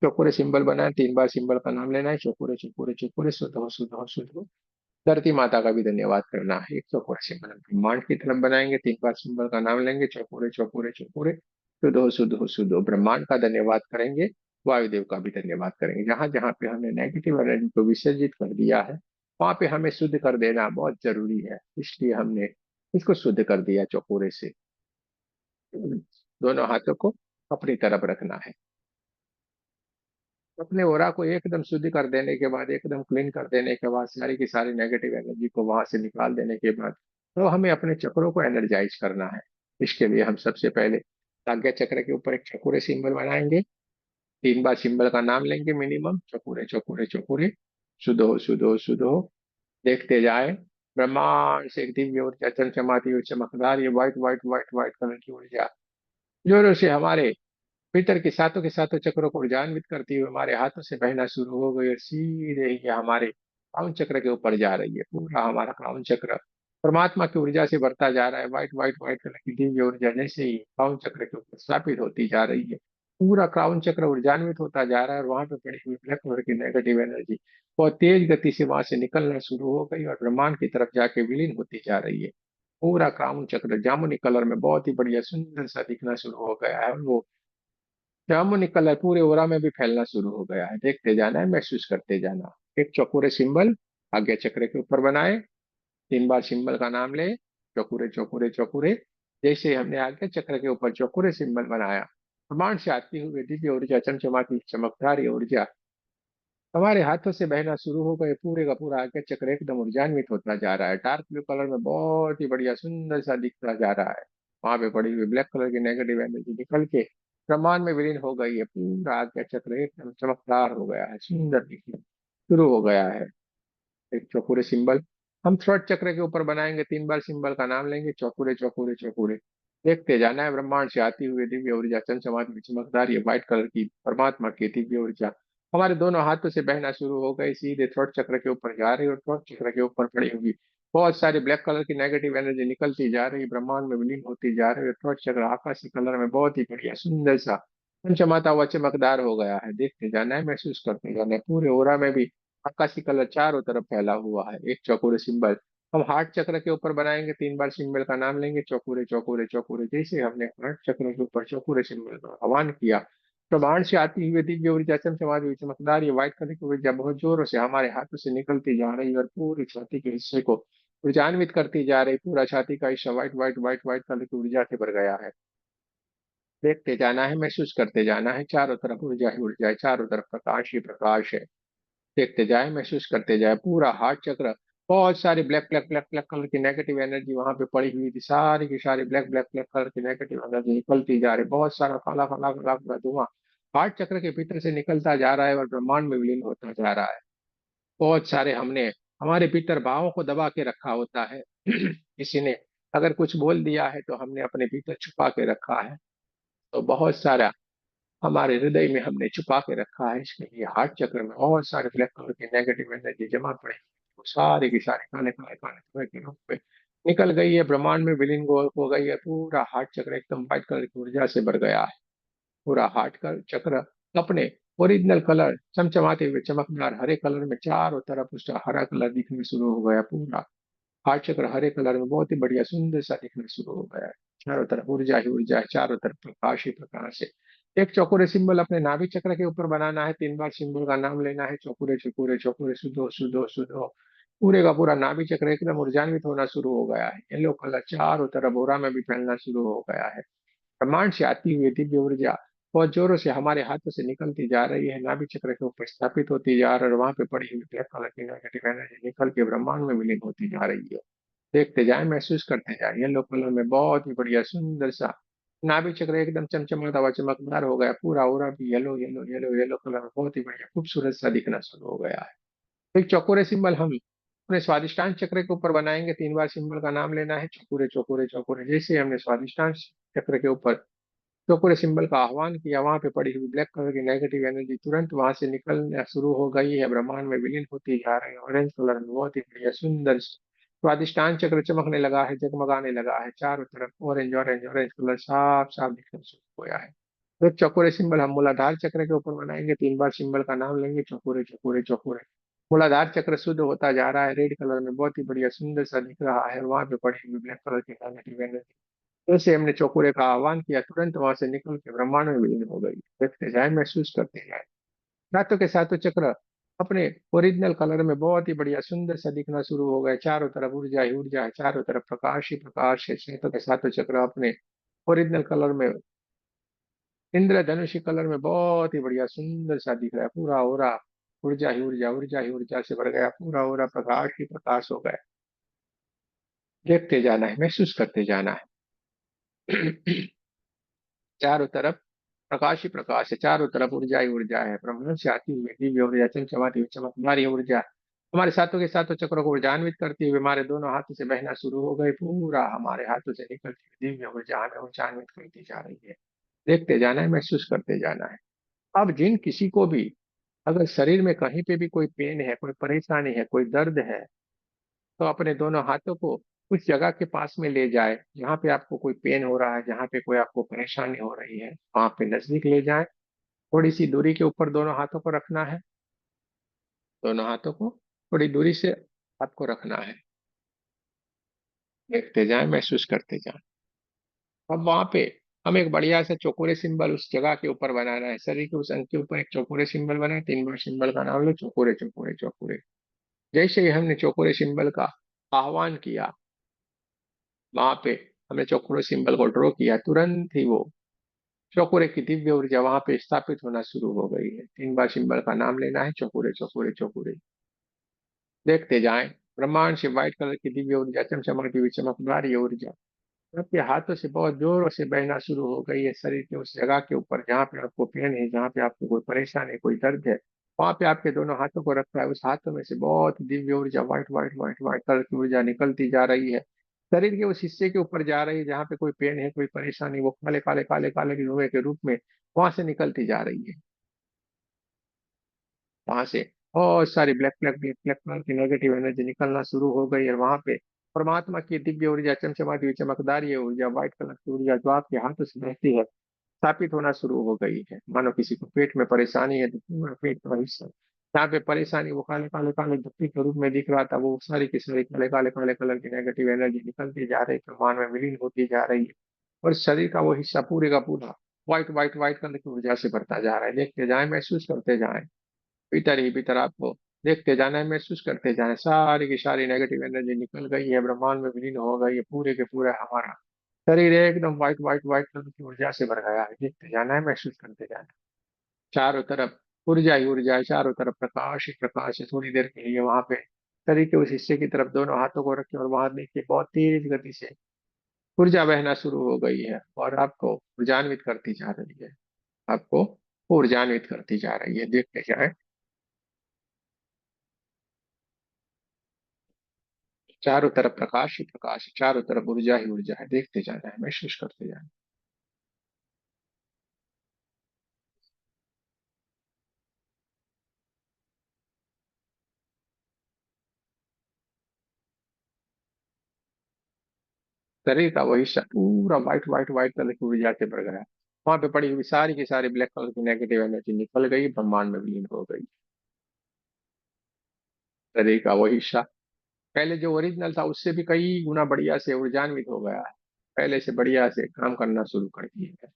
Speaker 1: चौकोरे सिंबल बनाए। 3 बार सिंबल का नाम लेना है, चौकोरे चौकोरे चौकोरे, सुधो सुधो सुधो। धरती माता का भी धन्यवाद करना है। एक चौकोरे सिंबल हम ब्रह्मांड की तरफ बनाएंगे, 3 बार सिंबल का नाम लेंगे, चौकोरे चौकोरे चौकोरे, सुधो सुधो सुधो। ब्रह्मांड का धन्यवाद करेंगे, वायुदेव का भी धन्यवाद करेंगे। जहां जहां पे हमने नेगेटिव एनर्जी को विसर्जित कर दिया है, वहां पे हमें शुद्ध कर देना बहुत जरूरी है, इसलिए हमने इसको शुद्ध कर दिया चौकोरे से। दोनों हाथों को अपनी तरफ रखना है। अपने ओरा को एकदम शुद्ध कर देने के बाद, एकदम क्लीन कर देने के बाद, सारी की सारी नेगेटिव एनर्जी को वहां से निकाल देने के बाद, तो हमें अपने चक्रों को एनर्जाइज करना है। इसके लिए हम सबसे पहले आज्ञा चक्र के ऊपर एक चकोरे सिंबल बनाएंगे। 3 बार सिंबल का नाम लेंगे मिनिमम, चकोरे चकोरे चकोरे, सुधो सुधो सुधो। देखते जाए, ब्रह्मांड से एक दिव्य ऊर्जा चमचमाती हुई चमकदार, ये white white white white colour की ऊर्जा जोरों से हमारे भीतर के सातों चक्रों को ऊर्जान्वित करती हुई हमारे हाथों से बहना शुरू हो गई और सीधे ही हमारे क्राउन चक्र के ऊपर जा रही है। पूरा हमारा क्राउन चक्र परमात्मा की ऊर्जा से भरता जा रहा है। व्हाइट व्हाइट व्हाइट कलर की दिव्य ऊर्जा जैसे ही क्राउन चक्र के ऊपर स्थापित होती जा रही है, पूरा क्राउन चक्र ऊर्जान्वित होता जा रहा है, और वहां पे पड़ी हुई ब्लैक कलर की नेगेटिव एनर्जी बहुत तेज गति से वहां से निकलना शुरू हो गई और ब्रह्मांड की तरफ जाके विलीन होती जा रही है। पूरा क्राउन चक्र जामुनी कलर में बहुत ही बढ़िया सुंदर सा दिखना शुरू हो गया है, और वो जामुनी कलर पूरे ओरा में भी फैलना शुरू हो गया है। देखते जाना है, महसूस करते जाना। एक चौकोरे सिंबल आज्ञा चक्र के ऊपर बनाए, 3 बार सिंबल का नाम ले, चौकोरे चौकोरे चौकोरे। जैसे हमने आज्ञा चक्र के ऊपर चौकोरे सिंबल बनाया, ब्रह्मांड से आती हुई दिव्य ऊर्जा, चमचमाती चमकदार ये ऊर्जा हमारे हाथों से बहना शुरू हो गए। पूरे का पूरा आज्ञा चक्र एकदम ऊर्जान्वित होता जा रहा है, डार्क ब्लू कलर में बहुत ही बढ़िया सुंदर सा दिखता जा रहा है। वहां पे पड़ी हुई ब्लैक कलर की नेगेटिव एनर्जी निकल के ब्रह्मांड में विलीन हो गई है। पूरा आज्ञा चक्र एकदम चमकदार हो गया है, सुंदर दिखना शुरू हो गया है। एक चौकोरे सिंबल हम थ्रोट चक्र के ऊपर बनाएंगे। 3 बार सिंबल का नाम लेंगे, चौकोरे चौकोरे चौकोरे। देखते जाना है, ब्रह्मांड से आती हुई दिव्य ऊर्जा, चमचमाती चमकदार ये व्हाइट कलर की परमात्मा की दिव्य ऊर्जा हमारे दोनों हाथों से बहना शुरू हो गई, सीधे थ्रोट चक्र के ऊपर जा रही, और थ्रोट चक्र के ऊपर पड़ी हुई बहुत सारी ब्लैक कलर की नेगेटिव एनर्जी निकलती जा रही, ब्रह्मांड में विलीन होती जा रही है। थ्रोट चक्र आकाशी कलर में बहुत ही बढ़िया सुंदर सा चमचमाता हुआ चमकदार हो गया है। देखते जाना है, महसूस करते जाना है। पूरे ओरा में भी आकाशी कलर चारों तरफ फैला हुआ है। एक चौकोरे सिंबल हम हार्ट चक्र के ऊपर बनाएंगे। 3 बार सिंबल का नाम लेंगे, चौकोरे चौकोरे चौकोरे। जैसे हमने हार्ट चक्र के ऊपर चौकोरे सिंबल का आह्वान किया, प्रमाण से आती हुई दिव्य ऊर्जा चमचमाती हुई चमकदार ये व्हाइट कलर की ऊर्जा बहुत जोरों से हमारे हाथों से निकलती जा रही है और पूरी छाती के हिस्से को ऊर्जान्वित करती जा रही। पूरा छाती का हिस्सा white white white white colour की ऊर्जा से भर गया है। देखते जाना है, महसूस करते जाना है, चारों तरफ ऊर्जा ही ऊर्जा है, चारों तरफ प्रकाश ही प्रकाश है। देखते जाए, महसूस करते जाए, पूरा हार्ट चक्र, बहुत सारी black black black black colour की नेगेटिव एनर्जी वहां पे पड़ी हुई थी, सारी की सारी ब्लैक ब्लैक ब्लैक कलर की नेगेटिव एनर्जी निकलती जा रही, बहुत सारा काला काला काला काला धुआं हार्ट चक्र के भीतर से निकलता जा रहा है और ब्रह्मांड में विलीन होता जा रहा है। बहुत सारे हमने हमारे भीतर भावों को दबा के रखा होता है। किसी ने अगर कुछ बोल दिया है तो हमने अपने भीतर छुपा के रखा है, तो बहुत सारा हमारे हृदय में हमने छुपा के रखा है। इसके लिए हार्ट चक्र में बहुत सारे ब्लैक कलर की नेगेटिव एनर्जी जमा पड़ी, वो सारे की सारे काले काले काले धुएं के रूप में निकल गई है, ब्रह्मांड में विलीन हो गई है। पूरा हार्ट चक्र एकदम व्हाइट कलर की ऊर्जा से भर गया है। पूरा हार्ट का चक्र अपने ओरिजिनल कलर चमचमाते हुए चमकदार हरे कलर में चारों तरफ उसका हरा कलर दिखने शुरू हो गया। पूरा हार्ट चक्र हरे कलर में बहुत ही बढ़िया सुंदर सा दिखना शुरू हो गया है। चारों तरफ ऊर्जा ही ऊर्जा है, चारों तरफ प्रकाश ही प्रकाश है। एक चौकोरे सिंबल अपने नाभि चक्र के ऊपर बनाना है, 3 बार सिंबल का नाम लेना है, चौकोरे चौकोरे चौकोरे सुधो सुधो सुधो। पूरे का पूरा नाभि चक्र एकदम ऊर्जान्वित होना शुरू हो गया है। येलो कलर चारों तरफ ओरा में भी फैलना शुरू हो गया है। ब्रह्मांड से आती हुई दिव्य ऊर्जा बहुत जोरों से हमारे हाथों से निकलती जा रही है, नाभि चक्र के ऊपर स्थापित होती जा रही है और वहां पे पड़ी हुई ब्लैक कलर की नेगेटिव एनर्जी निकल के ब्रह्मांड में विलीन होती जा रही है। देखते जाए, महसूस करते जाए, येलो कलर में बहुत ही बढ़िया सुंदर सा नाभि चक्र एकदम चमचमाता हुआ चमकदार हो गया। पूरा ओरा भी yellow yellow yellow yellow colour में बहुत ही बढ़िया खूबसूरत सा दिखना शुरू हो गया है। तो एक चौकोरे सिंबल हम अपने स्वादिष्टांश चक्र के ऊपर बनाएंगे, 3 बार सिंबल का नाम लेना है, चौकोरे चौकोरे चौकोरे। जैसे हमने स्वादिष्टांश चक्र के ऊपर चौकोरे सिंबल का आह्वान किया, वहां पे पड़ी हुई ब्लैक कलर की नेगेटिव एनर्जी तुरंत वहां से निकलना शुरू हो गई है, ब्रह्मांड में विलीन होती जा रही है। ऑरेंज कलर में बहुत ही बढ़िया सुंदर स्वादिष्टान चक्र चमकने लगा है, जगमगाने लगा है, चारों तरफ ऑरेंज ऑरेंज ऑरेंज कलर साफ साफ दिखना शुरू हो गया है। तो एक चौकोरे सिंबल हम मूलाधार चक्र के ऊपर बनाएंगे, 3 बार सिंबल का नाम लेंगे, चौकोरे चौकोरे चौकोरे। मूलाधार चक्र शुद्ध होता जा रहा है, रेड कलर में बहुत ही बढ़िया सुंदर सा दिख रहा है, वहां पे पड़ी हुई ब्लैक कलर की नेगेटिव एनर्जी जैसे हमने चौकोरे का आह्वान किया, तुरंत वहां से निकल के ब्रह्मांड में विलीन हो गई। देखते जाए, महसूस करते जाए, रातों के सातों चक्र अपने ओरिजिनल कलर में बहुत ही बढ़िया सुंदर सा दिखना शुरू हो गए। चारों तरफ ऊर्जा ही ऊर्जा है, चारों तरफ प्रकाश ही प्रकाश है। सातों के सातों चक्र अपने ओरिजिनल कलर में इंद्रधनुषी कलर में बहुत ही बढ़िया सुंदर सा दिख रहा है। पूरा ओरा ऊर्जा ही ऊर्जा ऊर्जा ही ऊर्जा से भर गया, पूरा ओरा प्रकाश ही प्रकाश हो गया। देखते जाना है, महसूस करते जाना है। चारों तरफ प्रकाश ही प्रकाश है, चारों तरफ ऊर्जा ही ऊर्जा है। ब्रह्मांड से आती हुई दिव्य ऊर्जा चमचमाती हुई चमकदार ये ऊर्जा हमारे सातों के सातों चक्रों को ऊर्जान्वित करती हुई हमारे दोनों हाथों से बहना शुरू हो गई। पूरा हमारे हाथों से निकलती हुई दिव्य ऊर्जा हमें ऊर्जान्वित करती जा रही है। देखते जाना है, महसूस करते जाना है। अब जिन किसी को भी अगर शरीर में कहीं पे भी कोई पेन है, कोई परेशानी है, कोई दर्द है, तो अपने दोनों हाथों को उस जगह के पास में ले जाए जहाँ पे आपको कोई पेन हो रहा है, जहाँ पे कोई आपको परेशानी हो रही है, वहां पे नजदीक ले जाए। थोड़ी सी दूरी के ऊपर दोनों हाथों को रखना है, दोनों हाथों को थोड़ी दूरी से आपको रखना है। देखते जाए, महसूस करते जाए। अब वहां पे हम एक बढ़िया सा चौकोरे सिंबल उस जगह के ऊपर बनाना है, शरीर के उस अंग के ऊपर एक चौकोरे सिंबल बनाए, 3 बार सिंबल का नाम लो, चौकोरे चौकोरे चौकोरे। जैसे ही हमने चौकोरे सिंबल का आह्वान किया, वहां पे हमने चौकोरे सिंबल को ड्रॉ किया, तुरंत ही वो चौकोरे की दिव्य ऊर्जा वहां पे स्थापित होना शुरू हो गई है। 3 बार सिंबल का नाम लेना है, चौकोरे चौकोरे चौकोरे। देखते जाएं, ब्रह्मांड से व्हाइट कलर की दिव्य ऊर्जा चमचमाती हुई चमकदार ये ऊर्जा आपके हाथों से बहुत जोरों से बहना शुरू हो गई है, शरीर के उस जगह के ऊपर जहाँ पे आपको पेन है, जहाँ पे आपको कोई परेशानी है, कोई दर्द है, वहां पे आपके दोनों हाथों को रखा है। उस हाथों में से बहुत दिव्य ऊर्जा white white white white colour की ऊर्जा निकलती जा रही है, शरीर के उस हिस्से के ऊपर जा रही है जहाँ पे कोई पेन है, कोई परेशानी, वो काले काले काले काले धुएं के रूप में वहां से निकलती जा रही है। वहां से बहुत सारी black black black black colour की नेगेटिव एनर्जी निकलना शुरू हो गई है। वहां पे परमात्मा की दिव्य ऊर्जा चमचमाती हुई चमकदार ये ऊर्जा व्हाइट कलर की ऊर्जा जो आपके हाथों से बहती है, स्थापित होना शुरू हो गई है। मानो किसी को पेट में परेशानी है तो पूरा पेट का हिस्सा जहाँ पे परेशानी वो काले काले काले धब्बे के रूप में दिख रहा था, वो सारी की सारी काले काले काले कलर की नेगेटिव एनर्जी निकलती जा रही है, ब्रह्मांड में विलीन होती जा रही है। और शरीर का वो हिस्सा पूरे का पूरा व्हाइट व्हाइट व्हाइट कलर की ऊर्जा से भरता जा रहा है। देखते जाएं, महसूस करते जाएं, भीतर ही भीतर आपको देखते जाना है, महसूस करते जाना है। सारी की सारी नेगेटिव एनर्जी निकल गई है, ब्रह्मांड में विलीन हो गई है, पूरे के पूरे हमारा शरीर एकदम व्हाइट व्हाइट व्हाइट कलर की ऊर्जा से भर गया है। देखते जाना है, महसूस करते जाना है। चारों तरफ ऊर्जा ही ऊर्जा है, चारों तरफ प्रकाश ही प्रकाश है। थोड़ी देर के लिए वहां पे शरीर के उस हिस्से की तरफ दोनों हाथों को रखें और वहां देखिए बहुत तेज गति से ऊर्जा बहना शुरू हो गई है और आपको ऊर्जान्वित करती जा रही है, आपको ऊर्जान्वित करती जा रही है। देखते जाए, चारों तरफ प्रकाश ही प्रकाश है, चारों तरफ ऊर्जा ही ऊर्जा है। देखते जाना है, महसूस करते जाना है। शरीर का वही हिस्सा पूरा व्हाइट व्हाइट व्हाइट कलर की ऊर्जा से भर गया। वहां पे पड़ी हुई सारी की सारी ब्लैक कलर की नेगेटिव एनर्जी निकल गई, ब्रह्मांड में विलीन हो गई। शरीर का वही हिस्सा पहले जो ओरिजिनल था उससे भी कई गुना बढ़िया से ऊर्जान्वित हो गया है, पहले से बढ़िया से काम करना शुरू कर दिए है।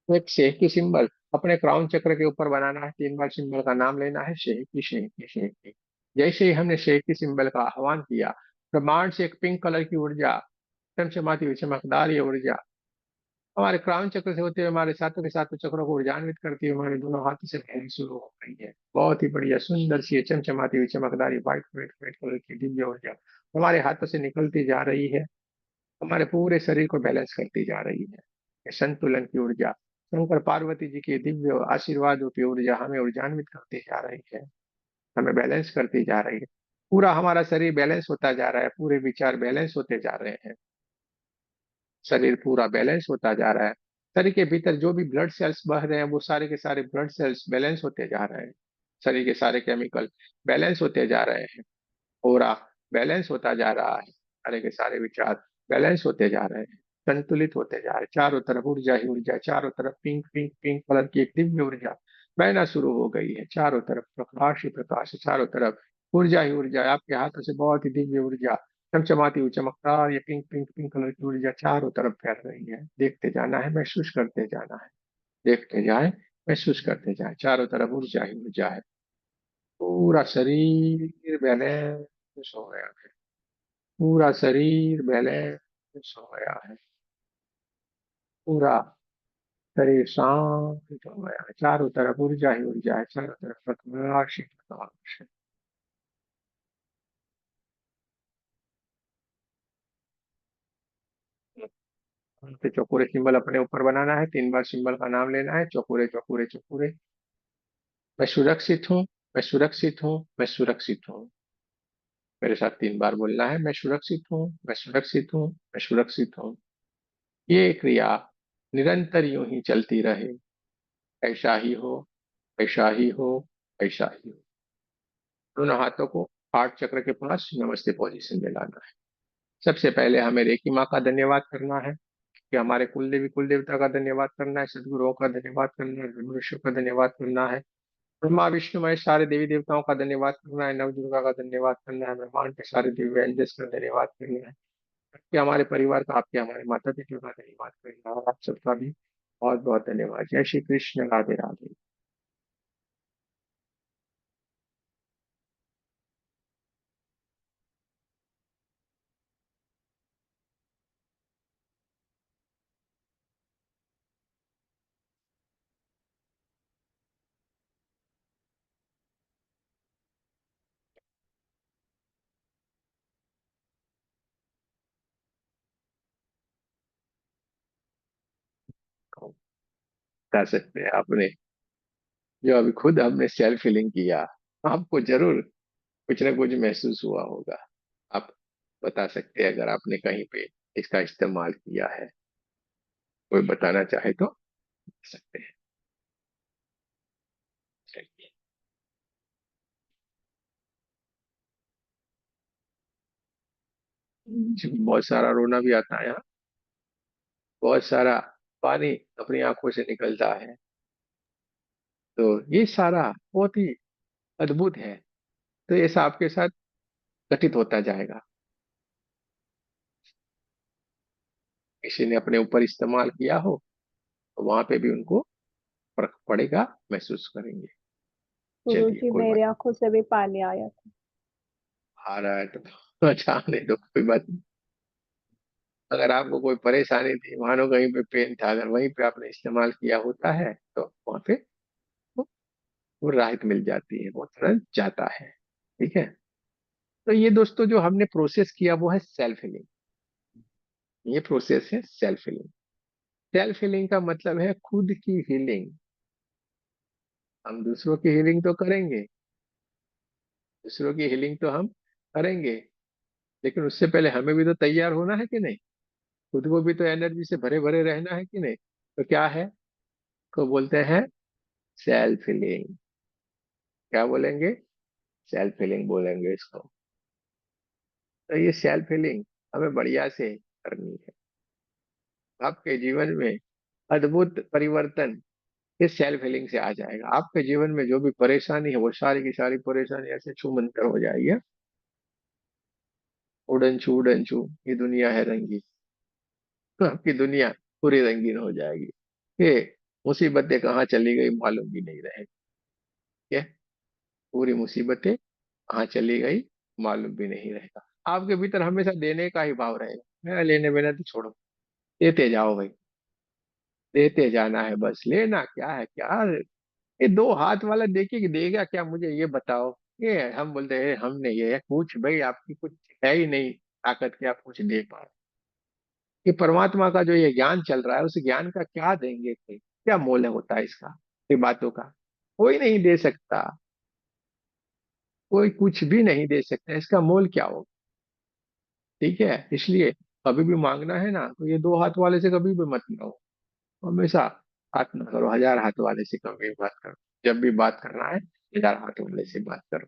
Speaker 1: तो एक शेख की सिंबल अपने क्राउन चक्र के ऊपर बनाना है, 3 बार सिंबल का नाम लेना है, शेख की शेख की शेख की। जैसे ही हमने शेख की सिंबल का आह्वान किया, ब्रह्मांड से एक पिंक कलर की ऊर्जा, चमचमाती हुई चमकदार ये ऊर्जा हमारे क्राउन चक्र से होते हुए हमारे सातों के सातों चक्रों को ऊर्जान्वित करती हुई हमारे दोनों हाथों से बहनी शुरू हो गई है। बहुत ही बढ़िया सुंदर सी चमचमाती हुई चमकदार व्हाइट व्हाइट व्हाइट कलर की दिव्य ऊर्जा हमारे हाथों से निकलती जा रही है, हमारे पूरे शरीर को बैलेंस करती जा रही है। ये संतुलन की ऊर्जा, शंकर पार्वती जी की दिव्य आशीर्वाद रूपी ऊर्जा हमें ऊर्जान्वित करती जा रही है, हमें बैलेंस करती जा रही है। पूरा हमारा शरीर बैलेंस होता जा रहा है, पूरे विचार बैलेंस होते जा रहे हैं, शरीर पूरा बैलेंस होता जा रहा है। शरीर के भीतर जो भी ब्लड सेल्स बह रहे हैं वो सारे के सारे ब्लड सेल्स बैलेंस होते जा रहे हैं, शरीर के सारे केमिकल बैलेंस होते जा रहे हैं, पूरा बैलेंस होता जा रहा है, सारे के सारे विचार बैलेंस होते जा रहे हैं, संतुलित होते जा रहे हैं। चारों तरफ ऊर्जा ही ऊर्जा, चारों तरफ पिंक पिंक पिंक कलर की एक दिव्य ऊर्जा बहना शुरू हो गई है। चारों तरफ प्रकाश ही प्रकाश है, चारों तरफ ऊर्जा ही ऊर्जा है। आपके हाथों से बहुत ही दिव्य ऊर्जा, चमचमाती हुई चमकदार ये पिंक पिंक पिंक कलर की ऊर्जा चारों तरफ फैल रही है। देखते जाना है, महसूस करते जाना है, देखते जाए, महसूस करते जाए। चारों तरफ ऊर्जा ही ऊर्जा है, पूरा शरीर बैलेंस हो गया है, पूरा शरीर बैलेंस हो गया है, पूरा शरीर शांत हो गया है। चारों तरफ ऊर्जा ही ऊर्जा है, चारों तरफ प्रकाश ही प्रकाश है। उन पे चौकोरे सिंबल अपने ऊपर बनाना है, 3 बार सिंबल का नाम लेना है, चौकोरे चौकोरे चौकोरे। मैं सुरक्षित हूँ, मैं सुरक्षित हूँ, मैं सुरक्षित हूँ। मेरे साथ 3 बार बोलना है, मैं सुरक्षित हूँ, मैं सुरक्षित हूँ, मैं सुरक्षित हूँ। ये क्रिया निरंतर यूं ही चलती रहे, ऐसा ही हो, ऐसा ही हो, ऐसा ही हो। दोनों हाथों को हार्ट चक्र के पास नमस्ते पोजीशन में लाना है। सबसे पहले हमें रेकी माँ का धन्यवाद करना है, कि हमारे कुलदेवी कुल देवता का धन्यवाद करना है, सदगुरुओं का धन्यवाद करना है, मनुष्यों का धन्यवाद करना है, ब्रह्मा विष्णु महेश सारे देवी देवताओं का धन्यवाद करना है, नव दुर्गा का धन्यवाद करना है, ब्रह्मांड के सारे दिव्य एंजल्स का धन्यवाद करना है, कि हमारे परिवार का, आपके हमारे माता पिता का धन्यवाद करना है, और आप सबका भी बहुत बहुत धन्यवाद। जय श्री कृष्ण, राधे राधे। बता सकते हैं आपने जो अभी खुद हमने सेल्फ फीलिंग किया, आपको जरूर कुछ ना कुछ महसूस हुआ होगा। आप बता सकते हैं अगर आपने कहीं पे इसका इस्तेमाल किया है, कोई बताना चाहे तो बता सकते हैं। चलिए। बहुत सारा रोना भी आता है यहाँ, बहुत सारा पानी अपनी आंखों से निकलता है, तो ये सारा बहुत ही अद्भुत है। तो ये सब आपके साथ घटित होता जाएगा, किसी ने अपने ऊपर इस्तेमाल किया हो तो वहां पे भी उनको फर्क पड़ेगा, महसूस करेंगे। चलिए
Speaker 6: गुरुजी
Speaker 1: कोई बात
Speaker 6: मेरी आंखों से भी पानी आया था।
Speaker 1: आ रहा है तो अच्छा आने दो, कोई बात नहीं। अगर आपको कोई परेशानी थी, मानो कहीं पे पेन था, अगर वहीं पे आपने इस्तेमाल किया होता है तो वहां पे वो वो राहत मिल जाती है, वो तुरंत जाता है। ठीक है। तो ये दोस्तों जो हमने प्रोसेस किया वो है सेल्फ हीलिंग। ये प्रोसेस है सेल्फ हीलिंग। सेल्फ हीलिंग का मतलब है खुद की हीलिंग। हम दूसरों की हीलिंग तो करेंगे, दूसरों की हीलिंग तो हम करेंगे, लेकिन उससे पहले हमें भी तो तैयार होना है कि नहीं। खुद को भी तो एनर्जी से भरे भरे रहना है कि नहीं। तो क्या है, को बोलते हैं सेल्फ हीलिंग। क्या बोलेंगे, सेल्फ हीलिंग बोलेंगे इसको। तो ये सेल्फ हीलिंग हमें बढ़िया से करनी है। आपके जीवन में अद्भुत परिवर्तन इस सेल्फ हीलिंग से आ जाएगा। आपके जीवन में जो भी परेशानी है वो सारी की सारी परेशानी ऐसे छूमंतर हो जाएगी। उड़न छू ये दुनिया है रंगी, तो आपकी दुनिया पूरी रंगीन हो जाएगी। ये मुसीबतें कहाँ चली गई मालूम भी नहीं रहेगी। ये पूरी मुसीबतें कहाँ चली गई मालूम भी नहीं रहेगा। आपके भीतर हमेशा देने का ही भाव रहेगा। मेरा लेने देना तो छोड़ो, देते जाओ भाई, देते जाना है बस। लेना क्या है, क्या ये दो हाथ वाला देके कि देगा क्या, मुझे ये बताओ। ये हम बोलते हैं हमने ये कुछ, भाई आपकी कुछ है ही नहीं ताकत कि आप कुछ दे पाओ। ये परमात्मा का जो ये ज्ञान चल रहा है, उस ज्ञान का क्या देंगे कोई, क्या मोल है होता है इसका, ये बातों का। कोई नहीं दे सकता, कोई कुछ भी नहीं दे सकता, इसका मोल क्या होगा। ठीक है, इसलिए कभी भी मांगना है ना तो ये दो हाथ वाले से कभी भी मत मांगो। हमेशा हाथ ना करो, हजार हाथ वाले से कभी बात करो। जब भी बात करना है 1000 हाथ वाले से बात करो।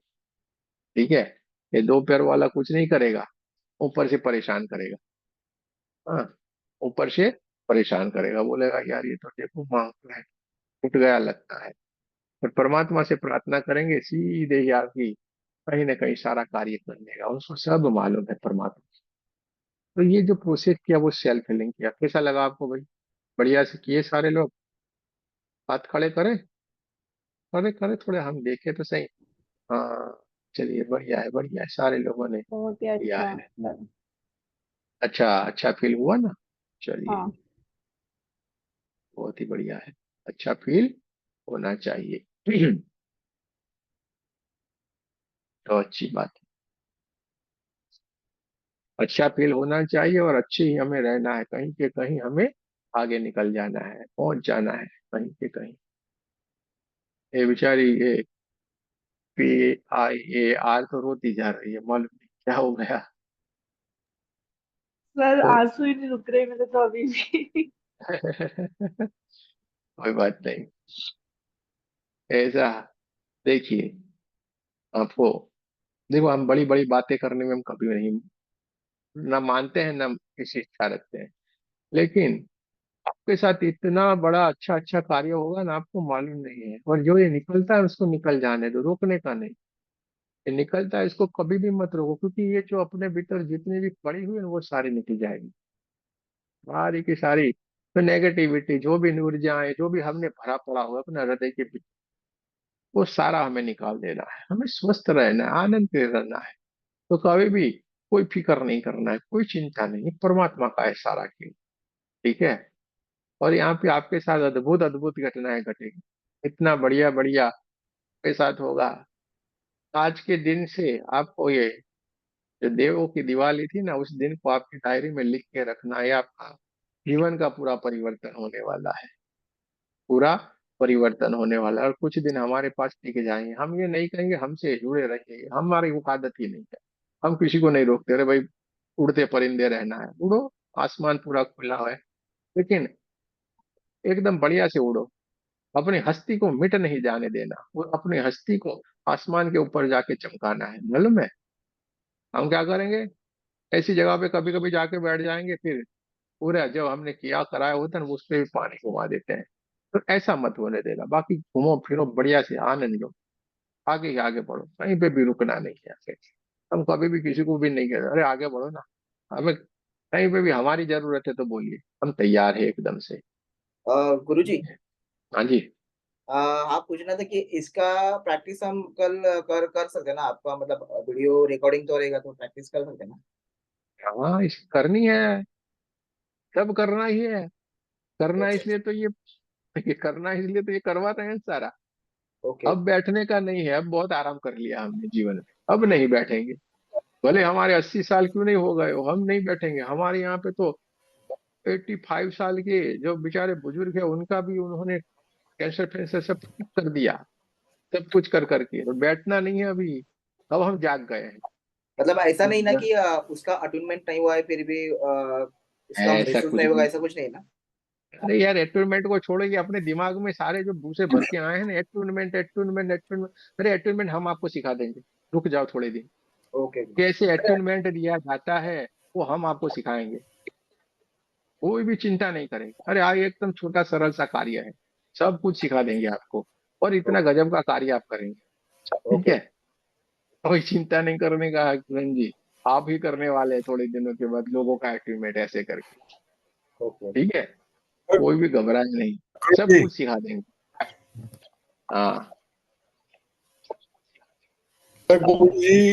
Speaker 1: ठीक है। ये दो पैर वाला कुछ नहीं करेगा, ऊपर से परेशान करेगा। हाँ, ऊपर से परेशान करेगा, बोलेगा यार ये तो देखो मांग रहा है, टूट गया लगता है। पर परमात्मा से प्रार्थना करेंगे सीधे ही आपकी कहीं ना कहीं सारा कार्य कर देगा, उसको सब मालूम है परमात्मा। तो ये जो प्रोसेस किया वो सेल्फ हीलिंग किया, कैसा लगा आपको भाई। बढ़िया से किए सारे लोग, हाथ खड़े करें, खड़े करें थोड़े हम देखे तो सही। हाँ, चलिए बढ़िया है, बढ़िया है, सारे लोगों ने
Speaker 6: बहुत ही
Speaker 1: किया
Speaker 6: अच्छा
Speaker 1: है।
Speaker 6: लगा।
Speaker 1: अच्छा अच्छा फील हुआ ना। चलिए,
Speaker 6: हाँ।
Speaker 1: बहुत ही बढ़िया है, अच्छा फील होना चाहिए। तो अच्छी बात है, अच्छा फील होना चाहिए और अच्छे ही हमें रहना है। कहीं के कहीं हमें आगे निकल जाना है, पहुंच जाना है कहीं के कहीं। ये बेचारी ये PIAR तो रोती जा रही है, मालूम नहीं क्या हो गया।
Speaker 5: सर
Speaker 1: तो
Speaker 5: आंसू ही नहीं रुक रहे मेरे तो अभी भी।
Speaker 1: कोई बात नहीं, ऐसा देखिए आपको, देखो हम बड़ी बड़ी बातें करने में हम कभी नहीं ना मानते हैं ना किसी इच्छा रखते हैं, लेकिन आपके साथ इतना बड़ा अच्छा अच्छा कार्य होगा ना आपको मालूम नहीं है। और जो ये निकलता है उसको निकल जाने दो, रोकने का नहीं। ये निकलता है इसको कभी भी मत रोको, क्योंकि ये जो अपने भीतर जितनी भी पड़ी हुई है ना वो सारी निकल जाएगी, सारी की सारी। तो नेगेटिविटी जो भी ऊर्जाएं जो भी हमने भरा पड़ा हुआ अपने हृदय के भीतर, वो सारा हमें निकाल देना है। हमें स्वस्थ रहना है, आनंद से रहना है। तो कभी भी कोई फिक्र नहीं करना है, कोई चिंता नहीं, परमात्मा का है सारा खेल। ठीक है। और यहाँ पे आपके साथ अद्भुत अद्भुत घटनाएं घटेगी, इतना बढ़िया बढ़िया आपके साथ होगा। आज के दिन से आपको ये जो देवों की दिवाली थी ना, उस दिन को आपकी डायरी में लिख के रखना है। आपका जीवन का पूरा परिवर्तन होने वाला है, पूरा परिवर्तन होने वाला है। और कुछ दिन हमारे पास टिक जाएंगे, हम ये नहीं कहेंगे हमसे जुड़े रहिए, हमारी वो आदत ही नहीं है। हम किसी को नहीं रोकते, अरे भाई उड़ते परिंदे रहना है, उड़ो, आसमान पूरा खुला है, लेकिन एकदम बढ़िया से उड़ो। अपनी हस्ती को मिट नहीं जाने देना, वो अपनी हस्ती को आसमान के ऊपर जाके चमकाना है, मालूम है। हम क्या करेंगे, ऐसी जगह पे कभी कभी जाके बैठ जाएंगे, फिर पूरा जब हमने किया कराया होता है ना उस पे भी पानी घुमा देते हैं। तो ऐसा मत होने देना, बाकी घूमो फिरो बढ़िया से, आनंद लो, आगे आगे बढ़ो, कहीं पे भी रुकना नहीं है आगे। हम कभी भी किसी को भी नहीं कहते अरे आगे बढ़ो ना। हमें कहीं पे भी हमारी जरूरत है तो बोलिए, हम तैयार है एकदम से।
Speaker 7: गुरुजी,
Speaker 1: हाँ जी।
Speaker 7: आप पूछना था कि इसका प्रैक्टिस हम कल कर कर सकते हैं ना? आपका मतलब वीडियो रिकॉर्डिंग तो रहेगा, तो प्रैक्टिस कर सकते हैं ना?
Speaker 1: हाँ, करनी है, सब करना ही है। करना
Speaker 7: अच्छा,
Speaker 1: इसलिए तो ये करना इसलिए तो ये करवा रहे हैं सारा।
Speaker 7: ओके।
Speaker 1: अब बैठने का नहीं है, अब बहुत आराम कर लिया हमने जीवन में, अब नहीं बैठेंगे। भले हमारे 80 साल क्यों नहीं हो गए हो, हम नहीं बैठेंगे। हमारे यहाँ पे तो 85 साल के जो बेचारे बुजुर्ग है, उनका भी उन्होंने कैंसर फैंसर सब ठीक कर दिया, सब कुछ कर करके। तो बैठना नहीं है अभी, अब हम जाग गए हैं।
Speaker 7: मतलब ऐसा नहीं ना
Speaker 1: ज-
Speaker 7: कि उसका अटूनमेंट नहीं हुआ है फिर भी उसका
Speaker 1: ऐसा
Speaker 7: महसूस
Speaker 1: कुछ
Speaker 7: नहीं होगा,
Speaker 1: भी,
Speaker 7: ऐसा कुछ नहीं ना?
Speaker 1: अरे यार एटूनमेंट को छोड़ो, ये अपने दिमाग में सारे जो भूसे भर के आए हैं ना, एटूनमेंट एटूनमेंट एटूनमेंट। अरे एटूनमेंट हम आपको सिखा देंगे, रुक जाओ थोड़े दिन।
Speaker 7: ओके।
Speaker 1: कैसे एटूनमेंट दिया जाता है वो हम आपको सिखाएंगे, कोई भी चिंता नहीं करेंगे। अरे हाँ, ये एकदम छोटा सरल सा कार्य है, सब कुछ सिखा देंगे आपको, और इतना गजब का कार्य आप करेंगे। ठीक
Speaker 7: ओके।
Speaker 1: है, कोई चिंता नहीं करने का है किरण जी। आप ही करने वाले हैं थोड़े दिनों के बाद लोगों का एटीमेट ऐसे करके।
Speaker 7: ओके।
Speaker 1: ठीक है, कोई भी घबराए नहीं, सब
Speaker 8: जी,
Speaker 1: कुछ सिखा देंगे। हाँ।
Speaker 8: गुरु जी,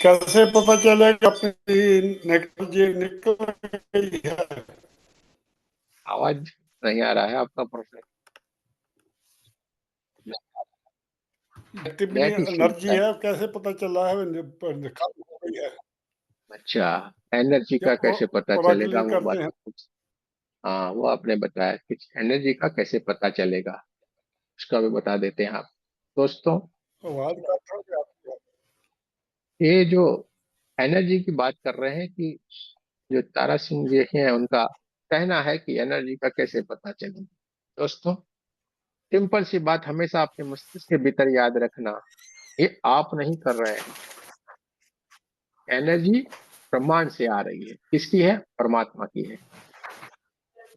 Speaker 8: कैसे पता चलेगा अपनी निकल गई है?
Speaker 1: आवाज नहीं आ रहा है आपका परफेक्ट।
Speaker 8: कितनी
Speaker 1: नेट इश्यू
Speaker 8: एनर्जी
Speaker 1: लगता है।
Speaker 8: है, कैसे पता चला है खत्म हो गई है?
Speaker 1: अच्छा, एनर्जी
Speaker 8: क्या
Speaker 1: का कैसे पता चलेगा,
Speaker 8: ओराकलिंग
Speaker 1: वो
Speaker 8: करते
Speaker 1: बात
Speaker 8: हैं?
Speaker 1: तो कुछ। हाँ, वो आपने बताया कि एनर्जी का कैसे पता चलेगा, उसका भी बता देते हैं आप दोस्तों।
Speaker 8: आवाज काट रहा है आपकी।
Speaker 1: ये जो एनर्जी की बात कर रहे हैं कि जो तारा सिंह जी हैं, उनका कहना है कि एनर्जी का कैसे पता चले। दोस्तों, सिंपल सी बात हमेशा अपने मस्तिष्क के भीतर याद रखना, ये आप नहीं कर रहे हैं। एनर्जी ब्रह्मांड से आ रही है। किसकी है? परमात्मा की है।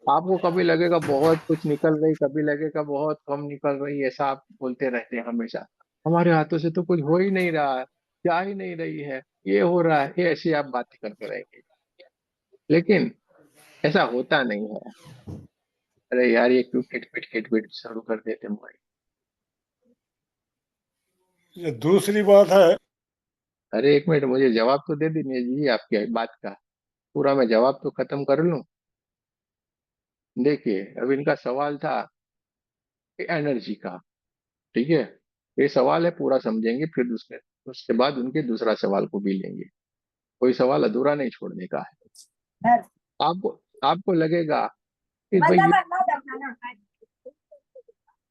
Speaker 1: आपको कभी लगेगा बहुत कुछ निकल रही, कभी लगेगा बहुत कम निकल रही, ऐसा आप बोलते रहते हैं हमेशा। हमारे हाथों से तो कुछ हो ही नहीं रहा है, जा ही नहीं रही है, ये हो रहा है, ये ऐसी आप बातें करते रहेंगे। लेकिन ऐसा होता नहीं है। अरे यार, ये क्यों खिटपिट खिटपिट शुरू कर देते मोबाइल।
Speaker 8: ये दूसरी बात है।
Speaker 1: अरे एक मिनट, मुझे जवाब तो दे दीजिए जी आपकी बात का, पूरा मैं जवाब तो खत्म कर लूं। देखिए, अब इनका सवाल था एनर्जी का। ठीक है, ये सवाल है, पूरा समझेंगे, फिर उसके उसके बाद उनके दूसरा सवाल को भी लेंगे। कोई सवाल अधूरा नहीं छोड़ने का है। आपको आपको लगेगा कि भाई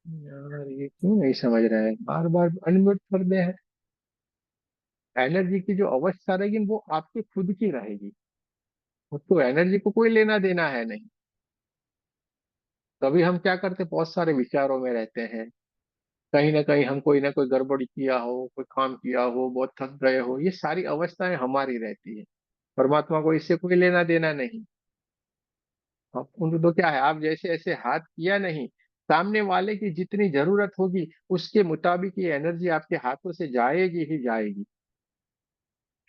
Speaker 1: यार ये क्यों नहीं समझ रहे हैं, बार बार अनम्यूट कर दे हैं। एनर्जी की जो अवस्था रहेगी वो आपकी खुद की रहेगी, उसको एनर्जी को कोई लेना देना है नहीं। कभी हम क्या करते, बहुत सारे विचारों में रहते हैं, कहीं ना कोई ना कोई गड़बड़ी किया हो, कोई काम किया हो, बहुत थक गए हो, ये सारी अवस्थाएं हमारी रहती है। परमात्मा को इससे कोई लेना देना नहीं। अब उनको तो क्या है, आप जैसे ऐसे हाथ किया नहीं, सामने वाले की जितनी जरूरत होगी उसके मुताबिक ये एनर्जी आपके हाथों से जाएगी ही जाएगी।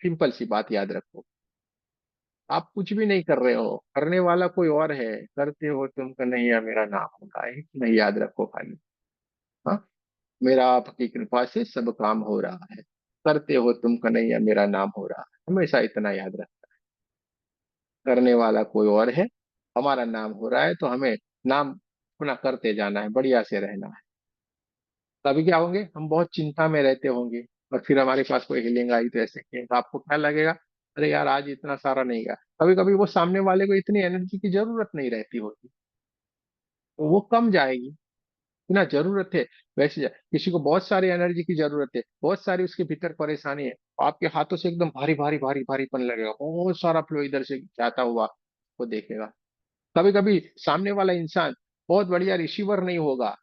Speaker 1: सिंपल सी बात याद रखो। आप कुछ भी नहीं कर रहे हो, करने वाला कोई और है। करते हो तुम कन्हैया मेरा नाम होगा, एक नहीं याद रखो खाली। हाँ, मेरा आपकी कृपा से सब काम हो रहा है। करते हो तुम कन्हैया मेरा नाम हो रहा है, हमेशा इतना याद रख। करने वाला कोई और है, हमारा नाम हो रहा है, तो हमें नाम अपना करते जाना है, बढ़िया से रहना है। तभी क्या होंगे, हम बहुत चिंता में रहते होंगे, और फिर हमारे पास कोई हीलिंग आई तो ऐसे किए तो आपको क्या लगेगा, अरे यार आज इतना सारा नहीं गया। कभी कभी वो सामने वाले को इतनी एनर्जी की जरूरत नहीं रहती होती, तो वो कम जाएगी। ना जरूरत है, वैसे किसी को बहुत सारी एनर्जी की जरूरत है, बहुत सारी उसके भीतर परेशानी है, आपके हाथों से एकदम भारी भारी भारी भारीपन लगेगा, बहुत सारा फ्लो इधर से जाता हुआ वो देखेगा। कभी कभी सामने वाला इंसान बहुत बढ़िया रिसीवर नहीं होगा,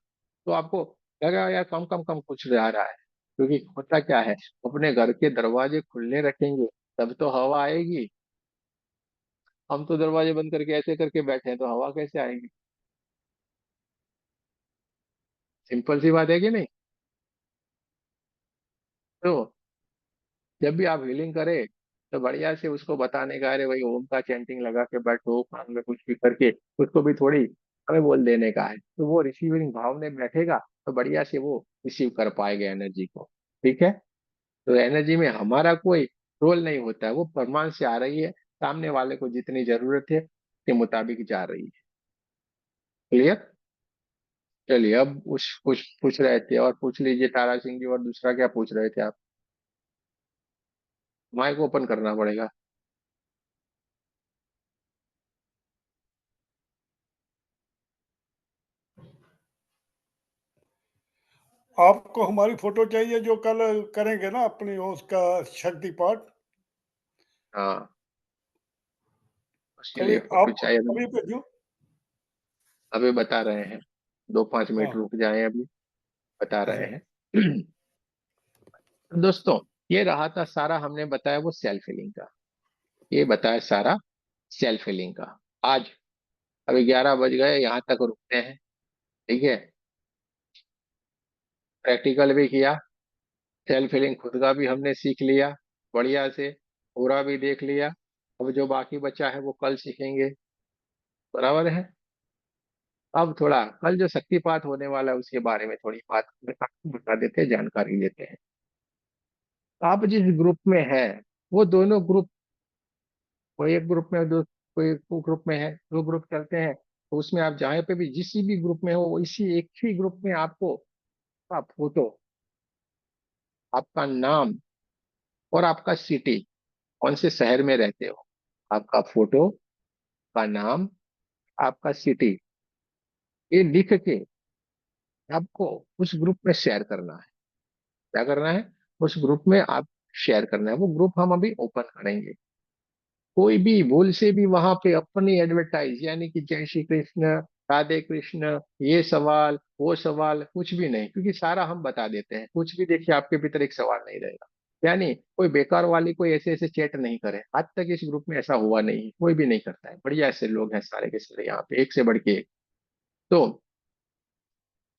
Speaker 1: तो आपको लगेगा यार कम कम कम कुछ जा रहा है। क्योंकि होता क्या है, अपने घर के दरवाजे खुले रखेंगे तब तो हवा आएगी। हम तो दरवाजे बंद करके ऐसे करके बैठे हैं, तो हवा कैसे आएगी। सिंपल सी बात है कि नहीं। तो जब भी आप हीलिंग करें, तो बढ़िया से उसको बताने का, अरे भाई ओम का चैंटिंग लगा के बैठो, कान में कुछ भी करके उसको भी थोड़ी हमें बोल देने का है, तो वो रिसीविंग भाव में बैठेगा तो बढ़िया से वो रिसीव कर पाएगा एनर्जी को। ठीक है, तो एनर्जी में हमारा कोई रोल नहीं होता है, वो परमाणु से आ रही है, सामने वाले को जितनी जरूरत है के मुताबिक जा रही है। क्लियर? चलिए अब उस कुछ पूछ रहे थे और पूछ लीजिए तारा सिंह जी, और दूसरा क्या पूछ रहे थे आप? माइक ओपन करना पड़ेगा।
Speaker 8: आपको हमारी फोटो चाहिए जो कल करेंगे ना अपनी उसका शक्ति पाठ,
Speaker 1: हाँ, उसके
Speaker 8: कभी
Speaker 1: लिए फोटो
Speaker 8: आपको
Speaker 1: चाहिए।
Speaker 8: कभी भेजूं?
Speaker 1: अभी बता रहे हैं, 2-5 मिनट
Speaker 8: हाँ
Speaker 1: रुक जाए, अभी बता रहे
Speaker 8: अच्छा।
Speaker 1: हैं। दोस्तों, ये रहा था सारा, हमने बताया वो सेल्फ हीलिंग का, ये बताया सारा सेल्फ हीलिंग का। आज अभी 11 बज गए, यहाँ तक रुकते हैं। ठीक है, प्रैक्टिकल भी किया, सेल्फ हीलिंग खुद का भी हमने सीख लिया बढ़िया से, पूरा भी देख लिया। अब जो बाकी बचा है वो कल सीखेंगे, बराबर है। अब थोड़ा कल जो शक्तिपात होने वाला है उसके बारे में थोड़ी बात आपको बता देते हैं, जानकारी लेते हैं। आप जिस ग्रुप में है, वो दोनों ग्रुप, कोई एक ग्रुप में, दो कोई ग्रुप में है, दो ग्रुप चलते हैं, तो उसमें आप जहाँ पे भी जिस भी ग्रुप में हो, इसी एक ही ग्रुप में आपको आपका फोटो, आपका नाम और आपका सिटी, कौन से शहर में रहते हो, आपका फोटो का नाम, आपका सिटी, ये लिख के आपको उस ग्रुप में शेयर करना है। क्या करना है? उस ग्रुप में आप शेयर करना है। वो ग्रुप हम अभी ओपन करेंगे। कोई भी भूल से भी वहां पे अपनी एडवर्टाइज, यानी कि जय श्री कृष्ण, राधे कृष्ण, ये सवाल वो सवाल, कुछ भी नहीं, क्योंकि सारा हम बता देते हैं। कुछ भी देखिए, आपके भीतर एक सवाल नहीं रहेगा, यानी कोई बेकार वाली कोई ऐसे ऐसे चैट नहीं करे। आज तक इस ग्रुप में ऐसा हुआ नहीं है, कोई भी नहीं करता है। बढ़िया ऐसे लोग हैं सारे के सारे यहाँ पे, एक से बढ़ के एक। तो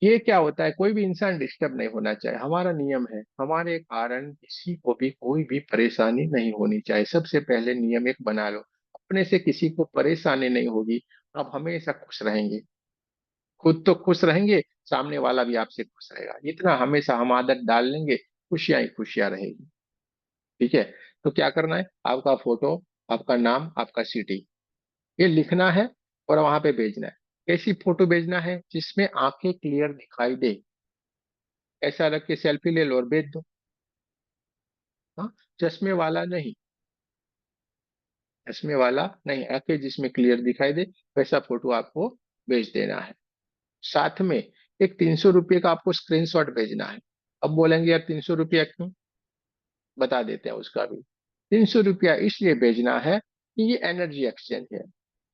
Speaker 1: ये क्या होता है, कोई भी इंसान डिस्टर्ब नहीं होना चाहिए, हमारा नियम है। हमारे कारण किसी को भी कोई भी परेशानी नहीं होनी चाहिए। सबसे पहले नियम एक बना लो, अपने से किसी को परेशानी नहीं होगी, आप हमेशा खुश रहेंगे। खुद तो खुश रहेंगे, सामने वाला भी आपसे खुश रहेगा। इतना हमेशा हम आदत डाल लेंगे, खुशियां ही खुशियां रहेगी। ठीक है, तो क्या करना है, आपका फोटो, आपका नाम, आपका सिटी, ये लिखना है और वहां पे भेजना है। कैसी फोटो भेजना है? जिसमें आंखें क्लियर दिखाई दे, ऐसा रख के सेल्फी ले लो और भेज दो। हाँ, चश्मे वाला नहीं, चश्मे वाला नहीं, आंखें जिसमें क्लियर दिखाई दे वैसा फोटो आपको भेज देना है। साथ में एक 300 रुपये का आपको स्क्रीनशॉट भेजना है। अब बोलेंगे यार 300 रुपया क्यों, बता देते हैं उसका भी। 300 रुपया इसलिए भेजना है कि ये एनर्जी एक्सचेंज है।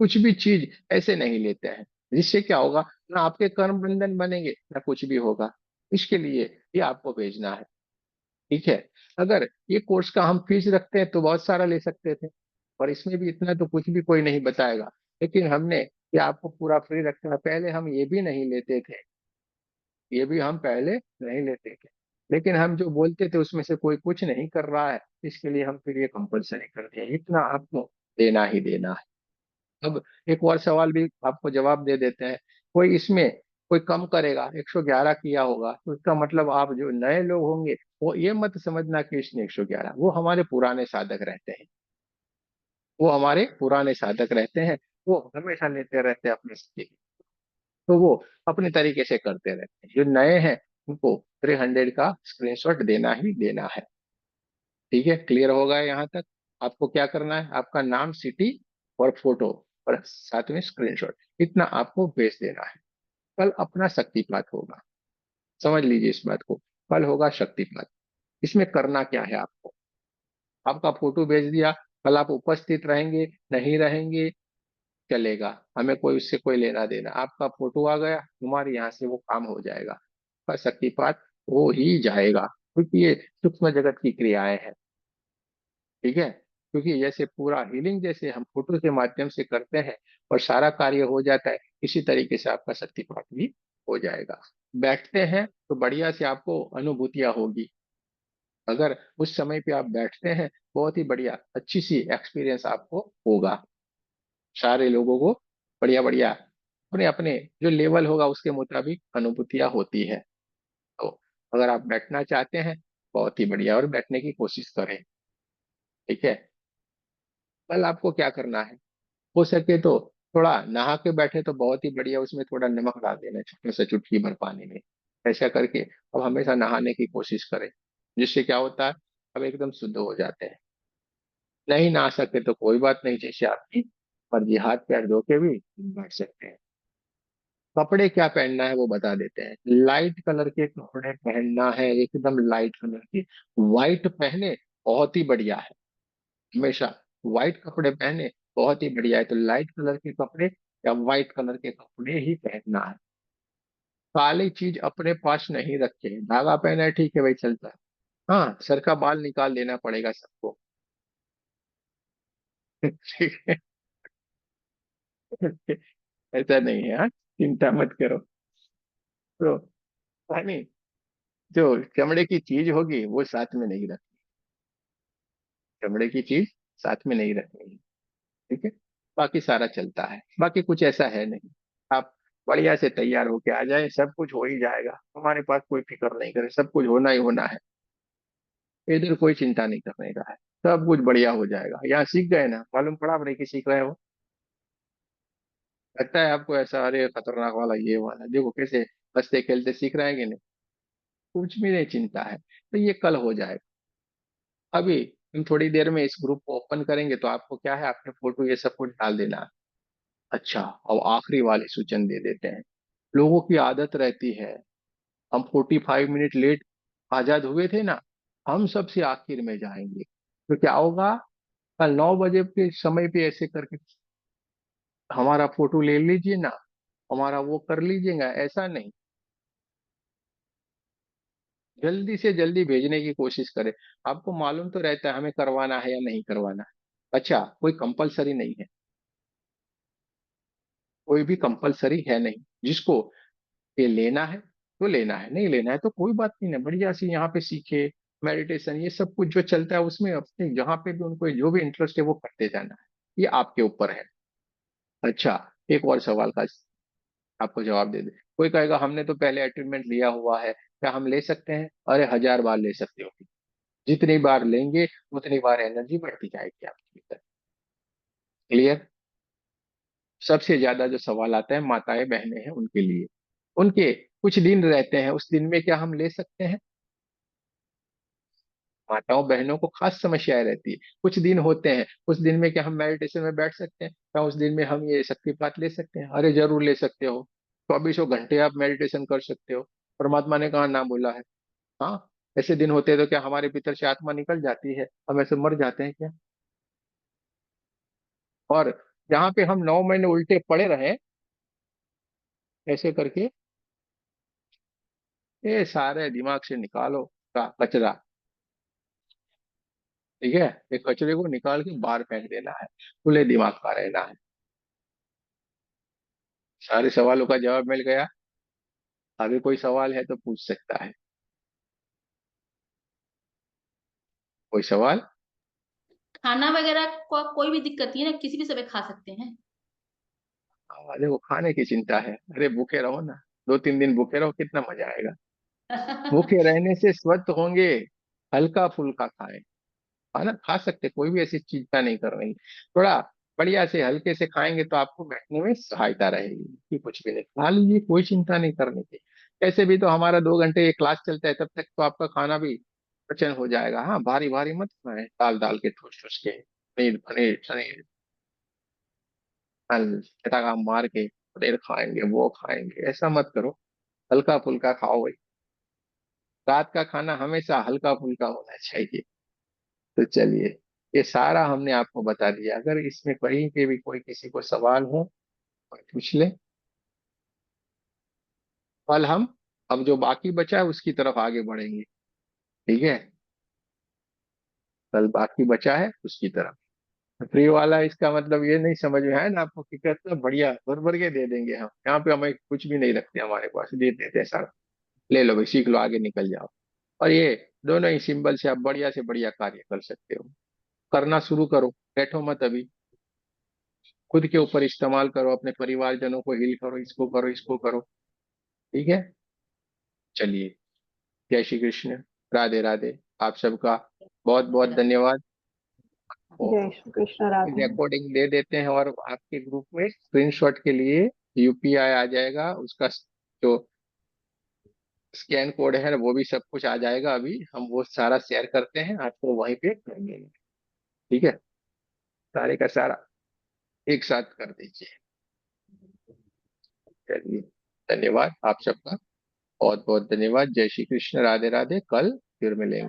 Speaker 1: कुछ भी चीज ऐसे नहीं लेते हैं, जिससे क्या होगा, ना आपके कर्म बंधन बनेंगे ना कुछ भी होगा। इसके लिए ये आपको भेजना है। ठीक है, अगर ये कोर्स का हम फीस रखते हैं तो बहुत सारा ले सकते थे, और इसमें भी इतना तो कुछ भी कोई नहीं बताएगा। लेकिन हमने ये आपको पूरा फ्री रखा है। पहले हम ये भी नहीं लेते थे, ये भी हम पहले नहीं लेते थे, लेकिन हम जो बोलते थे उसमें से कोई कुछ नहीं कर रहा है, इसके लिए हम फिर ये कंपलसरी कर दिया, इतना आपको देना ही देना है। अब एक और सवाल भी आपको जवाब दे देते हैं। कोई इसमें कोई कम करेगा, 111 किया होगा, तो इसका मतलब आप जो नए लोग होंगे, वो ये मत समझना कि इसने 111, वो हमारे पुराने साधक रहते हैं, वो हमारे पुराने साधक रहते हैं, वो हमेशा लेते रहते हैं अपने स्थिति, तो वो अपने तरीके से करते रहते हैं। जो नए हैं उनको 300 का स्क्रीनशॉट देना ही देना है। ठीक है, क्लियर होगा यहाँ तक? आपको क्या करना है, आपका नाम, सिटी और फोटो और साथ में स्क्रीनशॉट, इतना आपको भेज देना है। कल अपना शक्तिपात होगा, समझ लीजिए इस बात को। कल होगा शक्तिपात। इसमें करना क्या है, आपको आपका फोटो भेज दिया, कल आप उपस्थित रहेंगे नहीं रहेंगे चलेगा, हमें कोई उससे कोई लेना देना। आपका फोटो आ गया, हमारे यहाँ से वो काम हो जाएगा, आपका शक्तिपात हो ही जाएगा, क्योंकि ये सूक्ष्म जगत की क्रियाएं हैं। ठीक है, क्योंकि जैसे पूरा हीलिंग जैसे हम फोटो के माध्यम से करते हैं और सारा कार्य हो जाता है, इसी तरीके से आपका शक्तिपात भी हो जाएगा। बैठते हैं तो बढ़िया से आपको अनुभूतियां होगी। अगर उस समय पे आप बैठते हैं, बहुत ही बढ़िया अच्छी सी एक्सपीरियंस आपको होगा। सारे लोगों को बढ़िया बढ़िया अपने अपने जो लेवल होगा उसके मुताबिक अनुभूतियां होती है। तो अगर आप बैठना चाहते हैं, बहुत ही बढ़िया, और बैठने की कोशिश करें। ठीक है। कल आपको क्या करना है, हो सके तो थोड़ा नहा के बैठे तो बहुत ही बढ़िया, उसमें थोड़ा नमक डाल देना छोटे से चुटकी भर पानी में। ऐसा करके अब हमेशा नहाने की कोशिश करें, जिससे क्या होता है, हम एकदम शुद्ध हो जाते हैं। नहीं नहा सकते तो कोई बात नहीं, जैसे आपकी मर्जी, हाथ पैर धो के भी बैठ सकते हैं। कपड़े क्या पहनना है वो बता देते हैं। लाइट कलर के कपड़े पहनना है, एकदम लाइट कलर के। व्हाइट पहने, बहुत ही बढ़िया है। हमेशा व्हाइट कपड़े पहने, बहुत ही बढ़िया है। तो लाइट कलर के कपड़े या व्हाइट कलर के कपड़े ही पहनना है। काली चीज अपने पास नहीं रखे। धागा पहना है, ठीक है भाई, चलता है। हाँ, सर का बाल निकाल देना पड़ेगा सबको। ठीक है। ऐसा नहीं है, हाँ, चिंता मत करो। तो नहीं, जो चमड़े की चीज होगी वो साथ में नहीं रखनी। चमड़े की चीज साथ में नहीं रखनी है। ठीक है। बाकी सारा चलता है, बाकी कुछ ऐसा है नहीं। आप बढ़िया से तैयार होके आ जाए, सब कुछ हो ही जाएगा। हमारे पास कोई फिक्र नहीं करे, सब कुछ होना ही होना है। इधर कोई चिंता नहीं करने का है। सब कुछ बढ़िया हो जाएगा। यहाँ सीख गए ना, मालूम पड़ा आप, नहीं कि सीख रहे हो। लगता है आपको ऐसा, अरे खतरनाक वाला ये वाला, देखो कैसे हंसते खेलते सीख रहे हैं कि नहीं। कुछ भी नहीं चिंता है, तो ये कल हो जाएगा। अभी हम थोड़ी देर में इस ग्रुप को ओपन करेंगे, तो आपको क्या है, आपने फोटो ये सब कुछ डाल देना है। अच्छा, अब आखिरी वाले सूचन दे देते हैं। लोगों की आदत रहती है, हम 45 मिनट लेट आजाद हुए थे ना, हम सबसे आखिर में जाएंगे। तो क्या होगा, कल 9 बजे के समय पे ऐसे करके हमारा फोटो ले लीजिए ना, हमारा वो कर लीजिएगा, ऐसा नहीं। जल्दी से जल्दी भेजने की कोशिश करें। आपको मालूम तो रहता है हमें करवाना है या नहीं करवाना है। अच्छा, कोई कंपलसरी नहीं है, कोई भी कंपलसरी है नहीं। जिसको ये लेना है तो लेना है, नहीं लेना है तो कोई बात नहीं ना, बढ़िया से यहाँ पे सीखे। मेडिटेशन ये सब कुछ जो चलता है उसमें अपने जहाँ पे भी उनको जो भी इंटरेस्ट है वो करते जाना है। ये आपके ऊपर है। अच्छा, एक और सवाल का आपको जवाब दे दे। कोई कहेगा हमने तो पहले अटेनमेंट लिया हुआ है, क्या हम ले सकते हैं? अरे 1000 बार ले सकते हो। जितनी बार लेंगे उतनी बार एनर्जी बढ़ती जाएगी आपके भीतर। क्लियर। सबसे ज्यादा जो सवाल आता है माताएं बहनें हैं उनके लिए। उनके कुछ दिन रहते हैं, उस दिन में क्या हम ले सकते हैं? माताओं बहनों को खास समस्याएं रहती है। कुछ दिन होते हैं, उस दिन में क्या हम मेडिटेशन में बैठ सकते हैं? क्या उस दिन में हम ये शक्तिपात ले सकते हैं? अरे जरूर ले सकते हो। 24 घंटे आप मेडिटेशन कर सकते हो। परमात्मा ने कहा ना बोला है। हाँ, ऐसे दिन होते हैं तो क्या हमारे भीतर से आत्मा निकल जाती है, हम ऐसे मर जाते हैं क्या? और जहाँ पे हम 9 महीने उल्टे पड़े रहे ऐसे करके, ये सारे दिमाग से निकालो का कचरा। ठीक है, ये कचरे को निकाल के बाहर फेंक देना है। खुले दिमाग का रहना है। सारे सवालों का जवाब मिल गया। अभी कोई सवाल है तो पूछ सकता है। कोई सवाल?
Speaker 2: खाना वगैरह को कोई भी दिक्कत नहीं है ना, किसी भी समय खा सकते हैं?
Speaker 1: देखो खाने की चिंता है, अरे भूखे रहो ना, 2-3 दिन भूखे रहो, कितना मजा आएगा। भूखे रहने से स्वस्थ होंगे। हल्का फुल्का खाएं। खाना खा सकते, कोई भी ऐसी चिंता नहीं कर रही। थोड़ा बढ़िया से हल्के से खाएंगे तो आपको बैठने में सहायता रहेगी कि कुछ भी नहीं, खा लीजिए, कोई चिंता नहीं करने की। ऐसे भी तो हमारा 2 घंटे ये क्लास चलता है, तब तक तो आपका खाना भी पचन हो जाएगा। हाँ, भारी भारी मत खाएं, दाल दाल के ठूस ठूस के, पनीर पनीर पनीर, चटाका मार के पनीर खाएंगे वो खाएंगे, ऐसा मत करो। हल्का फुल्का खाओ भाई। रात का खाना हमेशा हल्का फुल्का होना चाहिए। तो चलिए, ये सारा हमने आपको बता दिया। अगर इसमें कहीं पे भी कोई किसी को सवाल हो तो पूछ ले। कल हम अब जो बाकी बचा है उसकी तरफ आगे बढ़ेंगे। ठीक है, कल बाकी बचा है उसकी तरफ। फ्री वाला इसका मतलब ये नहीं समझ में आया ना आपको कि कितना बढ़िया भर भर के दे देंगे हम। यहाँ पे हमें कुछ भी नहीं रखते, हमारे पास दे देते हैं सारा। ले लो भाई, सीख लो, आगे निकल जाओ। और ये दोनों ही सिंबल से आप बढ़िया से बढ़िया कार्य कर सकते हो। करना शुरू करो, बैठो मत अभी। खुद के ऊपर इस्तेमाल करो, अपने परिवारजनों को हील करो, इसको करो, इसको करो। ठीक है, चलिए, जय श्री कृष्ण, राधे राधे। आप सबका बहुत बहुत धन्यवाद।
Speaker 6: जय श्री कृष्ण, राधे।
Speaker 1: रिकॉर्डिंग दे देते हैं और आपके ग्रुप में स्क्रीनशॉट के लिए यूपीआई आ जाएगा, उसका जो स्कैन कोड है वो भी सब कुछ आ जाएगा। अभी हम वो सारा शेयर करते हैं, आपको वहीं पे करेंगे। ठीक है, सारे का सारा एक साथ कर दीजिए। चलिए, धन्यवाद आप सबका, बहुत बहुत धन्यवाद। जय श्री कृष्ण, राधे राधे। कल फिर मिलेंगे।